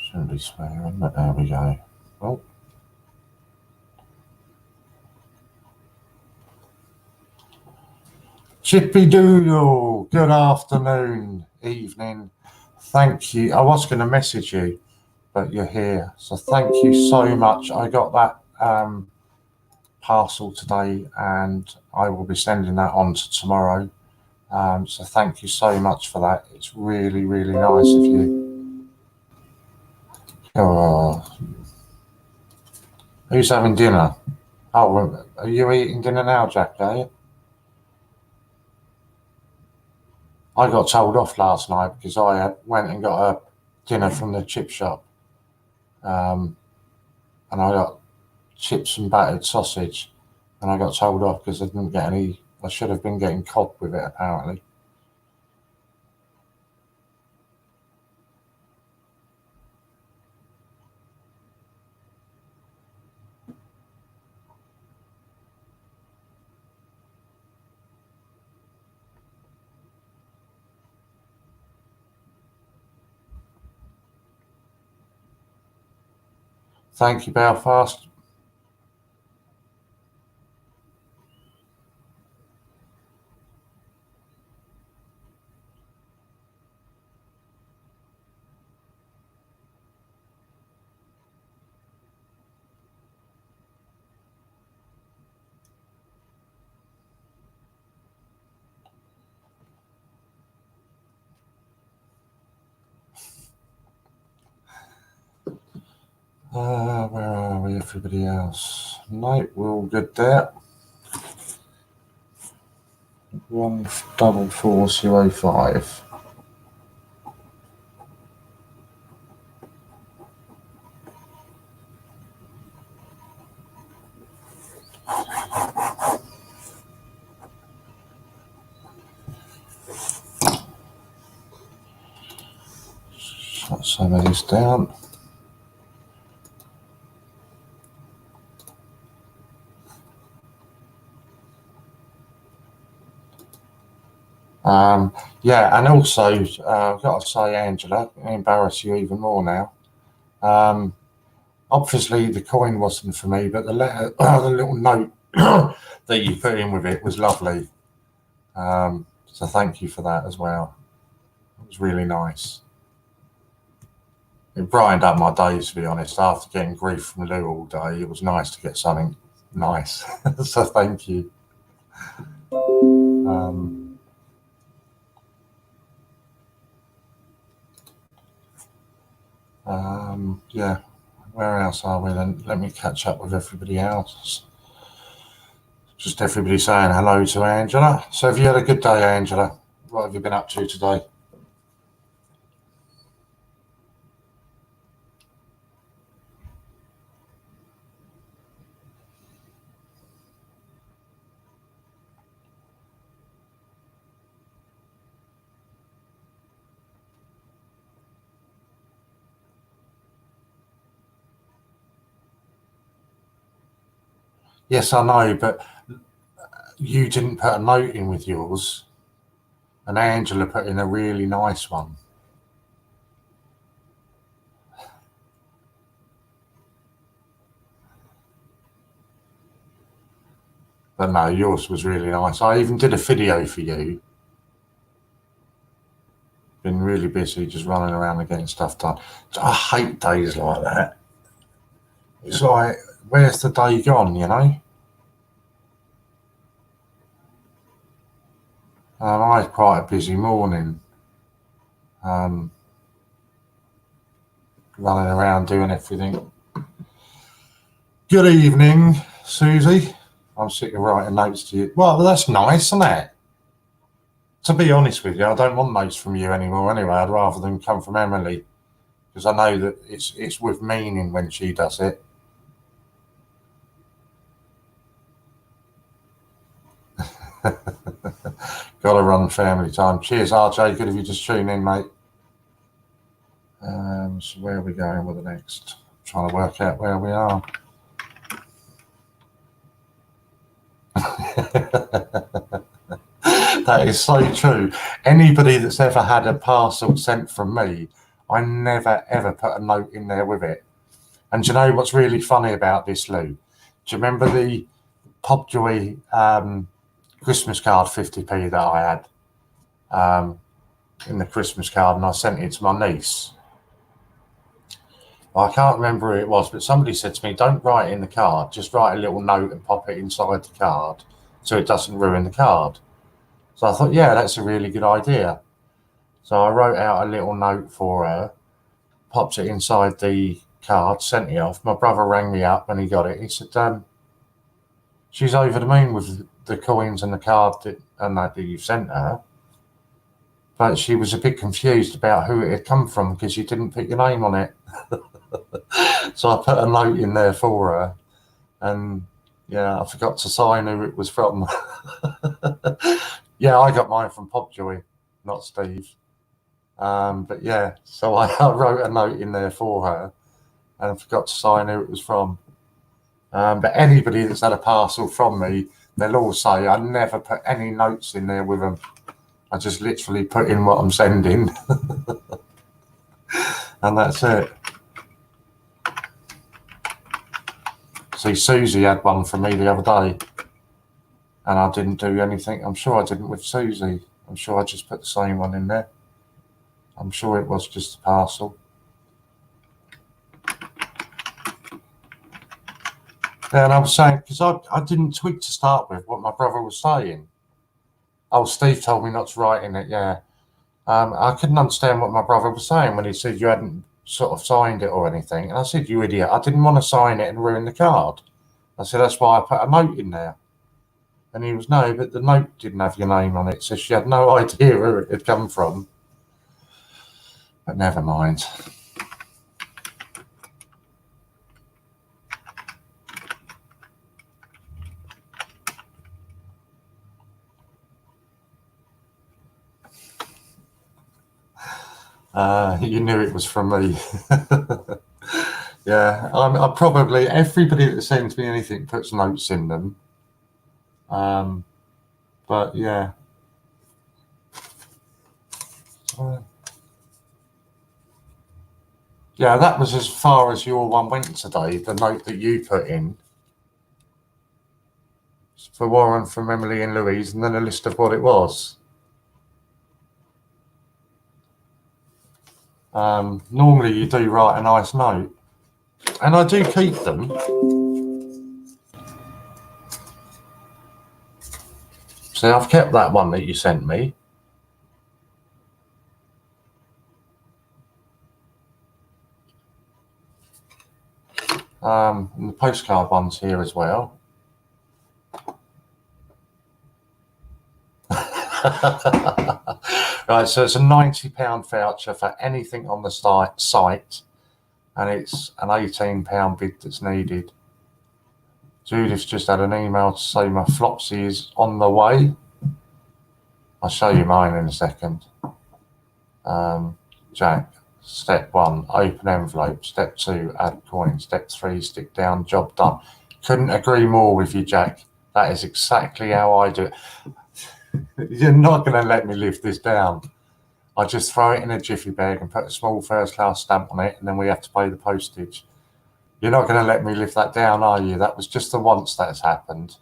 Shouldn't be swearing, but there we go. Oh. Chippy Doodle, good afternoon, evening. Thank you. I was going to message you, but you're here. So thank you so much. I got that parcel today and I will be sending that on to tomorrow. So thank you so much for that. It's really, really nice of you. Who's having dinner? Oh, are you eating dinner now, Jack, are you? I got told off last night because I went and got a dinner from the chip shop. And I got chips and battered sausage. And I got told off because I didn't get any. I should have been getting cod with it, apparently. Thank you, Belfast. Where are we, everybody else? No, we're all good there. 14405. Shut some of this down. Yeah, and also I've got to say, Angela, I embarrass you even more now. Obviously, the coin wasn't for me, but the letter, the little note that you put in with it was lovely. So thank you for that as well. It was really nice. It brightened up my day, to be honest. After getting grief from Lou all day, it was nice to get something nice. So thank you. Yeah. Where else are we then? Let me catch up with everybody else. Just everybody saying hello to Angela. So have you had a good day, Angela? What have you been up to today? Yes, I know, but you didn't put a note in with yours, and Angela put in a really nice one. But no, yours was really nice. I even did a video for you. Been really busy just running around and getting stuff done. I hate days like that. It's like, where's the day gone, you know? I had quite a busy morning. Running around doing everything. Good evening, Susie. I'm sick of writing notes to you. Well, that's nice, isn't it? To be honest with you, I don't want notes from you anymore anyway. I'd rather them come from Emily, because I know that it's with meaning when she does it. Gotta run family time. Cheers, RJ. Good of you just tune in, mate. So where are we going with the next? I'm trying to work out where we are. That is so true. Anybody that's ever had a parcel sent from me, I never ever put a note in there with it. And do you know what's really funny about this, Lou? Do you remember the Pobjoy Christmas card 50p that I had in the Christmas card, and I sent it to my niece? Well, I can't remember who it was, but somebody said to me, don't write it in the card, just write a little note and pop it inside the card so it doesn't ruin the card. So I thought, yeah, that's a really good idea. So I wrote out a little note for her, popped it inside the card, sent it off. My brother rang me up when he got it. He said, she's over the moon with the coins and the card that you've sent her. But she was a bit confused about who it had come from because you didn't put your name on it. So I put a note in there for her. And yeah, I forgot to sign who it was from. Yeah, I got mine from Popjoy, not Steve. But yeah, so I wrote a note in there for her and I forgot to sign who it was from. But anybody that's had a parcel from me, they'll all say I never put any notes in there with them. I just literally put in what I'm sending. And that's it. See, Susie had one from me the other day and I didn't do anything. I'm sure I didn't with Susie. I'm sure I just put the same one in there. I'm sure it was just a parcel. Yeah, and I was saying, because I didn't twig to start with what my brother was saying. Oh, Steve told me not to write in it, yeah. I couldn't understand what my brother was saying when he said you hadn't sort of signed it or anything. And I said, you idiot, I didn't want to sign it and ruin the card. I said, that's why I put a note in there. And he was, no, but the note didn't have your name on it, so she had no idea where it had come from. But never mind. You knew it was from me. Yeah, I probably, everybody that sends me anything puts notes in them. But yeah. Yeah, that was as far as your one went today, the note that you put in. For Warren, from Emily and Louise, and then a list of what it was. Normally you do write a nice note, and I do keep them. See, I've kept that one that you sent me. And the postcard one's here as well. Right, so it's a £90 voucher for anything on the site, and it's an £18 bid that's needed. Judith's just had an email to say my Flopsy is on the way. I'll show you mine in a second. Jack, step 1, open envelope. Step 2, add coin. Step 3, stick down, job done. Couldn't agree more with you, Jack. That is exactly how I do it. You're not going to let me lift this down. I just throw it in a jiffy bag and put a small first class stamp on it, and then we have to pay the postage. You're not going to let me lift that down, are you? That was just the once that's happened.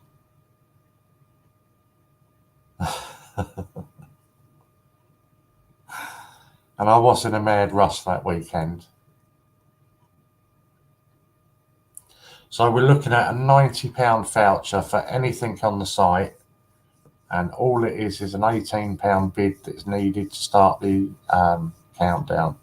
And I was in a mad rush that weekend. So we're looking at a £90 voucher for anything on the site, and all it is an £18 bid that's needed to start the countdown.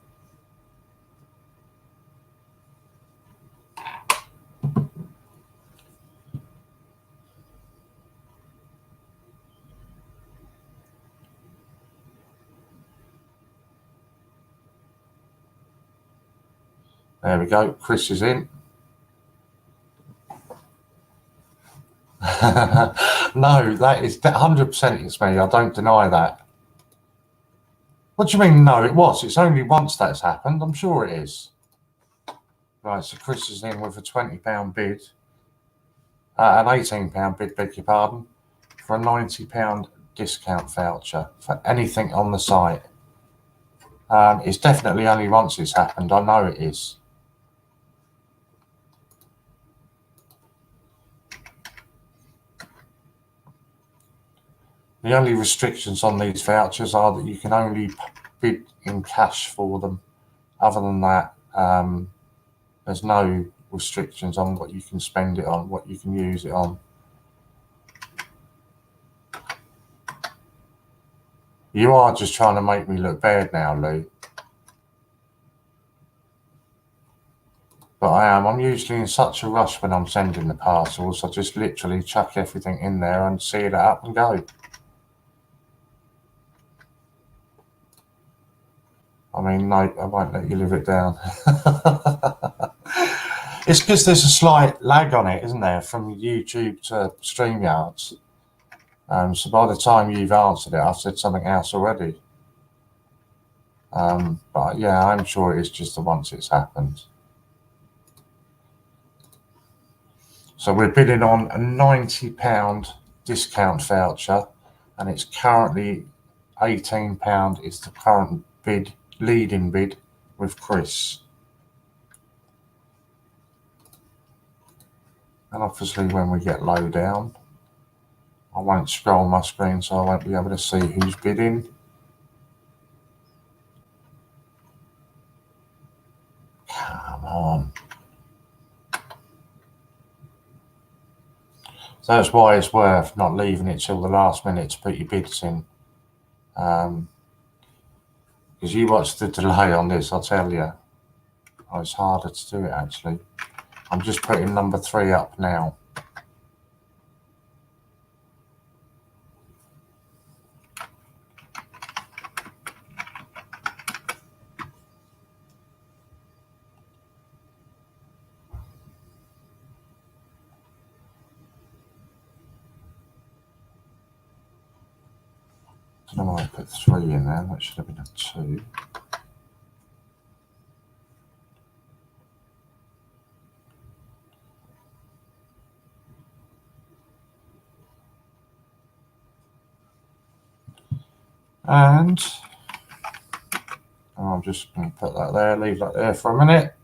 There we go. Chris is in. No, that is 100% it's me. I don't deny that. What do you mean, no, it was? It's only once that's happened. I'm sure it is. Right, so Chris is in with a £20 bid. An £18 bid, beg your pardon, for a £90 discount voucher for anything on the site. It's definitely only once it's happened. I know it is. The only restrictions on these vouchers are that you can only bid in cash for them. Other than that, there's no restrictions on what you can spend it on, what you can use it on. You are just trying to make me look bad now, Lou. But I am. I'm usually in such a rush when I'm sending the parcels. I just literally chuck everything in there and seal it up and go. I mean, no, I won't let you live it down. It's because there's a slight lag on it, isn't there, from YouTube to StreamYards. So by the time you've answered it, I've said something else already. But yeah, I'm sure it is just the once it's happened. So we're bidding on a £90 discount voucher, and it's currently £18 is the current bid, leading bid with Chris. And obviously when we get low down, I won't scroll my screen, so I won't be able to see who's bidding. Come on. So that's why it's worth not leaving it till the last minute to put your bids in. Because you watch the delay on this, I'll tell you. Oh, it's harder to do it, actually. I'm just putting number 3 up now. I don't know why I put 3 in there. That should have been a 2. And I'm just going to put that there, leave that there for a minute.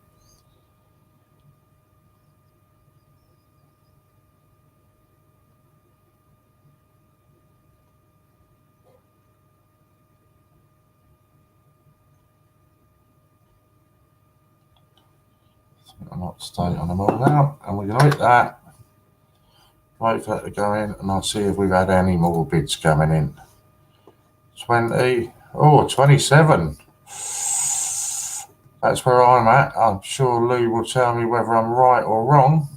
I'm not staying on them all now, and we're going to hit that. Wait for that to go in, and I'll see if we've had any more bids coming in. 20, oh, 27. That's where I'm at. I'm sure Lou will tell me whether I'm right or wrong.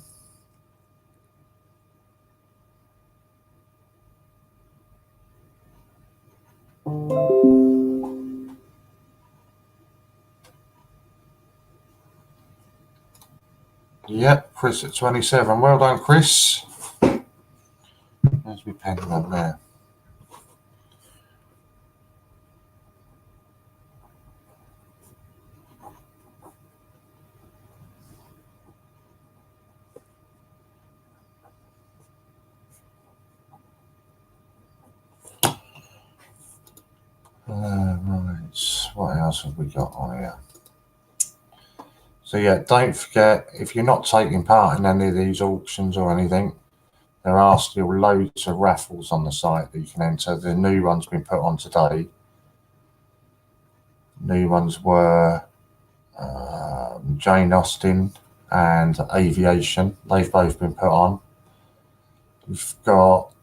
Yep, Chris at 27. Well done, Chris. There's my pen up there. Right, what else have we got on here? So yeah, don't forget, if you're not taking part in any of these auctions or anything, there are still loads of raffles on the site that you can enter. The new one's been put on today. New ones were Jane Austen and Aviation. They've both been put on. We've got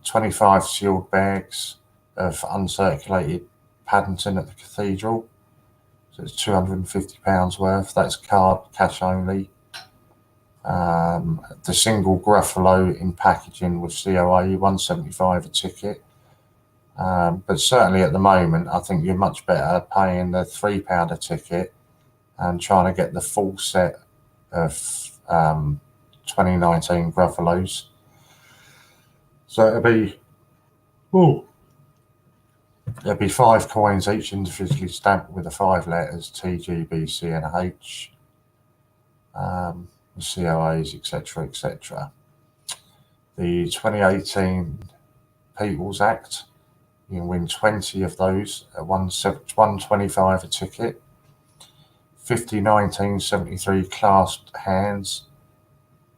25 sealed bags of uncirculated Paddington at the Cathedral. So it's £250 worth. That's card, cash only. The single Gruffalo in packaging with COA, £175 a ticket. But certainly at the moment, I think you're much better paying the £3 a ticket and trying to get the full set of 2019 Gruffalos. So it'll be 5 coins each individually stamped with the 5 letters TGBCH, the COAs, etc., etc. The 2018 People's Act, you can win 20 of those at £125 a ticket. 50 1973 clasped hands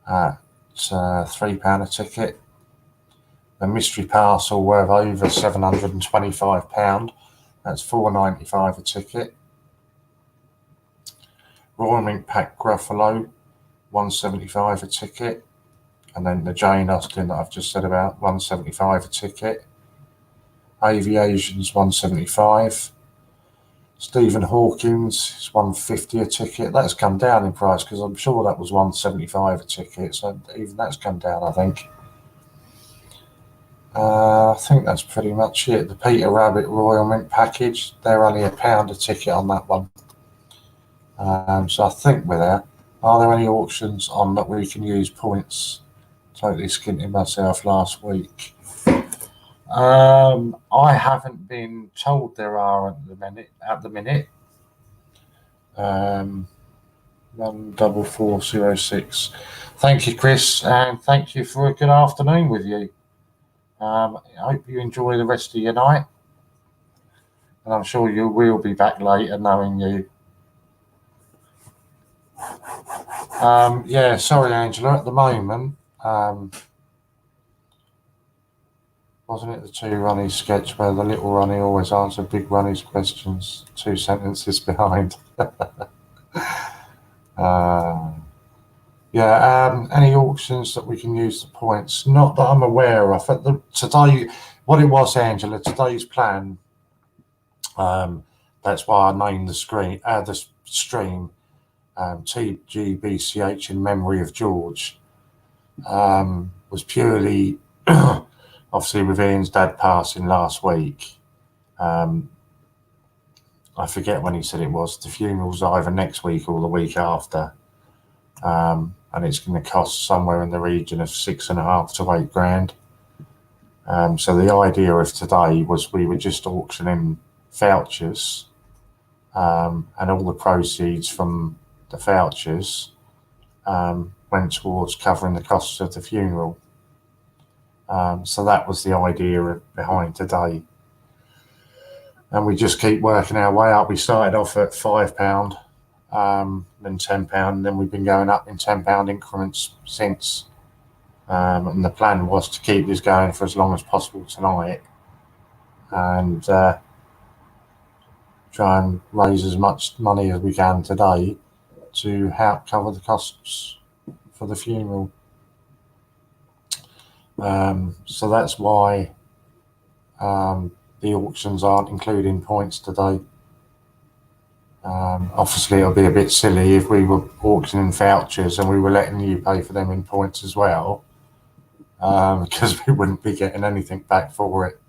at £3 a ticket. The mystery parcel worth over £725, that's £4.95 a ticket. Royal Mint Pack Gruffalo, £175 a ticket. And then the Jane Austen that I've just said about, £175 a ticket. Aviation's £175. Stephen Hawkins is £150 a ticket. That's come down in price because I'm sure that was £175 a ticket. So even that's come down, I think. I think that's pretty much it. The Peter Rabbit Royal Mint package, they're only £1 a ticket on that one. So I think we're there. Are there any auctions on that we can use points? Totally skinting myself last week. I haven't been told there are at the minute. 14406. Thank you, Chris, and thank you for a good afternoon with you. I hope you enjoy the rest of your night, and I'm sure you will be back later knowing you. Yeah, sorry, Angela, at the moment, wasn't it the 2 Ronnie sketch where the little Ronnie always answered big Ronnie's questions 2 sentences behind? Yeah, any auctions that we can use the points? Not that I'm aware of. Today, what it was, Angela, today's plan, that's why I named the stream TGBCH in memory of George, was purely, obviously with Ian's dad passing last week. I forget when he said it was. The funeral's either next week or the week after. And it's going to cost somewhere in the region of £6,500 to £8,000. So the idea of today was we were just auctioning vouchers, and all the proceeds from the vouchers went towards covering the costs of the funeral. So that was the idea behind today. and we just keep working our way up. We started off at £5, then £10, and then we've been going up in £10 increments since. And the plan was to keep this going for as long as possible tonight, and try and raise as much money as we can today to help cover the costs for the funeral. So that's why the auctions aren't including points today. Obviously, it'll be a bit silly if we were auctioning vouchers and we were letting you pay for them in points as well, because we wouldn't be getting anything back for it.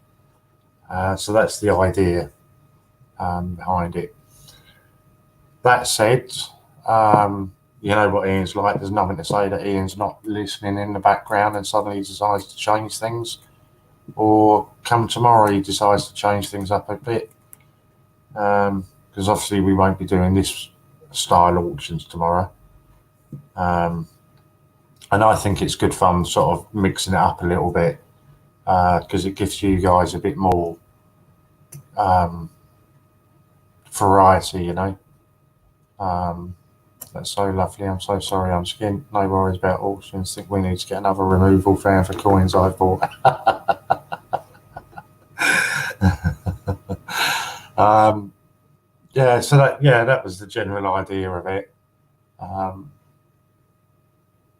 So that's the idea behind it. That said, you know what Ian's like. There's nothing to say that Ian's not listening in the background and suddenly decides to change things, or come tomorrow he decides to change things up a bit. Because obviously we won't be doing this style auctions tomorrow. And I think it's good fun sort of mixing it up a little bit, because it gives you guys a bit more variety, you know. That's so lovely. I'm so sorry I'm skint. No worries about auctions. Think we need to get another removal van for coins I've bought. Yeah, so that was the general idea of it.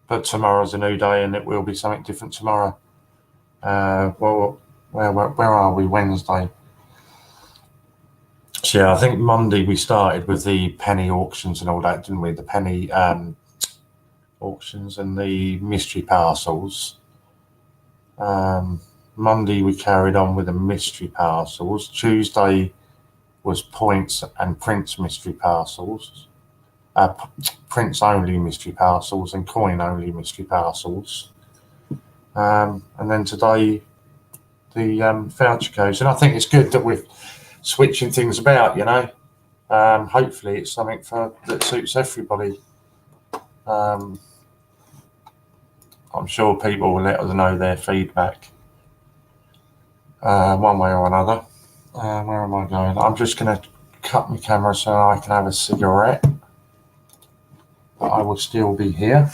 But tomorrow's a new day, and it will be something different tomorrow. Well, where are we? Wednesday. So yeah, I think Monday we started with the penny auctions and all that, didn't we? The penny auctions and the mystery parcels. Monday we carried on with the mystery parcels. Tuesday was points and prints mystery parcels. Prints only mystery parcels and coin only mystery parcels. And then today the voucher codes. And I think it's good that we're switching things about, you know. Hopefully it's something that suits everybody. I'm sure people will let us know their feedback one way or another. Where am I going? I'm just going to cut my camera so I can have a cigarette, but I will still be here.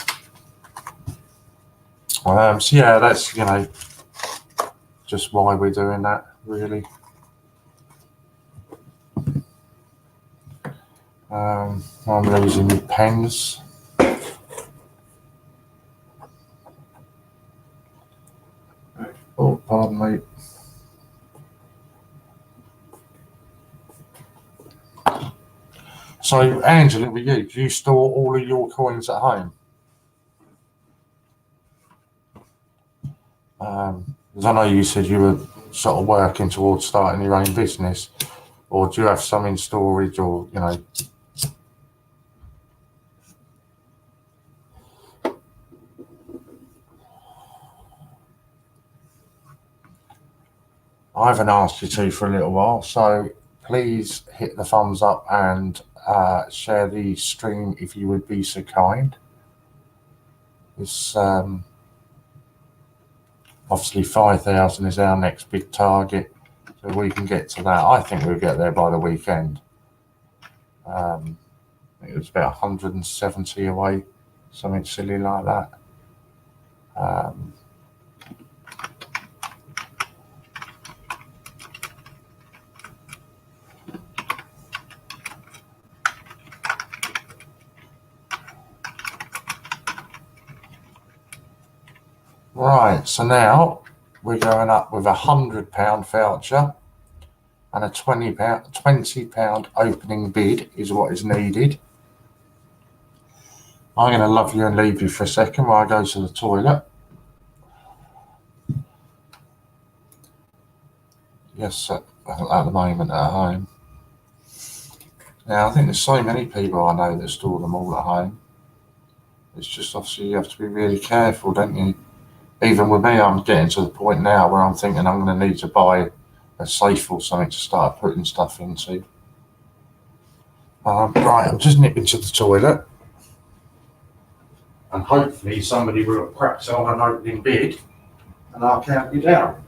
So yeah, that's, you know, just why we're doing that, really. I'm losing my pens. Oh, pardon me. So, Angela, with you, do you store all of your coins at home? Because I know you said you were sort of working towards starting your own business, or do you have some in storage, or, you know? I haven't asked you to for a little while, so please hit the thumbs up and share the stream if you would be so kind. It's obviously 5,000 is our next big target, so we can get to that. I think we'll get there by the weekend. It was about 170 away, something silly like that. Right, so now we're going up with £100 voucher, and a £20 opening bid is what is needed. I'm going to love you and leave you for a second while I go to the toilet. Yes, at the moment at home. Now, I think there's so many people I know that store them all at home. It's just obviously you have to be really careful, don't you? Even with me, I'm getting to the point now where I'm thinking I'm going to need to buy a safe or something to start putting stuff into. Right, I'm just nipping to the toilet. And hopefully somebody will have cracked on an opening bid and I'll count you down.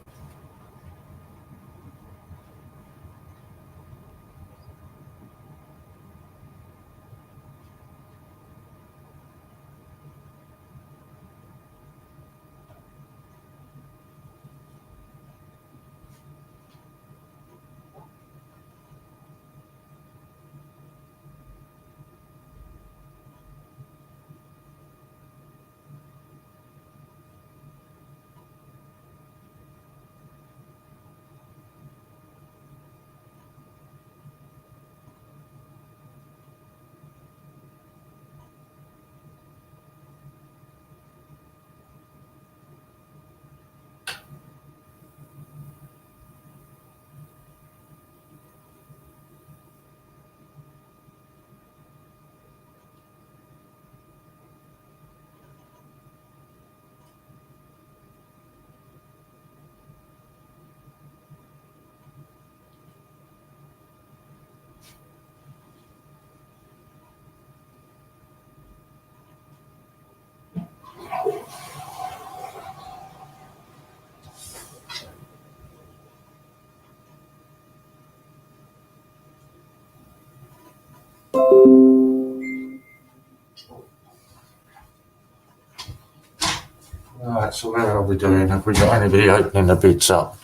so where are we doing? Have we got anybody opening the bids up?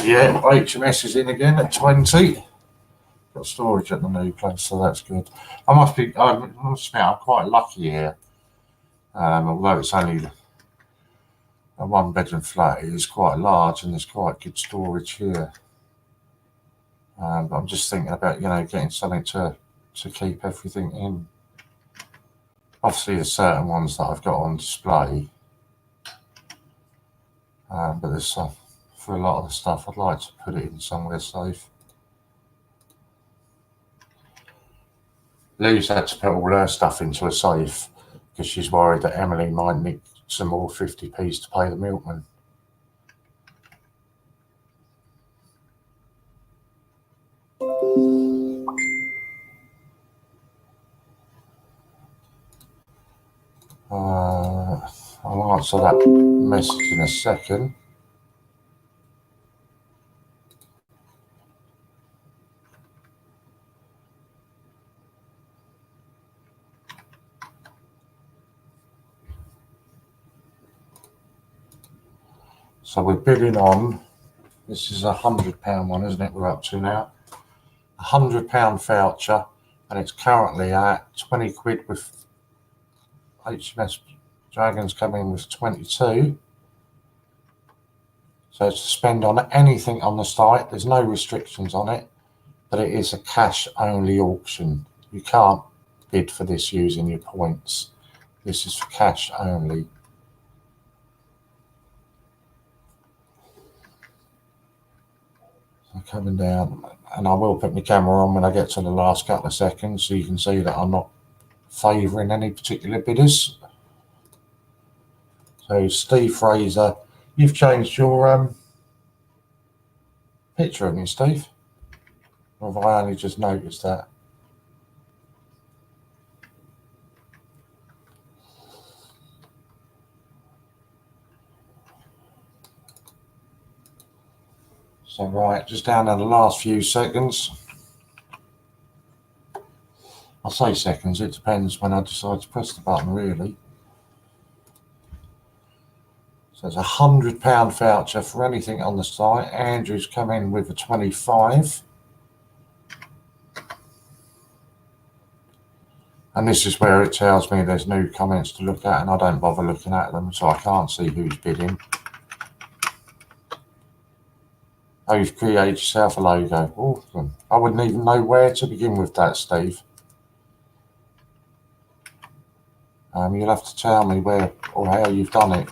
Yeah, HMS is in again at 20. Got storage at the new place, so that's good. I must admit, I'm quite lucky here. Although it's only a one-bedroom flat, it is quite large and there's quite good storage here. But I'm just thinking about, getting something to keep everything in. Obviously, there's certain ones that I've got on display, but there's for a lot of the stuff, I'd like to put it in somewhere safe. Lou's had to put all her stuff into a safe because she's worried that Emily might need some more 50p's to pay the milkman. I'll answer that message in a second. So we're bidding on, this is £100 one, isn't it, we're up to now? £100 voucher, and it's currently at 20 quid with HMS Dragons coming with 22. So it's to spend on anything on the site. There's no restrictions on it, but it is a cash only auction. You can't bid for this using your points. This is for cash only. So coming down, and I will put my camera on when I get to the last couple of seconds so you can see that I'm not favouring any particular bidders. So Steve Fraser, you've changed your picture, haven't you, Steve? Or have I only just noticed that? So right, just down to the last few seconds. I'll say seconds, it depends when I decide to press the button, really. So it's £100 voucher for anything on the site. Andrew's come in with a 25. And this is where it tells me there's new comments to look at, and I don't bother looking at them, so I can't see who's bidding. Oh, you've created yourself a logo. Awesome. I wouldn't even know where to begin with that, Steve. You'll have to tell me where or how you've done it,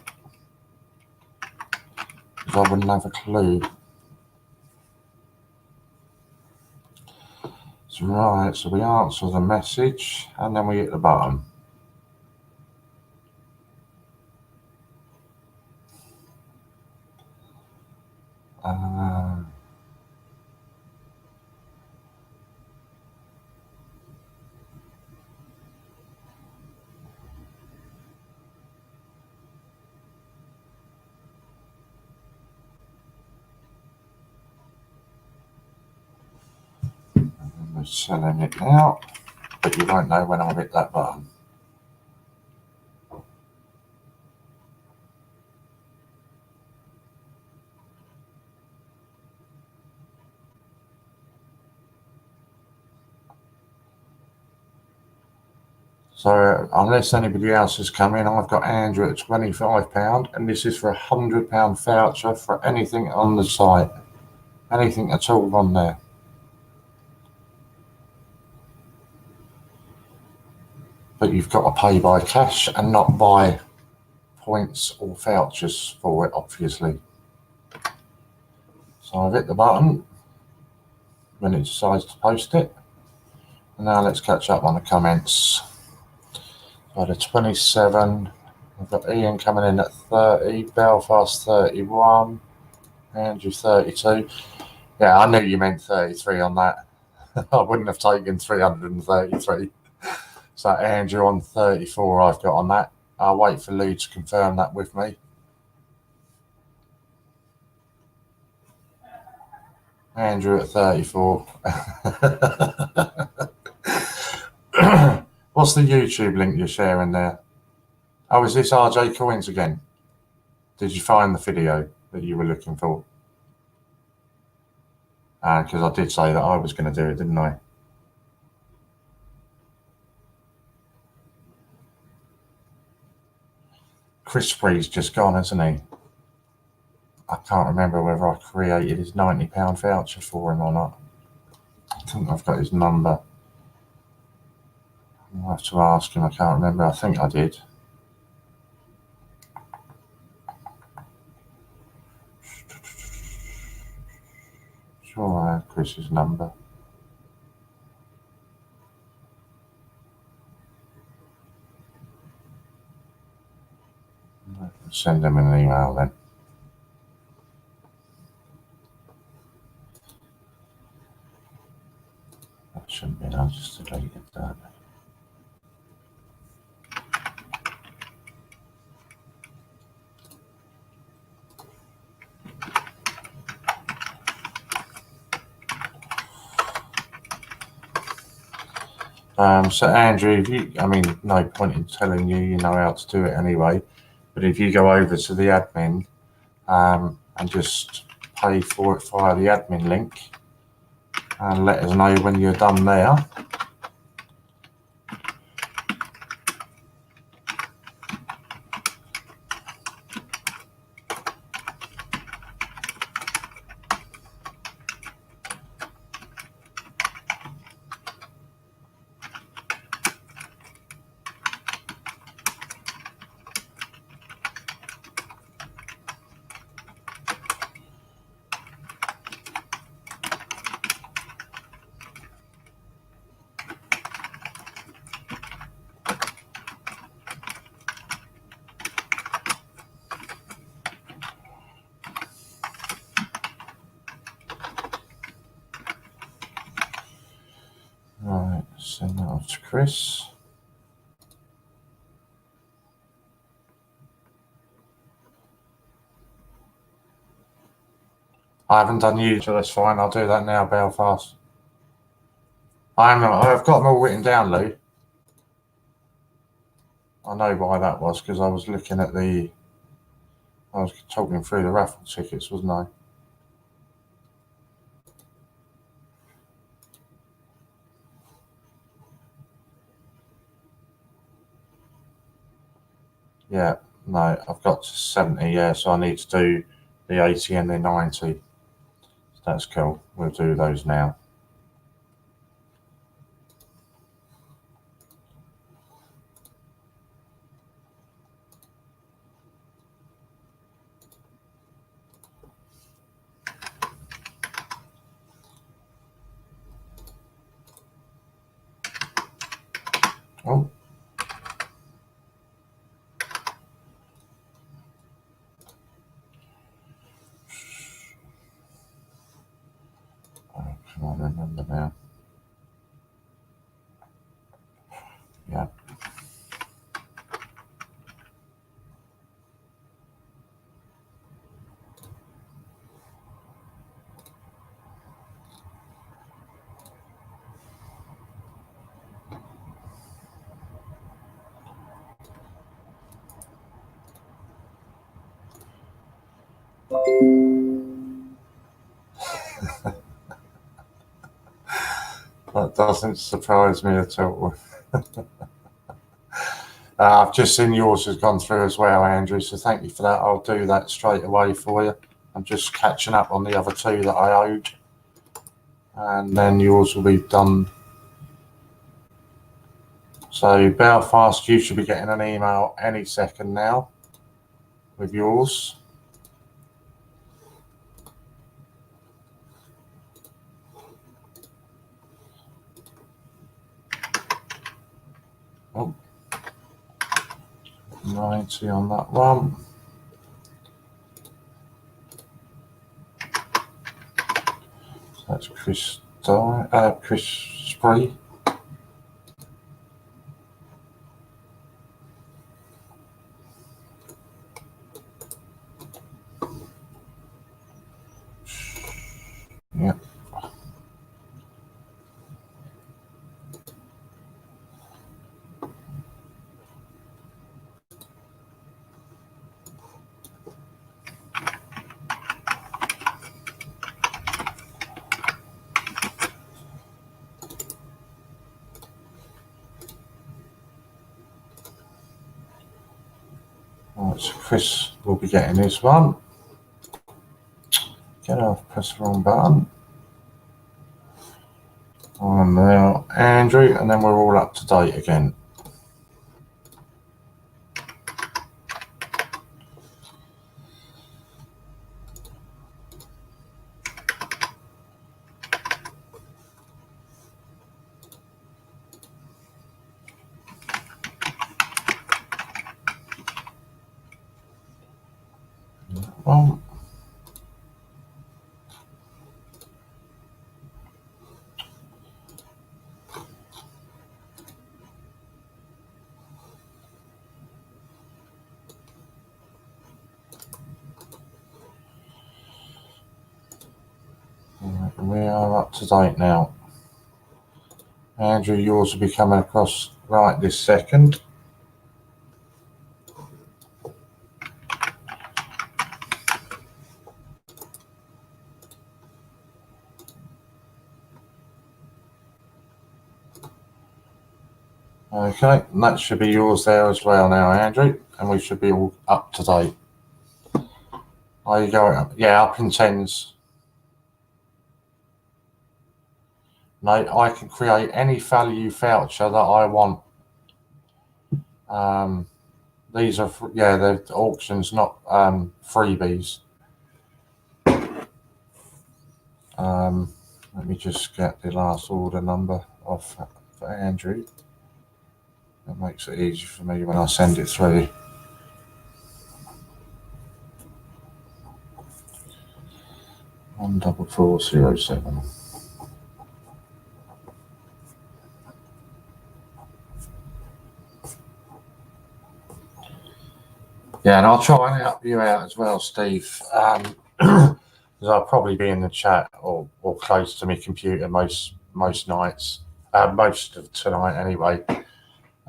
because I wouldn't have a clue. So right, so we answer the message and then we hit the button. We're selling it now, but you won't know when I hit that button. So unless anybody else has come in, I've got Andrew at £25, and this is for £100 voucher for anything on the site, anything at all on there. But you've got to pay by cash and not by points or vouchers for it, obviously. So I've hit the button when it decides to post it. And now let's catch up on the comments. Got a 27. I've got Ian coming in at 30, Belfast 31, Andrew 32. Yeah, I knew you meant 33 on that. I wouldn't have taken 333. So Andrew on 34 I've got on that. I'll wait for Lou to confirm that with me. Andrew at 34. What's the YouTube link you're sharing there? Oh, is this RJ Coins again? Did you find the video that you were looking for? Because I did say that I was going to do it, didn't I? Chris Spree's just gone, hasn't he? I can't remember whether I created his £90 voucher for him or not. I think I've got his number. I'll have to ask him. I can't remember. I think I did. Sure, I had Chris's number. Send him an email then. That shouldn't be. I just deleted that. So Andrew, no point in telling you, you know how to do it anyway, but if you go over to the admin and just pay for it via the admin link and let us know when you're done there. Right, send that off to Chris. I haven't done you, so that's fine. I'll do that now, Belfast. I've got them all written down, Lou. I know why that was, because I was looking at I was talking through the raffle tickets, wasn't I? Yeah, no, I've got to 70, yeah, so I need to do the 80 and the 90. That's cool. We'll do those now. Oh. Can I remember now? Yeah. That doesn't surprise me at all. I've just seen yours has gone through as well, Andrew, so thank you for that. I'll do that straight away for you. I'm just catching up on the other two that I owed. And then yours will be done. So Belfast, you should be getting an email any second now with yours. Oh, 90 on that one. So that's Chris Spree. Yep. Chris will be getting his one. Get off, press the wrong button. And now Andrew, and then we're all up to date again. Well, we are up to date now. Andrew, yours will be coming across right this second. Okay, and that should be yours there as well now, Andrew, and we should be all up to date. Are you going up? Yeah, up in tens. No, I can create any value voucher that I want. These are, yeah, they're auctions, not freebies. Let me just get the last order number off for Andrew. That makes it easy for me when I send it through. One 4407. Yeah, and I'll try and help you out as well, Steve. Because I'll probably be in the chat or close to my computer most nights, most of tonight anyway.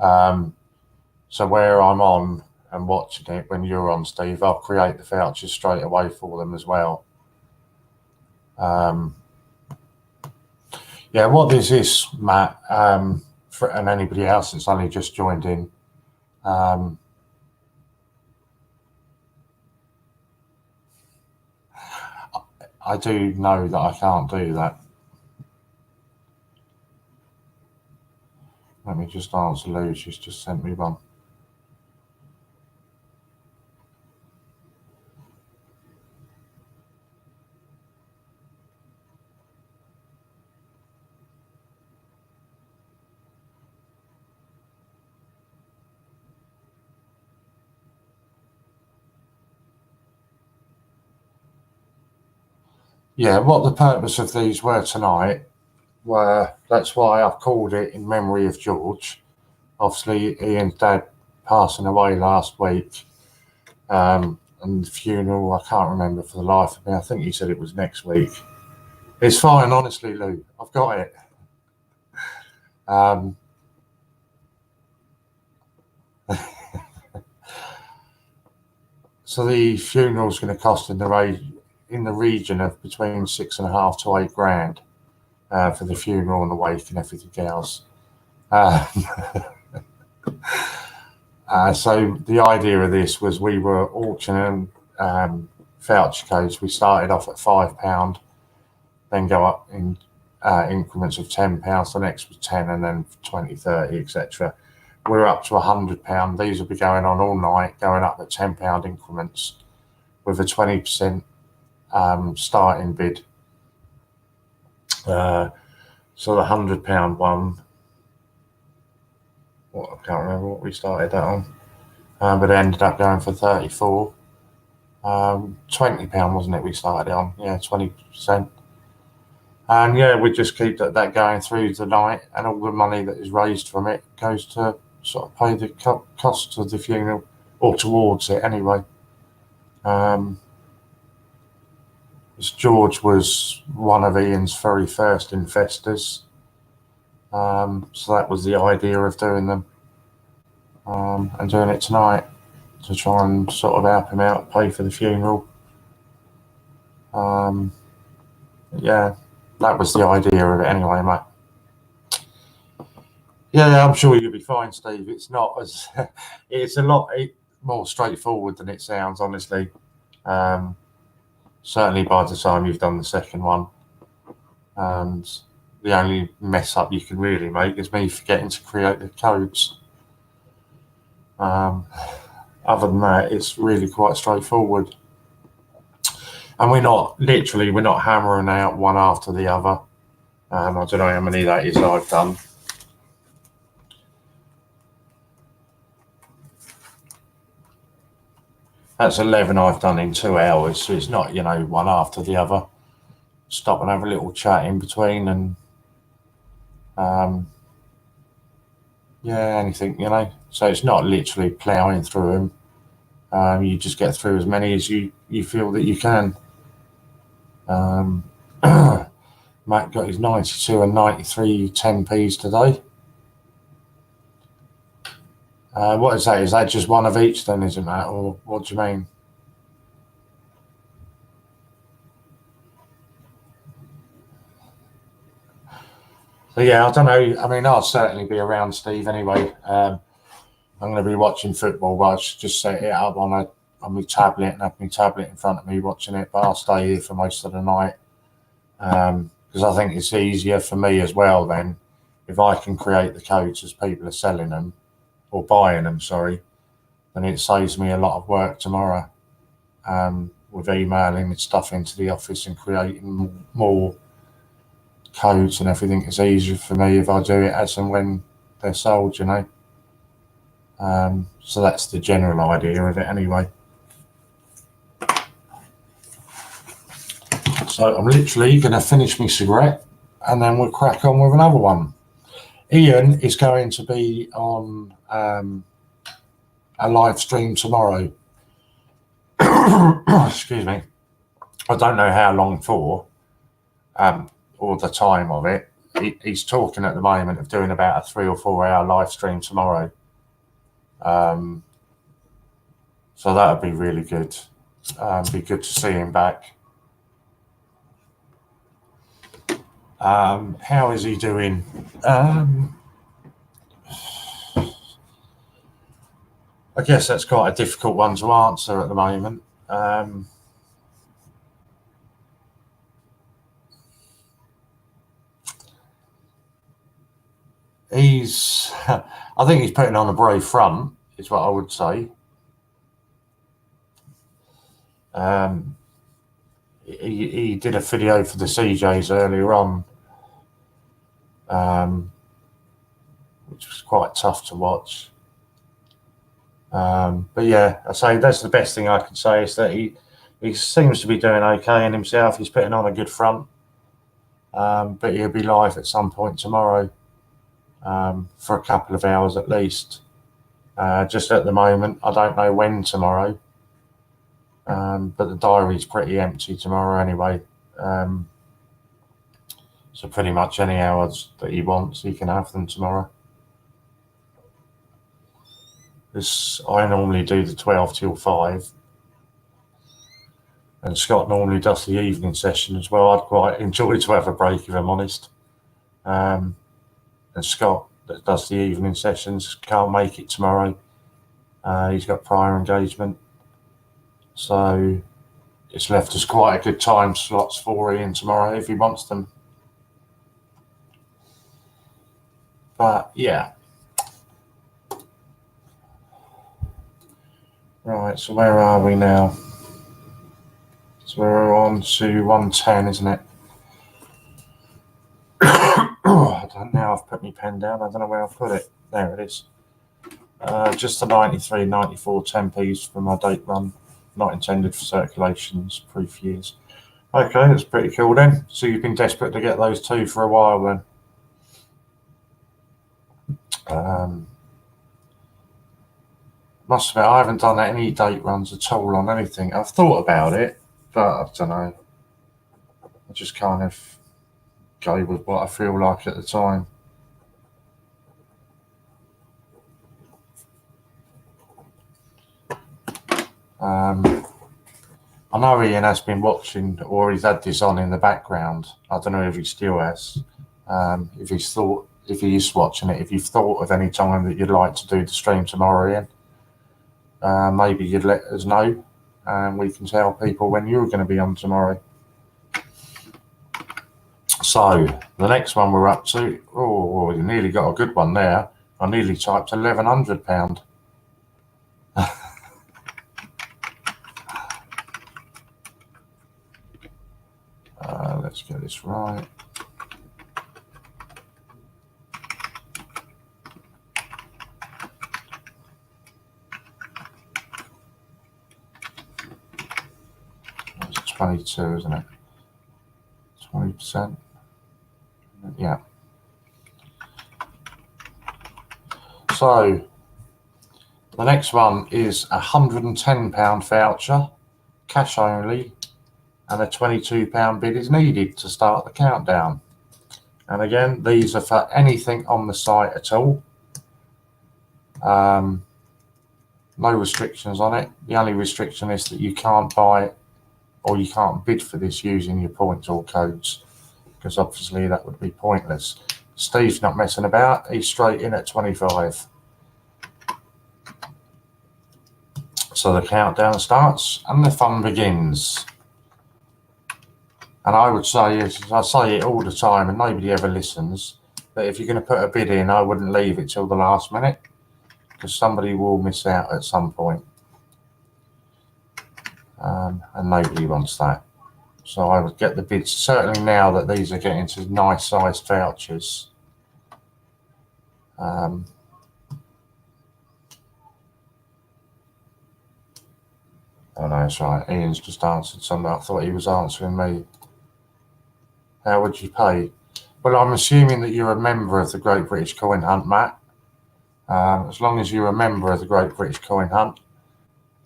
So where I'm on and watching it when you're on, Steve, I'll create the vouchers straight away for them as well. Yeah, what this is, Matt, and anybody else that's only just joined in, I do know that I can't do that. Let me just answer Lou. She's just sent me one. Yeah, what the purpose of these were tonight were, that's why I've called it in memory of George. Obviously, Ian's dad passing away last week, and the funeral, I can't remember for the life of me. I think he said it was next week. It's fine, honestly, Lou. I've got it. So the funeral's going to cost in the region of between £6,500 to £8,000 for the funeral and the wake and everything else. So the idea of this was we were auctioning voucher codes. We started off at £5, then go up in increments of £10. The next was 10, and then 20, 30, etc. We're up to £100. These will be going on all night, going up at £10 increments with a 20% starting bid. So the £100 one, I can't remember what we started that on, but it ended up going for 34. £20, wasn't it? We started on, yeah, 20%. And yeah, we just keep that going through the night, and all the money that is raised from it goes to sort of pay the costs of the funeral, or towards it anyway. George was one of Ian's very first investors, so that was the idea of doing them, and doing it tonight to try and sort of help him out, pay for the funeral. Yeah, that was the idea of it anyway, mate. Yeah, I'm sure you'll be fine, Steve. It's not as it's a lot. more straightforward than it sounds, honestly. Certainly by the time you've done the second one. And the only mess up you can really make is me forgetting to create the codes. Other than that, it's really quite straightforward. And we're not hammering out one after the other. I don't know how many that is I've done. That's 11 I've done in 2 hours, so it's not, one after the other. Stop and have a little chat in between, and anything, So it's not literally ploughing through them. You just get through as many as you feel that you can. Matt got his 92 and 93 10p's today. What is that? Is that just one of each then, isn't that? Or what do you mean? So yeah, I don't know. I mean, I'll certainly be around, Steve, anyway. I'm going to be watching football, but I should just set it up on my tablet and have my tablet in front of me watching it. But I'll stay here for most of the night because I think it's easier for me as well then if I can create the codes as people are selling them or buying them, sorry, then it saves me a lot of work tomorrow with emailing stuff into the office and creating more codes and everything. It's easier for me if I do it as and when they're sold, So that's the general idea of it anyway. So I'm literally going to finish my cigarette and then we'll crack on with another one. Ian is going to be on a live stream tomorrow. Excuse me. I don't know how long for or the time of it. He's talking at the moment of doing about a 3 or 4 hour live stream tomorrow. So that would be really good. Be good to see him back. How is he doing? I guess that's quite a difficult one to answer at the moment. I think he's putting on a brave front, is what I would say. He did a video for the CJs earlier on, which was quite tough to watch. But yeah, I say that's the best thing I can say is that he seems to be doing okay in himself. He's putting on a good front, but he'll be live at some point tomorrow for a couple of hours at least. Just at the moment, I don't know when tomorrow, but the diary's pretty empty tomorrow anyway. So pretty much any hours that he wants, he can have them tomorrow. I normally do the 12 till 5. And Scott normally does the evening session as well. I'd quite enjoy to have a break, if I'm honest. And Scott, that does the evening sessions, can't make it tomorrow. He's got prior engagement. So it's left us quite a good time slots for Ian tomorrow if he wants them. But yeah. Right, so where are we now? So we're on to 110, isn't it? I don't know, I've put my pen down. I don't know where I've put it. There it is. Just the 93, 94 10p's for my date run. Not intended for circulations, proof years. Okay, that's pretty cool then. So you've been desperate to get those two for a while then. Must admit, I haven't done any date runs at all on anything. I've thought about it, but I don't know. I just kind of go with what I feel like at the time. I know Ian has been watching, or he's had this on in the background. I don't know if he still has. If he is watching it, if you've thought of any time that you'd like to do the stream tomorrow, Ian. maybe you'd let us know and we can tell people when you're going to be on tomorrow. So the next one we're up to, oh, you nearly got a good one there. I nearly typed £1,100. Let's get this right. It's 22, isn't it? 20%. Yeah. So the next one is a £110 voucher, cash only, and a £22 bid is needed to start the countdown. And again, these are for anything on the site at all. No restrictions on it. The only restriction is that you can't buy it or you can't bid for this using your points or codes, because obviously that would be pointless. Steve's not messing about. He's straight in at 25. So the countdown starts and the fun begins. And I would say, as I say it all the time and nobody ever listens, that if you're going to put a bid in, I wouldn't leave it till the last minute, because somebody will miss out at some point. And nobody wants that. So I would get the bids, certainly now that these are getting to nice sized vouchers. Oh no, that's right. Ian's just answered something. I thought he was answering me. How would you pay? Well, I'm assuming that you're a member of the Great British Coin Hunt, Matt. As long as you're a member of the Great British Coin Hunt,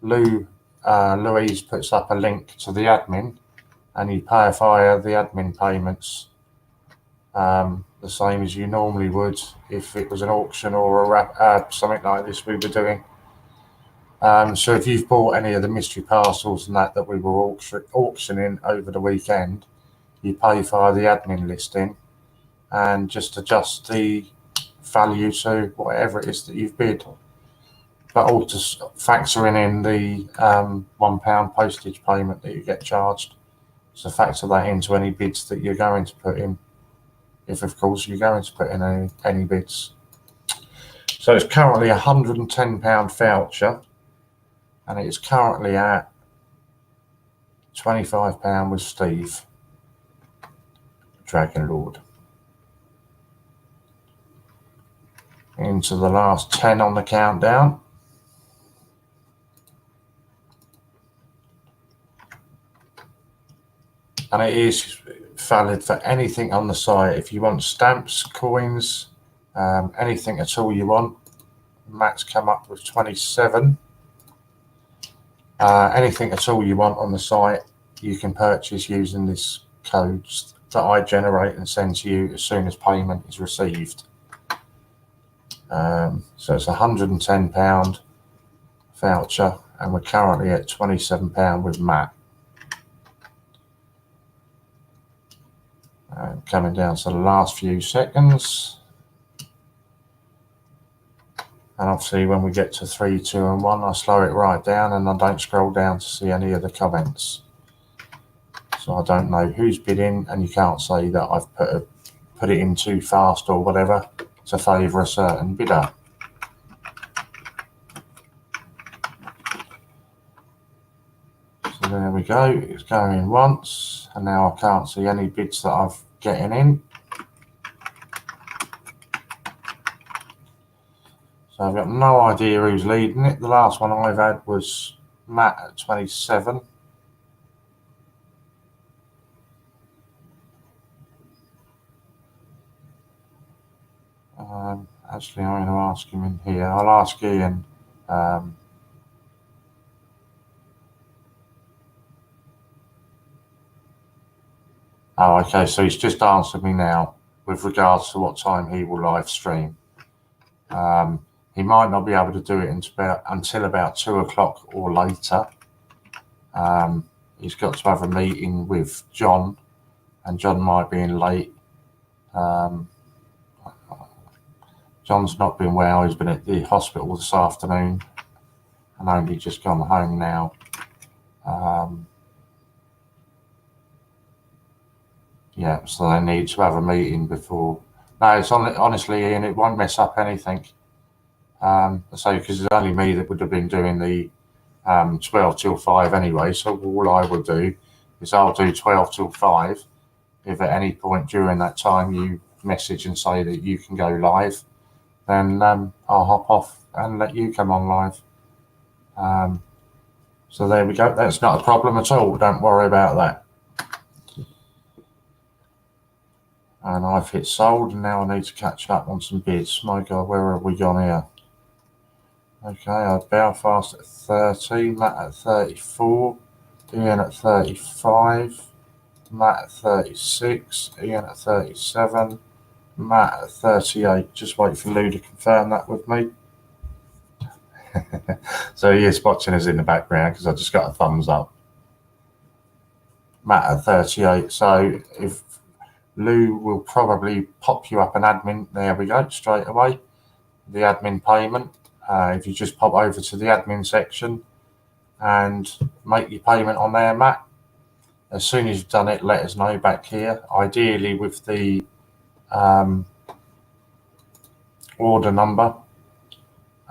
Louise puts up a link to the admin, and you pay via the admin payments, the same as you normally would if it was an auction or something like this we were doing. So if you've bought any of the mystery parcels and that we were auctioning over the weekend, you pay via the admin listing and just adjust the value to whatever it is that you've bid. But also factoring in the £1 postage payment that you get charged. So factor that into any bids that you're going to put in, if of course you're going to put in any bids. So it's currently a £110 voucher, and it is currently at £25 with Steve, Dragon Lord. Into the last 10 on the countdown. And it is valid for anything on the site. If you want stamps, coins, anything at all you want. Matt's come up with 27. Anything at all you want on the site, you can purchase using this codes that I generate and send to you as soon as payment is received. So it's a £110 voucher, and we're currently at £27 with Matt. Coming down to the last few seconds. And obviously when we get to 3, 2 and 1, I slow it right down and I don't scroll down to see any of the comments. So I don't know who's bidding, and you can't say that I've put it in too fast or whatever to favour a certain bidder. So there we go, it's going once, and now I can't see any bids that I've getting in. So I've got no idea who's leading it. The last one I've had was Matt at 27. Actually, I'm going to ask him in here. I'll ask Ian. Oh, okay, so he's just answered me now with regards to what time he will live stream. He might not be able to do it until about 2 o'clock or later. He's got to have a meeting with John, and John might be in late. John's not been well. He's been at the hospital this afternoon. and only just gone home now. Yeah, so they need to have a meeting before. No, it's honestly, Ian, it won't mess up anything. So because it's only me that would have been doing the 12 till 5 anyway. So all I will do is I'll do 12 till 5. If at any point during that time you message and say that you can go live, then I'll hop off and let you come on live. So there we go. That's not a problem at all. Don't worry about that. And I've hit sold, and now I need to catch up on some bids. My God, where have we gone here? Okay, I Belfast at 30, Matt at 34, Ian at 35, Matt at 36, Ian at 37, Matt at 38. Just wait for Lou to confirm that with me. So he is watching us in the background because I just got a thumbs up. Matt at 38. So if Lou will probably pop you up an admin, there we go, straight away. The admin payment. If you just pop over to the admin section and make your payment on there, Matt. As soon as you've done it, let us know back here. Ideally with the order number,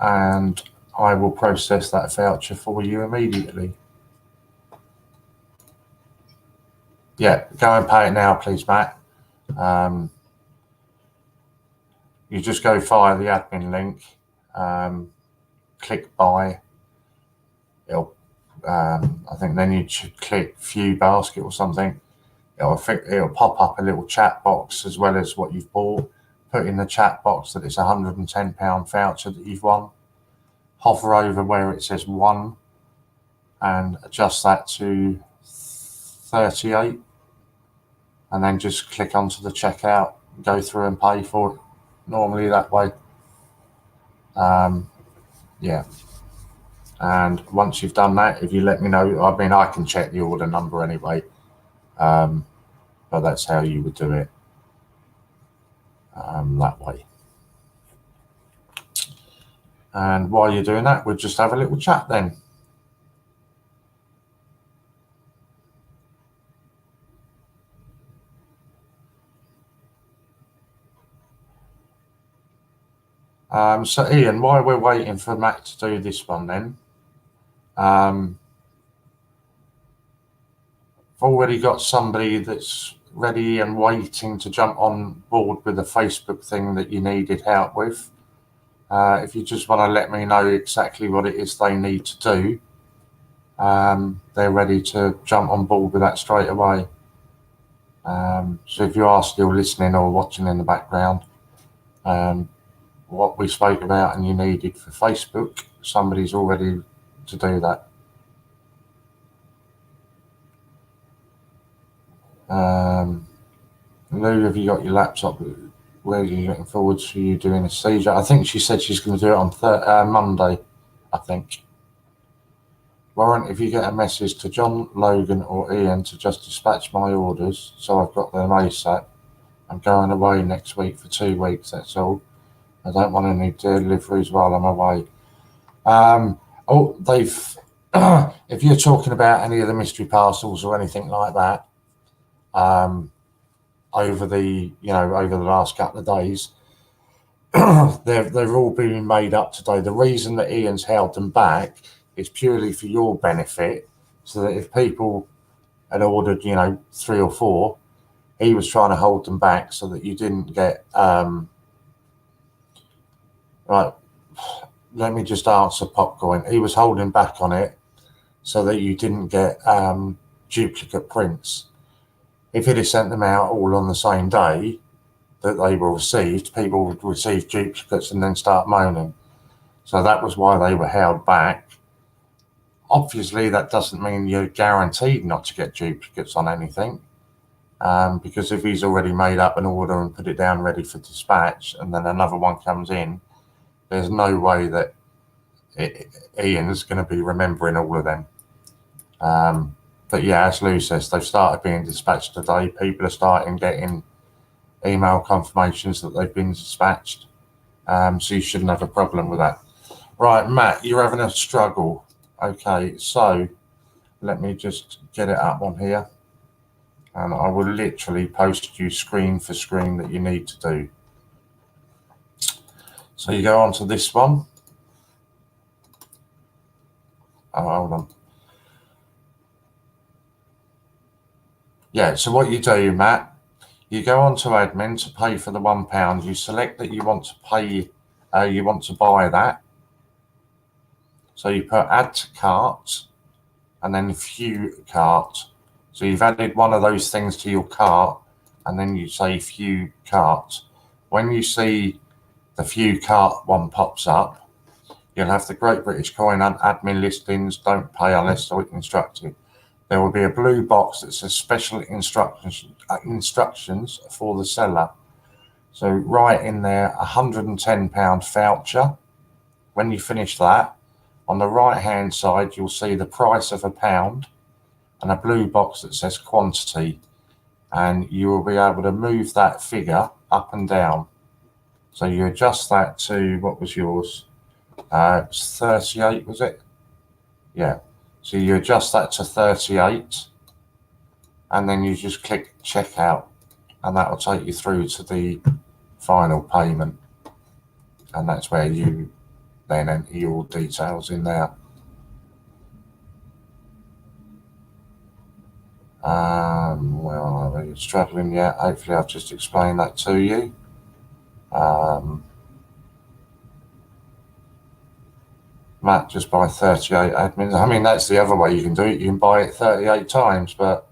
and I will process that voucher for you immediately. Yeah, go and pay it now, please, Matt. You just go via the admin link, click buy. It'll, I think then you should click view basket or something. It'll pop up a little chat box as well as what you've bought. Put in the chat box that it's a £110 voucher that you've won. Hover over where it says 1 and adjust that to 38, and then just click onto the checkout, go through and pay for it normally that way. Yeah, and once you've done that, if you let me know, I mean, I can check the order number anyway, but that's how you would do it, that way. And while you're doing that, we'll just have a little chat then. So Ian, while we're waiting for Matt to do this one then, I've already got somebody that's ready and waiting to jump on board with the Facebook thing that you needed help with. If you just want to let me know exactly what it is they need to do, they're ready to jump on board with that straight away. So if you are still listening or watching in the background, what we spoke about and you needed for Facebook, somebody's all ready to do that. Lou, have you got your laptop? Where are you looking forward to you doing a seizure? I think she said she's going to do it on Monday, I think. Warren, if you get a message to John, Logan or Ian to just dispatch my orders so I've got them ASAP. I'm going away next week for 2 weeks, that's all. I don't want any deliveries while I'm away. If you're talking about any of the mystery parcels or anything like that, over the last couple of days, they're all being made up today. The reason that Ian's held them back is purely for your benefit, so that if people had ordered, 3 or 4, he was trying to hold them back so that you didn't get right. Let me just answer Popcorn. He was holding back on it so that you didn't get duplicate prints. If he'd have sent them out all on the same day that they were received, people would receive duplicates and then start moaning. So that was why they were held back. Obviously, that doesn't mean you're guaranteed not to get duplicates on anything, because if he's already made up an order and put it down ready for dispatch and then another one comes in, there's no way that Ian's going to be remembering all of them. But yeah, as Lou says, they've started being dispatched today. People are starting getting email confirmations that they've been dispatched. So you shouldn't have a problem with that. Right, Matt, you're having a struggle. Okay, so let me just get it up on here. And I will literally post you screen for screen that you need to do. So you go on to this one. Oh, hold on. Yeah, so what you do, Matt, you go on to admin to pay for the £1. You select that you want to pay, you want to buy that. So you put add to cart and then view cart. So you've added one of those things to your cart and then you say view cart. When you see the view cart one pops up, you'll have the Great British Coin and admin listings, don't pay unless instructed. There will be a blue box that says special instructions for the seller. So write in there £110 voucher. When you finish that, on the right hand side, you'll see the price of £1 and a blue box that says quantity. And you will be able to move that figure up and down. So you adjust that to, what was yours? It's 38, was it? Yeah. So you adjust that to 38 and then you just click checkout and that will take you through to the final payment. And that's where you then enter your details in there. Well, are you struggling yet? Hopefully I've just explained that to you. Matt, just buy 38 admins. I mean, that's the other way you can do it. You can buy it 38 times, but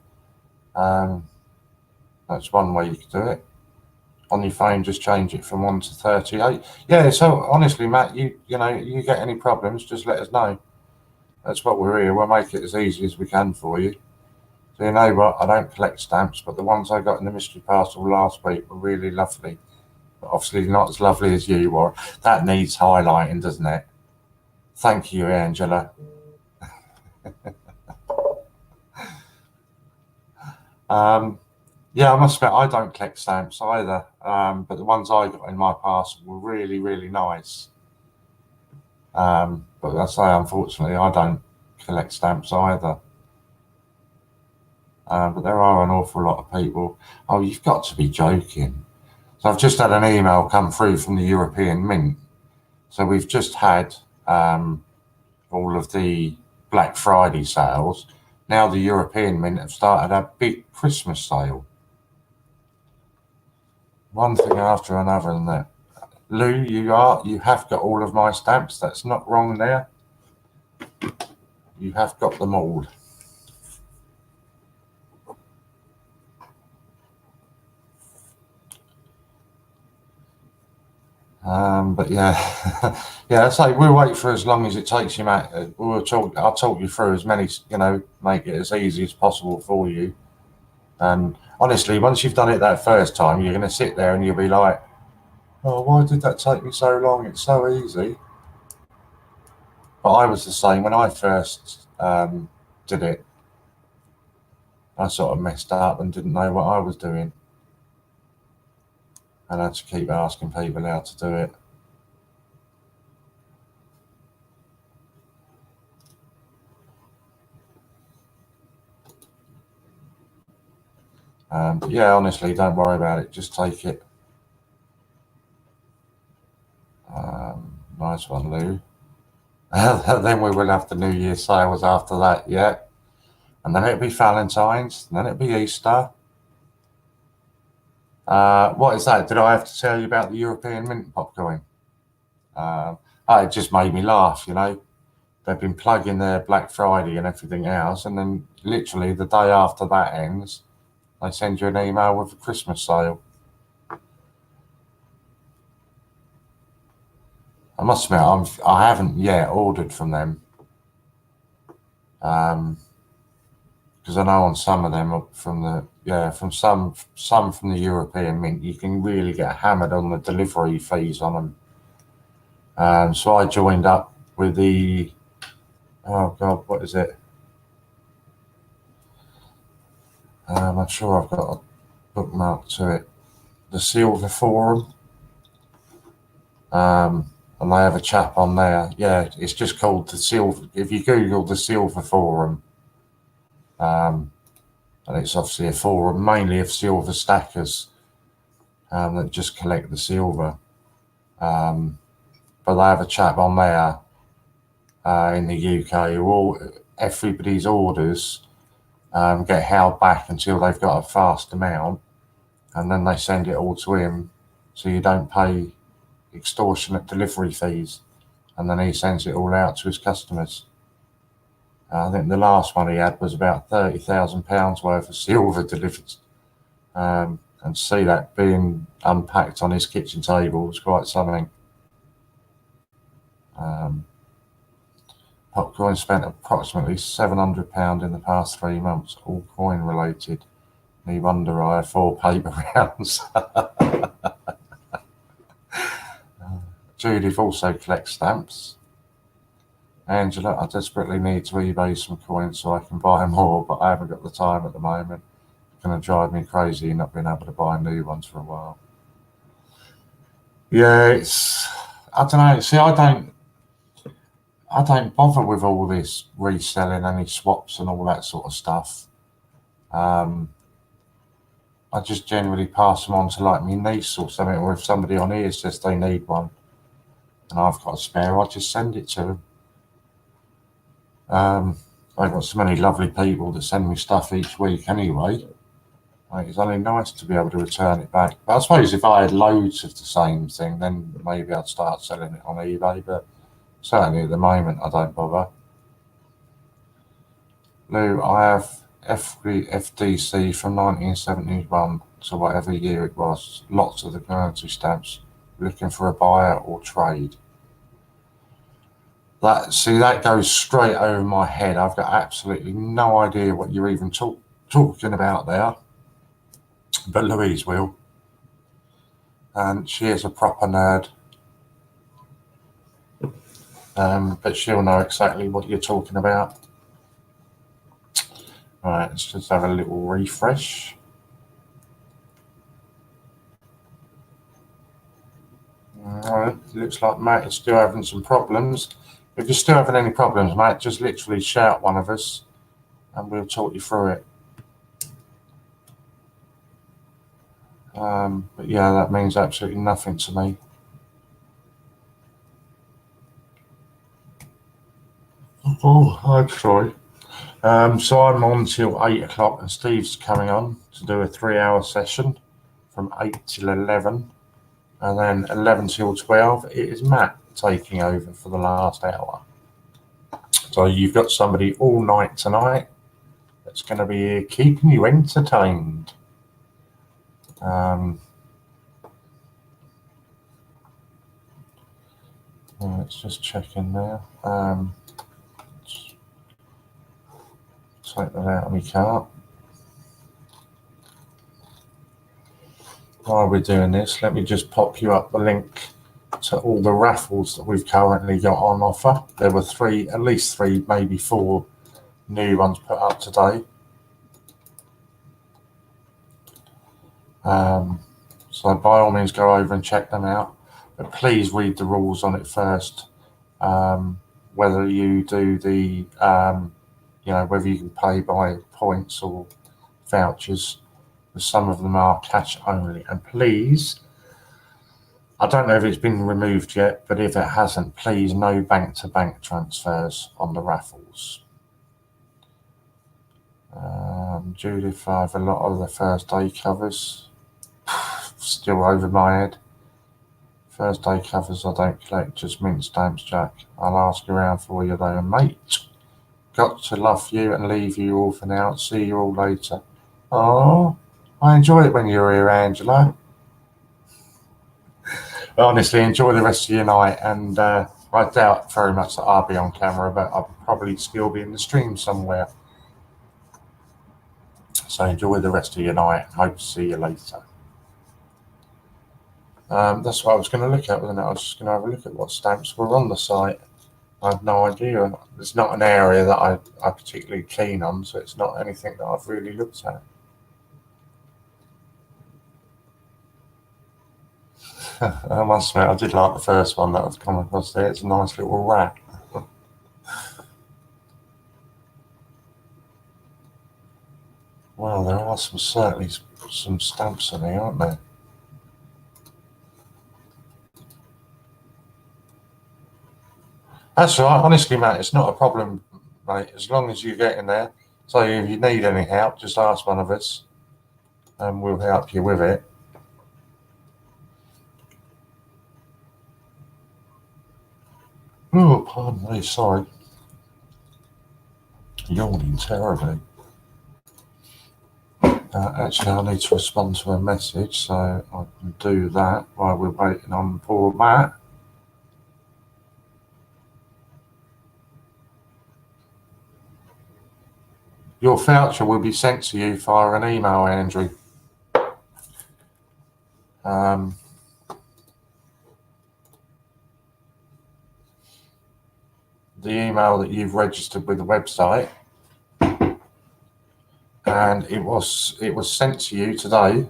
that's one way you can do it. On your phone, just change it from 1 to 38. Yeah, so honestly, Matt, you know, you get any problems, just let us know. That's what we're here. We'll make it as easy as we can for you. So you know what? I don't collect stamps, but the ones I got in the mystery parcel last week were really lovely. But obviously not as lovely as you were. That needs highlighting, doesn't it? Thank you, Angela. Yeah, I must admit, I don't collect stamps either, but the ones I got in my parcel were really, really nice. But I say, unfortunately, I don't collect stamps either. But there are an awful lot of people. Oh, you've got to be joking. So I've just had an email come through from the European Mint. So we've just had all of the Black Friday sales. Now the European Mint have started a big Christmas sale. One thing after another, and that. Lou, you have got all of my stamps. That's not wrong there. You have got them all. But yeah, yeah. So we'll wait for as long as it takes you, Matt. I'll talk you through as many, you know, make it as easy as possible for you. And honestly, once you've done it that first time, you're going to sit there and you'll be like, "Oh, why did that take me so long? It's so easy." But I was the same when I first did it. I sort of messed up and didn't know what I was doing, and I had to keep asking people how to do it. But yeah, honestly, don't worry about it. Just take it. Nice one, Lou. Then we will have the New Year sales after that, yeah. And then it'll be Valentine's, and then it'll be Easter. What is that? Did I have to tell you about the European Mint popcorn? It just made me laugh, you know. They've been plugging their Black Friday and everything else, and then literally the day after that ends, they send you an email with a Christmas sale. I must admit, I haven't yet ordered from them. Because I know on some of them from some from the European Mint, you can really get hammered on the delivery fees on them. So I joined up with the, oh God, what is it? I'm sure I've got a bookmark to it. The Silver Forum. and they have a chap on there. Yeah, it's just called the Silver. If you Google the Silver Forum, and it's obviously a forum mainly of silver stackers that just collect the silver. But they have a chap on there in the UK who everybody's orders get held back until they've got a fast amount, and then they send it all to him, so you don't pay extortionate delivery fees, and then he sends it all out to his customers. I think the last one he had was about £30,000 worth of silver delivered, and to see that being unpacked on his kitchen table was quite something. Popcoin spent approximately £700 in the past 3 months, all coin related. No wonder I have 4 paper rounds. Judith also collects stamps. Angela, I desperately need to eBay some coins so I can buy more, but I haven't got the time at the moment. It's going to drive me crazy not being able to buy new ones for a while. Yeah, I don't know. See, I don't bother with all this reselling any swaps and all that sort of stuff. I just generally pass them on to like my niece or something, or if somebody on here says they need one and I've got a spare, I just send it to them. I've got so many lovely people that send me stuff each week anyway. It's only nice to be able to return it back. But I suppose if I had loads of the same thing, then maybe I'd start selling it on eBay, but certainly at the moment I don't bother. Lou, I have FDC from 1971 to whatever year it was. Lots of the currency stamps. Looking for a buyer or trade. That goes straight over my head. I've got absolutely no idea what you're even talking about there. But Louise will. And she is a proper nerd. But she'll know exactly what you're talking about. Right, let's just have a little refresh. Alright, looks like Matt is still having some problems. If you're still having any problems, Matt, just literally shout one of us and we'll talk you through it. But yeah, that means absolutely nothing to me. Oh, I'm sorry. So I'm on till 8 o'clock and Steve's coming on to do a 3-hour session from 8 till 11. And then 11 till 12, it is Matt taking over for the last hour. So you've got somebody all night tonight that's going to be here keeping you entertained. Let's just check in there. Take that out of my cart. While we're doing this, let me just pop you up the link to all the raffles that we've currently got on offer. There were at least three, maybe 4 new ones put up today. So by all means go over and check them out, but please read the rules on it first. Whether you do the, whether you can pay by points or vouchers, some of them are cash only. And please, I don't know if it's been removed yet, but if it hasn't, please no bank-to-bank transfers on the raffles. Judith, I have a lot of the first day covers. Still over my head. First day covers I don't collect, just mint stamps, Jack. I'll ask around for you though, mate. Got to love you and leave you all for now. See you all later. Oh, I enjoy it when you're here, Angela. Honestly, enjoy the rest of your night, and I doubt very much that I'll be on camera, but I'll probably still be in the stream somewhere. So enjoy the rest of your night. Hope to see you later. That's what I was going to look at, wasn't it? I was just going to have a look at what stamps were on the site. I have no idea. It's not an area that I'm particularly keen on, so it's not anything that I've really looked at. I must admit, I did like the first one that I've come across there. It's a nice little rat. Well, there are certainly some stamps in here, aren't there? That's all right. Honestly, Matt, it's not a problem, mate, as long as you get in there. So if you need any help, just ask one of us and we'll help you with it. Oh, pardon me, sorry. Yawning terribly. Actually, I need to respond to a message, so I can do that while we're waiting on poor Matt. Your voucher will be sent to you via an email, Andrew. The email that you've registered with the website, and it was sent to you today.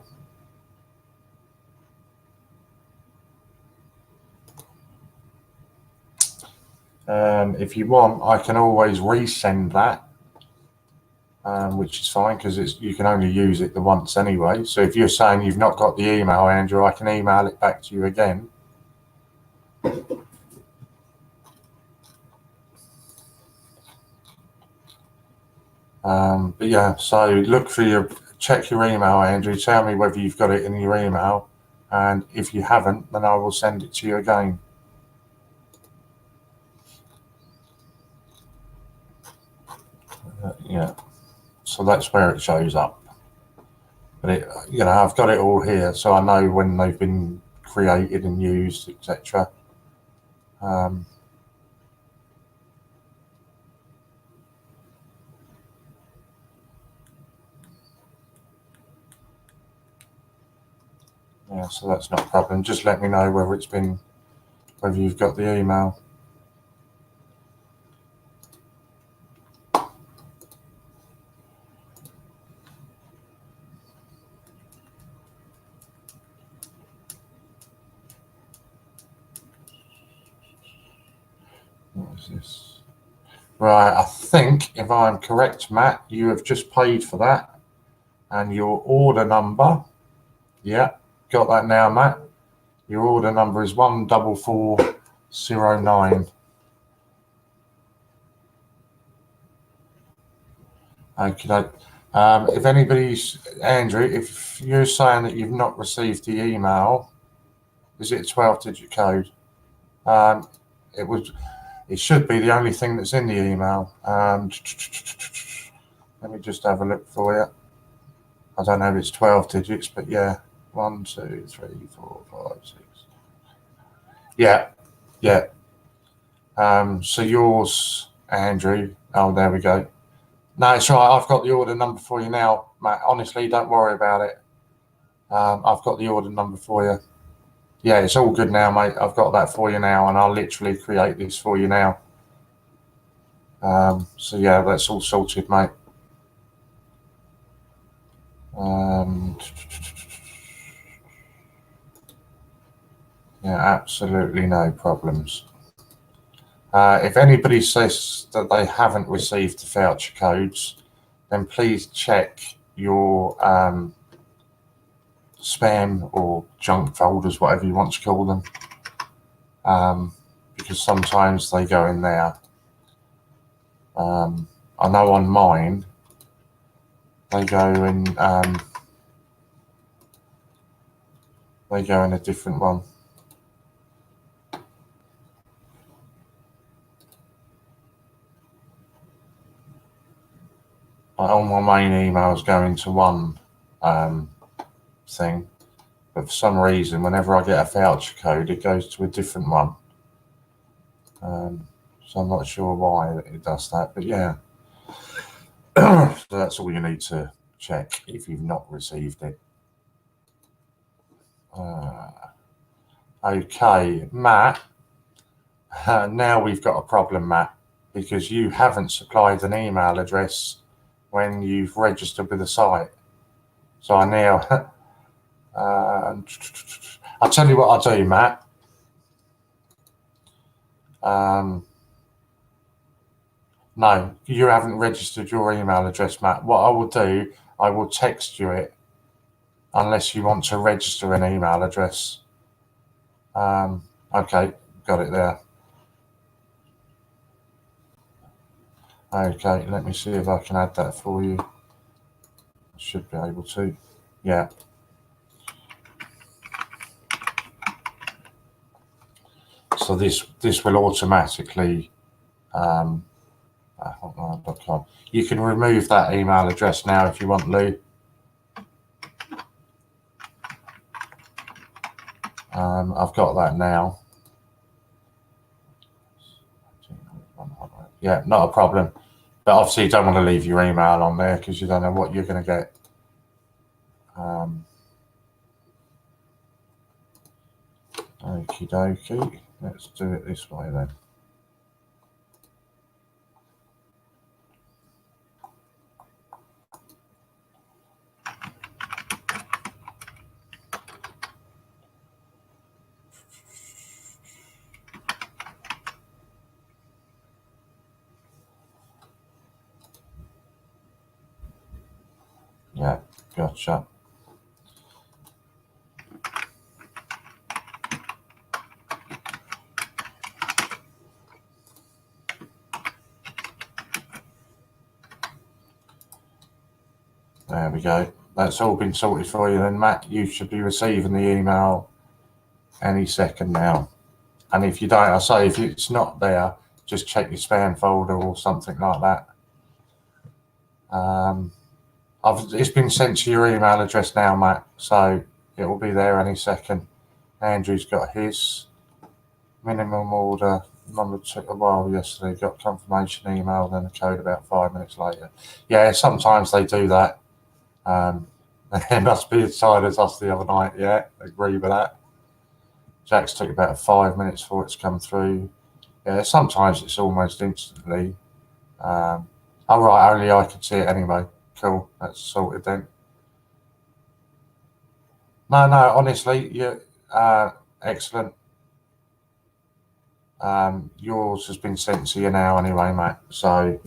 If you want, I can always resend that, which is fine because you can only use it the once anyway. So if you're saying you've not got the email, Andrew, I can email it back to you again. But yeah, so check your email, Andrew. Tell me whether you've got it in your email, and if you haven't, then I will send it to you again. Yeah, so that's where it shows up. But I've got it all here, so I know when they've been created and used, etc. Yeah, so that's not a problem. Just let me know whether you've got the email. What is this? Right, I think if I'm correct, Matt, you have just paid for that, and your order number. Yeah, got that now, Matt. Your order number is 14409. Okay. If Andrew, if you're saying that you've not received the email, is it a 12-digit code? It should be the only thing that's in the email. Let me just have a look for you. I don't know if it's 12 digits, but yeah. 1, 2, 3, 4, 5, 6. Yeah. So yours, Andrew. Oh, there we go. No, it's right. I've got the order number for you now, Matt. Honestly, don't worry about it. I've got the order number for you. Yeah, it's all good now, mate. I've got that for you now, and I'll literally create this for you now. So yeah, that's all sorted, mate. Yeah, absolutely no problems. If anybody says that they haven't received the voucher codes, then please check your spam or junk folders, whatever you want to call them, because sometimes they go in there. I know on mine they go in a different one. All my main emails go into one thing, but for some reason, whenever I get a voucher code, it goes to a different one. So I'm not sure why it does that, but yeah. So that's all you need to check if you've not received it. Okay, Matt. Now we've got a problem, Matt, because you haven't supplied an email address when you've registered with the site. So I now I'll tell you what I'll do, Matt. No, you haven't registered your email address, Matt. What I will do, I will text you it, unless you want to register an email address. Okay, got it there. Okay, let me see if I can add that for you. I should be able to. Yeah. So this will automatically hotmail.com. You can remove that email address now if you want, Lou. I've got that now. Yeah, not a problem. But obviously you don't want to leave your email on there because you don't know what you're going to get. Okie dokie. Let's do it this way then. Yeah, gotcha. There we go. That's all been sorted for you then, Matt. You should be receiving the email any second now. And if you don't, I say if it's not there, just check your spam folder or something like that. It's been sent to your email address now, Matt, so it will be there any second. Andrew's got his minimum order number took a while yesterday, got confirmation email, then a code about 5 minutes later. Yeah, sometimes they do that. It must be as tired as us the other night. Yeah, agree with that. Jack's took about 5 minutes for it to come through. Yeah, sometimes it's almost instantly. All right, only I can see it anyway. Cool, that's sorted then. No, honestly, you're excellent. Yours has been sent to you now anyway, mate. So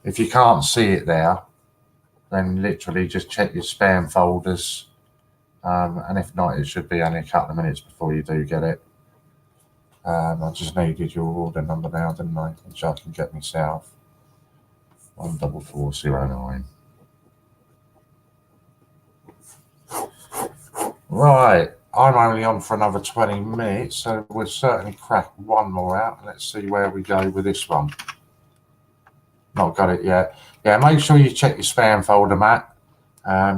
if you can't see it there, then literally just check your spam folders. And if not, it should be only a couple of minutes before you do get it. I just needed your order number now, didn't I? Which I can get myself. 14409. Right, I'm only on for another 20 minutes, so we'll certainly crack one more out. Let's see where we go with this one. Not got it yet. Yeah, make sure you check your spam folder, Matt.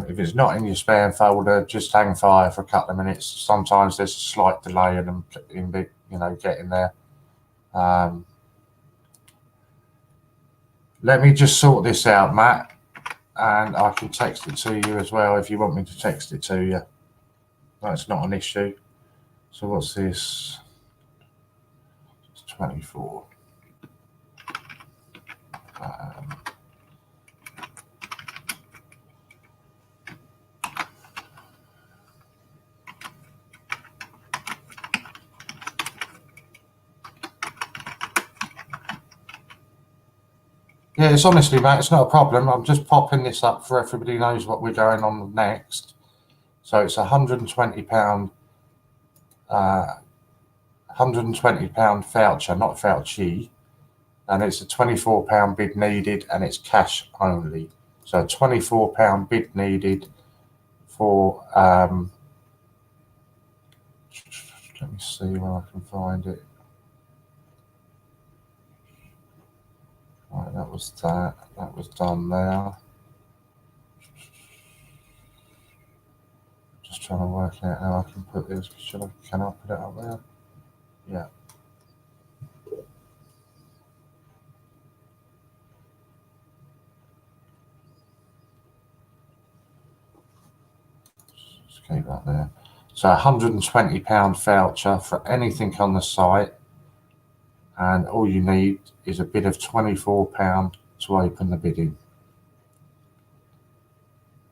If it's not in your spam folder, just hang fire for a couple of minutes. Sometimes there's a slight delay in them, getting there. Let me just sort this out, Matt, and I can text it to you as well if you want me to text it to you. That's not an issue. So what's this? It's 24. Yeah, it's honestly, mate, it's not a problem. I'm just popping this up for everybody knows what we're going on next. So it's £120, £120 voucher, not vouchee, and it's a £24 bid needed, and it's cash only. So £24 bid needed for. Let me see where I can find it. Right, that was that. That was done there. Just trying to work out how I can put this. Can I put it up there? Yeah. Just keep that there. So £120 voucher for anything on the site, and all you need is a bid of £24 to open the bidding.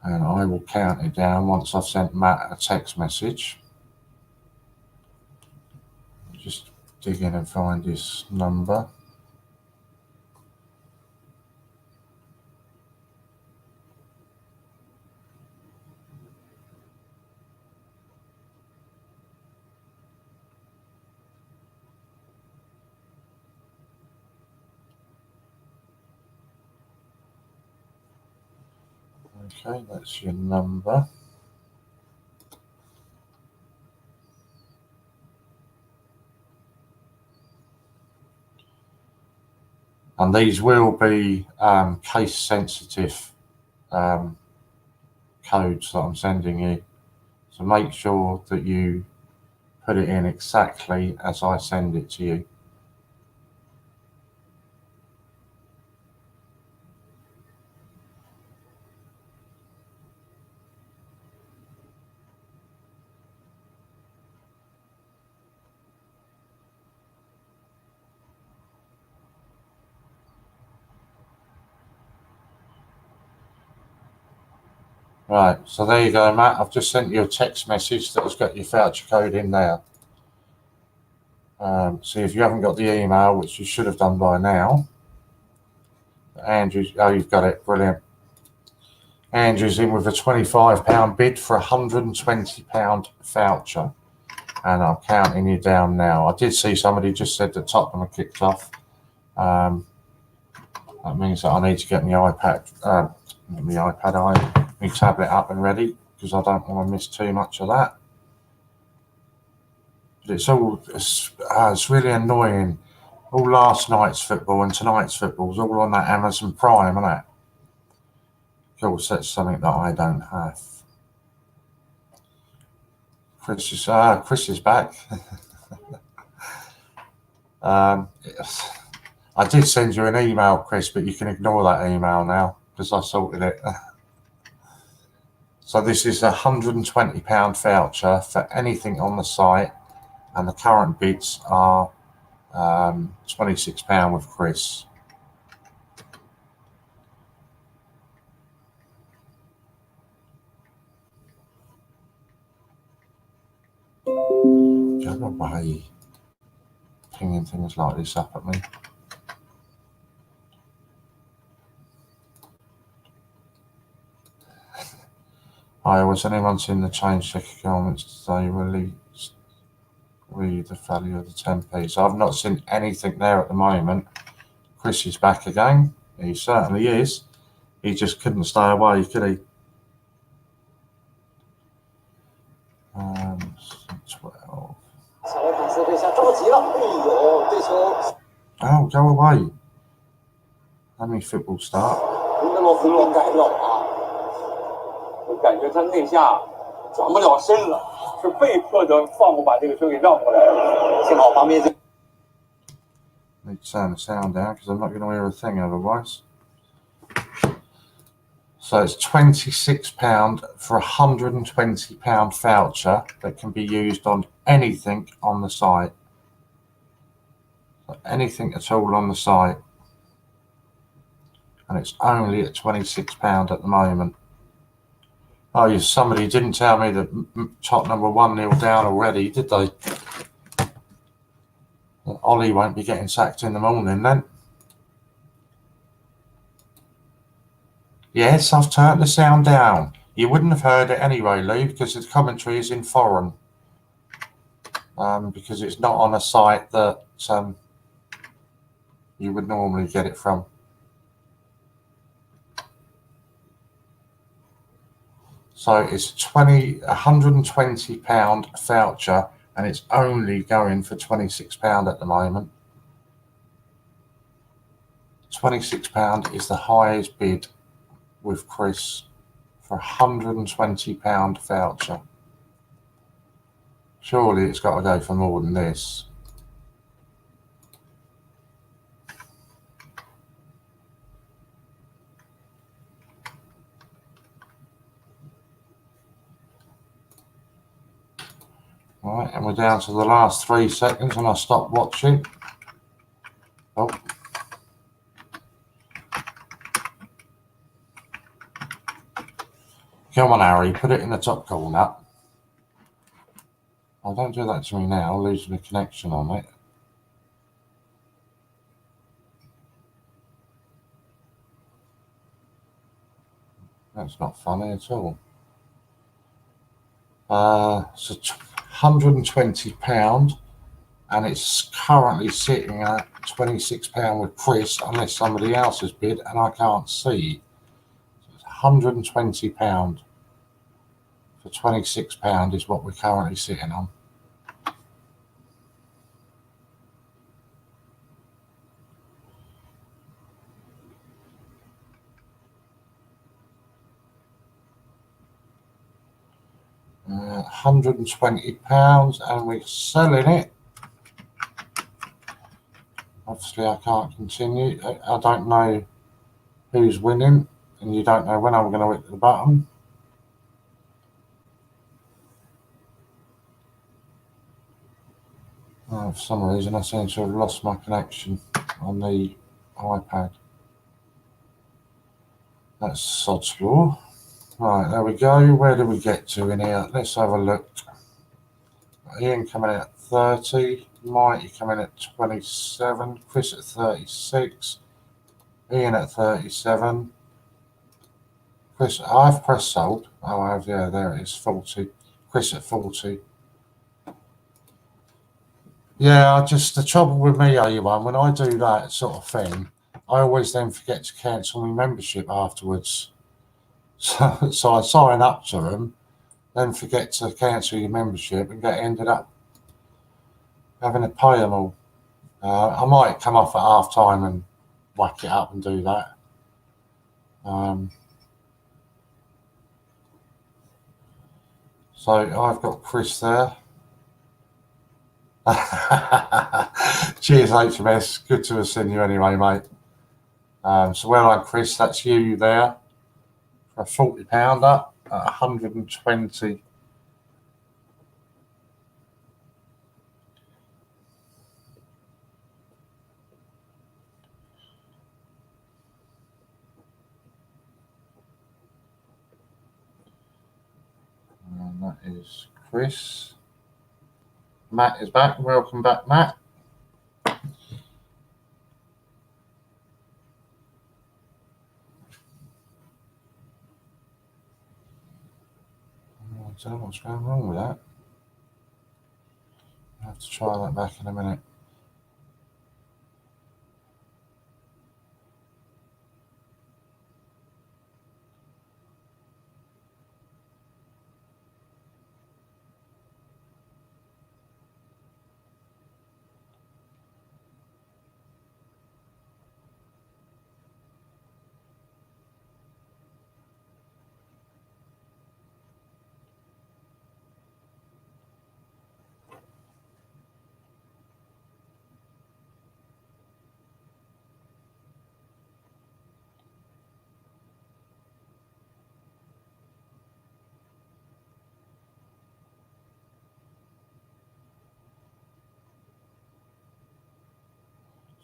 And I will count it down once I've sent Matt a text message. Just dig in and find his number. Okay, that's your number. And these will be case sensitive codes that I'm sending you. So make sure that you put it in exactly as I send it to you. Right, so there you go, Matt. I've just sent you a text message that has got your voucher code in there. So if you haven't got the email, which you should have done by now, Andrew, oh, you've got it, brilliant. Andrew's in with a £25 bid for a £120 voucher, and I'm counting you down now. I did see somebody just said that Tottenham had kicked off. That means that I need to get my tablet up and ready, because I don't want to miss too much of that. But it's really annoying. All last night's football and tonight's football is all on that Amazon Prime, isn't it? Of course, that's something that I don't have. Chris is back. I did send you an email, Chris, but you can ignore that email now because I sorted it. So this is a £120 voucher for anything on the site, and the current bids are £26 with Chris. Go away, pinging things like this up at me. Hi, was anyone seen the change checker garments today? Read the value of the 10p. So I've not seen anything there at the moment. Chris is back again. He certainly is. He just couldn't stay away, could he? 12. Oh, go away. How many football start? 感觉他内下转不了身了，是被迫的放过把这个球给让过来了。幸好旁边这。Need to turn the sound down because I'm not going to hear a thing otherwise. So it's £26 for a £120 voucher that can be used on anything on the site. So anything at all on the site. And it's only at £26 at the moment. Oh, somebody didn't tell me that Tottenham were 1-0 down already, did they? Ollie won't be getting sacked in the morning then. Yes, I've turned the sound down. You wouldn't have heard it anyway, Lou, because the commentary is in foreign. Because it's not on a site that you would normally get it from. So it's £120 voucher, and it's only going for £26 at the moment. £26 is the highest bid with Chris for a £120 voucher. Surely it's got to go for more than this. All right, and we're down to the last 3 seconds and I stop watching. Oh. Come on, Harry, put it in the top corner. Oh, don't do that to me now, losing the connection on it. That's not funny at all. So £120, and it's currently sitting at £26 with Chris, unless somebody else has bid, and I can't see. So it's £120 for £26 is what we're currently sitting on. £120, and we're selling it. Obviously, I can't continue. I don't know who's winning, and you don't know when I'm going to hit the button. For some reason, I seem to have lost my connection on the iPad. That's sod's law. Right, there we go. Where do we get to in here? Let's have a look. Ian coming in at 30, Mighty coming in at 27, Chris at 36, Ian at 37. Chris, I've pressed sold. Oh, I have, yeah, there it is, 40. Chris at 40. Yeah, the trouble with me, A1, when I do that sort of thing, I always then forget to cancel my membership afterwards. So I sign up to them, then forget to cancel your membership and ended up having to pay them all. I might come off at half time and whack it up and do that. So I've got Chris there. Cheers, HMS. Good to have seen you anyway, mate. So well done, Chris. That's you there for a £40 up at 120. And that is Chris. Matt is back. Welcome back, Matt. I don't know what's going wrong with that. I'll have to try that back in a minute.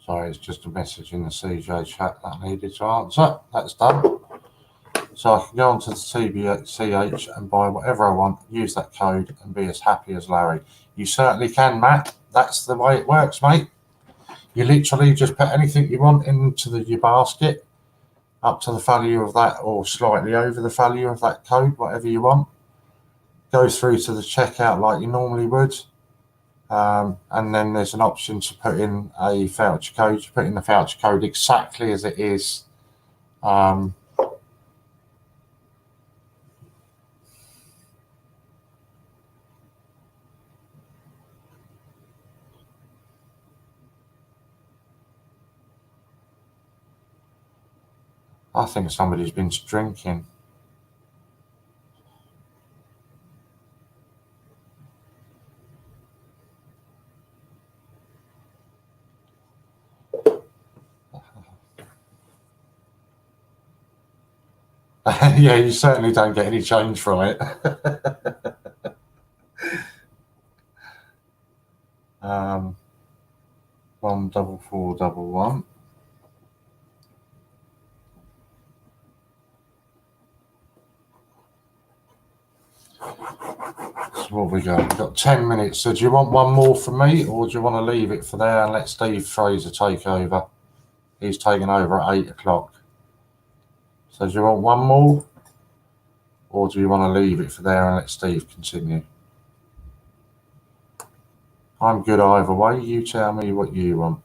Sorry, it's just a message in the CJ chat that I needed to answer. That's done. So I can go onto the TGBCH and buy whatever I want, use that code, and be as happy as Larry. You certainly can, Matt. That's the way it works, mate. You literally just put anything you want into your basket, up to the value of that, or slightly over the value of that code, whatever you want. Go through to the checkout like you normally would. And then there's an option to put in a voucher code. You put in the voucher code exactly as it is. I think somebody's been drinking. Yeah, you certainly don't get any change from it. 14411. what have we got? We've got 10 minutes. So do you want one more from me, or do you want to leave it for there and let Steve Fraser take over? He's taking over at 8 o'clock. So do you want one more, or do you want to leave it for there and let Steve continue? I'm good either way. You tell me what you want.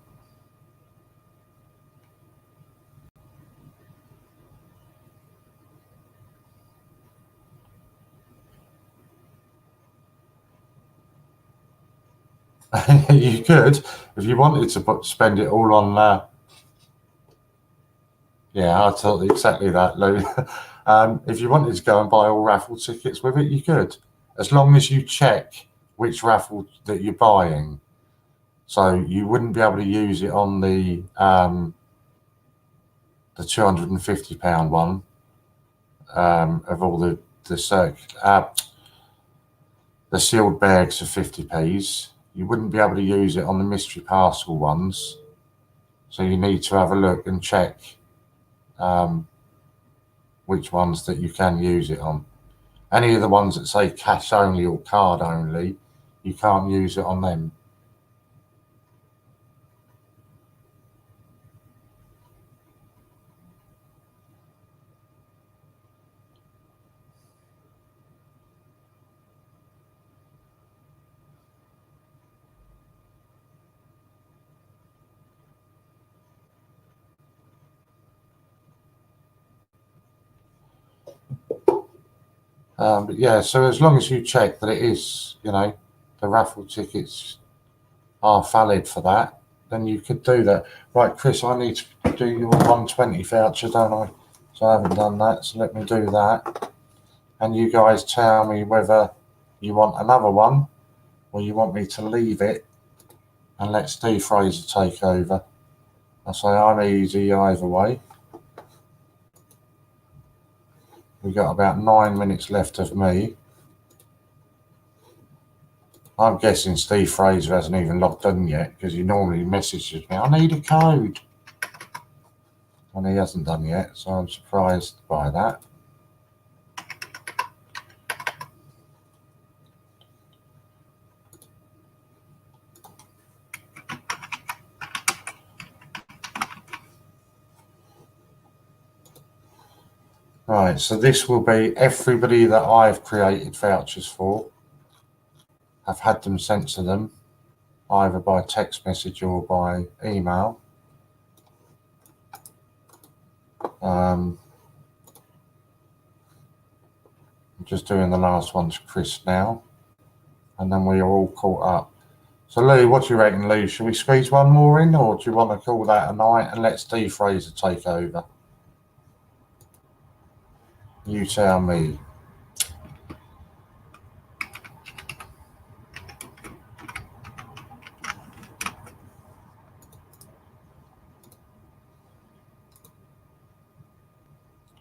You could, if you wanted to spend it all on. Yeah, I thought exactly that, Lou. If you wanted to go and buy all raffle tickets with it, you could, as long as you check which raffle that you're buying. So you wouldn't be able to use it on the £250 one of all the sealed bags of 50p's. You wouldn't be able to use it on the mystery parcel ones. So you need to have a look and check which ones that you can use it on. Any of the ones that say cash only or card only, you can't use it on them. But yeah, so as long as you check that it is, the raffle tickets are valid for that, then you could do that. Right, Chris, I need to do your 120 voucher, don't I? So I haven't done that, so let me do that. And you guys tell me whether you want another one or you want me to leave it and let Steve Fraser take over. I say I'm easy either way. We've got about 9 minutes left of me. I'm guessing Steve Fraser hasn't even logged in yet, because he normally messages me, I need a code. And he hasn't done yet, so I'm surprised by that. Right, so this will be everybody that I've created vouchers for. I've had them sent to them, either by text message or by email. I'm just doing the last one to Chris now, and then we are all caught up. So Lou, what do you reckon, Lou? Should we squeeze one more in, or do you want to call that a night and let Steve Fraser take over? You tell me.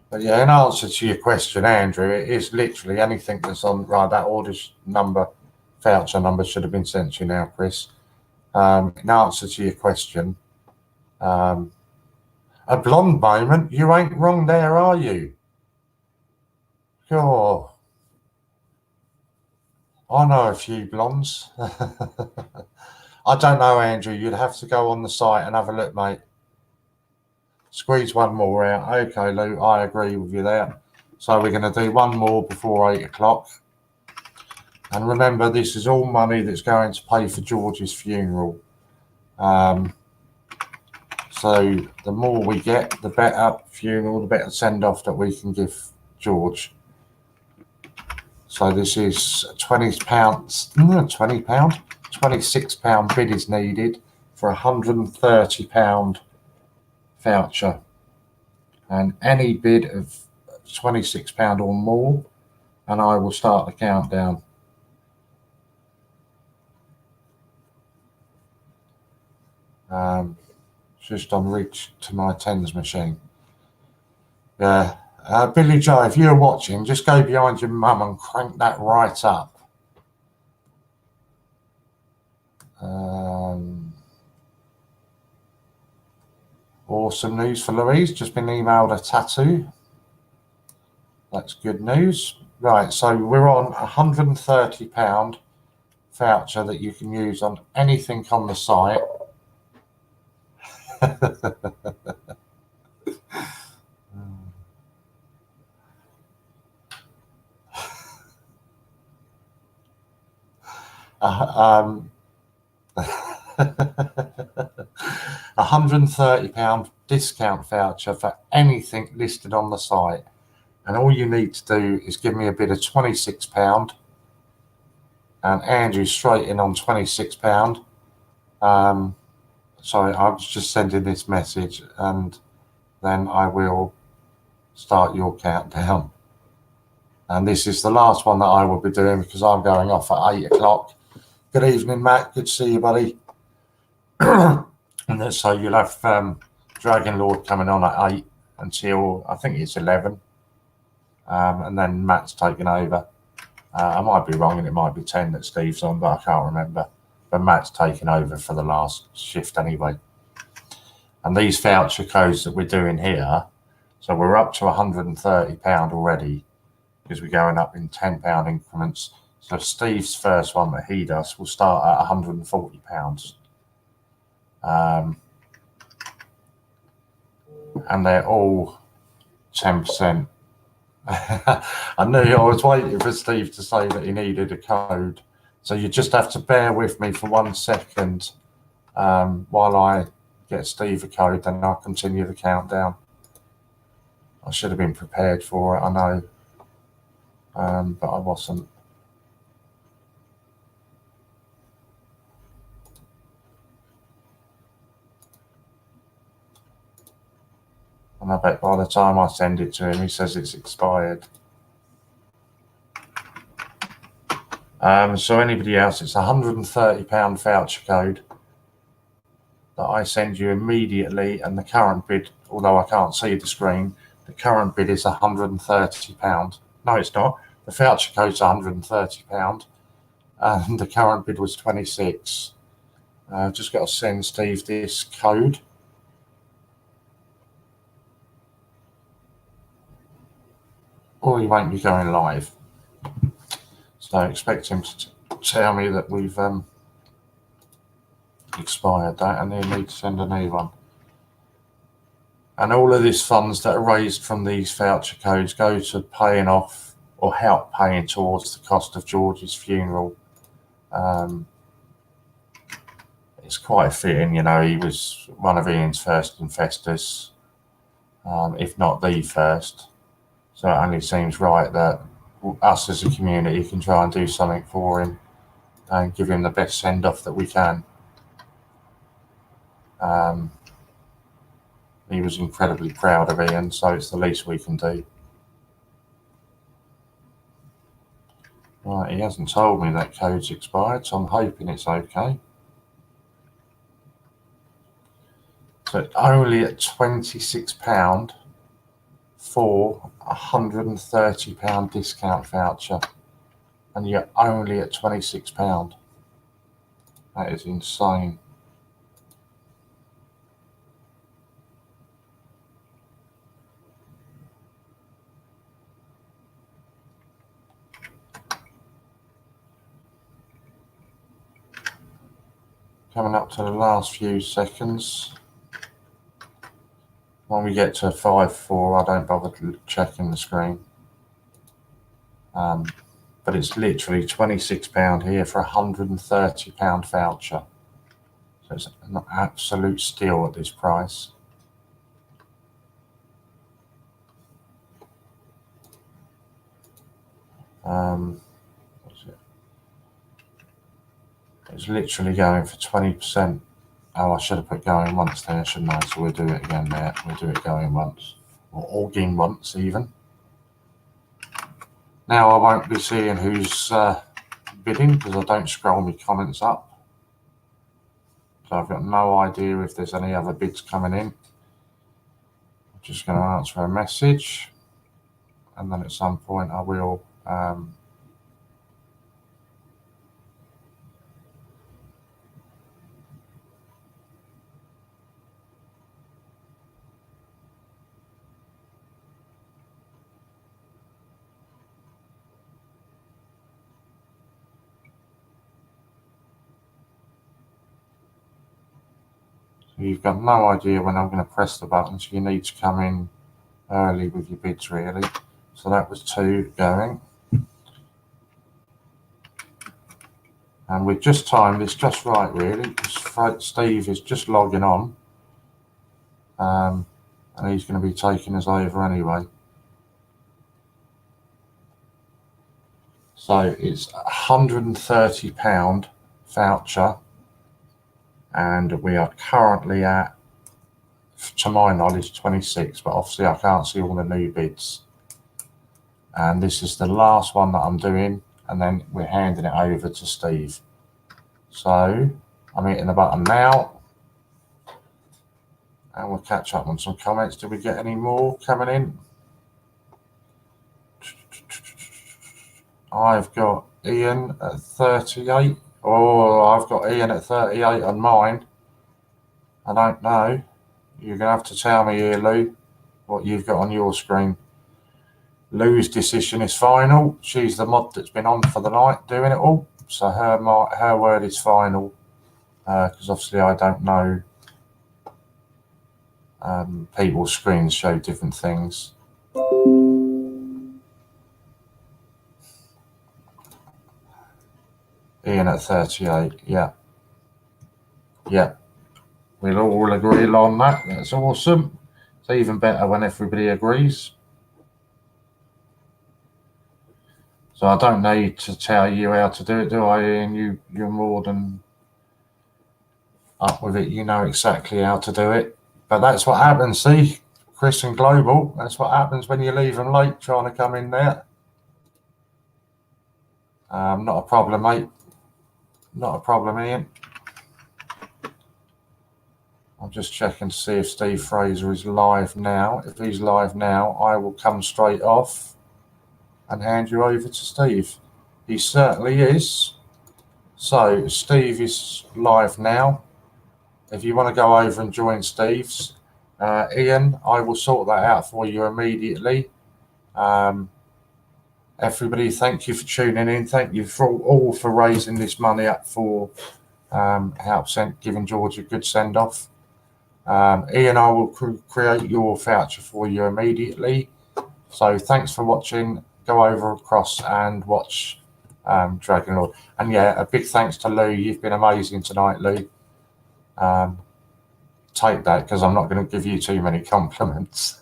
But yeah, in answer to your question, Andrew, it is literally anything that's on, right, that order's number, voucher number should have been sent to you now, Chris. In answer to your question, a blonde moment, you ain't wrong there, are you? Sure. I know a few blondes. I don't know, Andrew. You'd have to go on the site and have a look, mate. Squeeze one more out. Okay, Lou, I agree with you there. So we're going to do one more before 8 o'clock. And remember, this is all money that's going to pay for George's funeral. So the more we get, the better funeral, the better send-off that we can give George. So this is £26 bid is needed for £130 voucher. And any bid of £26 or more, and I will start the countdown. Just on reach to my tens machine. Yeah. Billy Joe, if you're watching, just go behind your mum and crank that right up. Awesome news for Louise. Just been emailed a tattoo. That's good news. Right, so we're on £130 voucher that you can use on anything on the site. um, £130 discount voucher for anything listed on the site. And all you need to do is give me a bid of £26, and Andrew's straight in on £26. Sorry, I was just sending this message, and then I will start your countdown. And this is the last one that I will be doing because I'm going off at 8 o'clock. Good evening, Matt. Good to see you, buddy. And so you'll have Dragon Lord coming on at 8 until I think it's 11. And then Matt's taking over. I might be wrong and it might be 10 that Steve's on, but I can't remember. But Matt's taking over for the last shift anyway. And these voucher codes that we're doing here, so we're up to £130 already because we're going up in £10 increments. So Steve's first one that he does will start at £140. And they're all 10%. I knew I was waiting for Steve to say that he needed a code. So you just have to bear with me for 1 second while I get Steve a code, and I'll continue the countdown. I should have been prepared for it, I know, but I wasn't. And I bet by the time I send it to him, he says it's expired. So anybody else, it's £130 voucher code that I send you immediately, and the current bid, although I can't see the screen, the current bid is £130. No, it's not. The voucher code's £130, and the current bid was 26. I've just got to send Steve this code. Or he won't be going live. So I expect him to tell me that we've expired that, and he'll need to send a new one. And all of these funds that are raised from these voucher codes go to paying off or help paying towards the cost of George's funeral. It's quite fitting, you know, he was one of Ian's first investors, if not the first. So it only seems right that us as a community can try and do something for him and give him the best send-off that we can. He was incredibly proud of Ian, so it's the least we can do. Right, he hasn't told me that code's expired, so I'm hoping it's okay. So only at £26 for £130 discount voucher, and you're only at £26. That is insane. Coming up to the last few seconds. When we get to 5-4, I don't bother checking the screen. But it's literally £26 here for £130 voucher. So it's an absolute steal at this price. It's literally going for 20%. Oh, I should have put going once there, shouldn't I? So we'll do it again there. We'll do it going once, or orging once even. Now I won't be seeing who's bidding because I don't scroll my comments up. So I've got no idea if there's any other bids coming in. I'm just going to answer a message, and then at some point I will You've got no idea when I'm going to press the button, so you need to come in early with your bids, really. So that was 2 going. And we've just timed this just right, really. Steve is just logging on. And he's going to be taking us over anyway. So it's £130 voucher. And we are currently at, to my knowledge, 26. But obviously I can't see all the new bids. And this is the last one that I'm doing. And then we're handing it over to Steve. So I'm hitting the button now. And we'll catch up on some comments. Did we get any more coming in? I've got Ian at 38. Oh, I've got Ian at 38 on mine. I don't know. You're going to have to tell me here, Lou, what you've got on your screen. Lou's decision is final. She's the mod that's been on for the night doing it all. So her word is final. Because obviously I don't know. People's screens show different things. Ian at 38, yeah. Yeah. We'll all agree on that. That's awesome. It's even better when everybody agrees. So I don't need to tell you how to do it, do I, Ian? You're more than up with it. You know exactly how to do it. But that's what happens, see? Chris and Global, that's what happens when you leave them late trying to come in there. Not a problem, mate. Not a problem, Ian. I'm just checking to see if Steve Fraser is live now. If he's live now, I will come straight off and hand you over to Steve. He certainly is. So Steve is live now. If you want to go over and join Steve's, Ian, I will sort that out for you immediately. Everybody, thank you for tuning in. Thank you all for raising this money up for giving George a good send-off. Ian, I will create your voucher for you immediately. So thanks for watching. Go over across and watch Dragon Lord. And yeah, a big thanks to Lou. You've been amazing tonight, Lou. Take that, because I'm not going to give you too many compliments.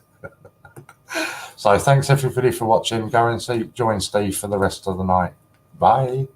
So thanks everybody for watching. Go and join Steve for the rest of the night. Bye.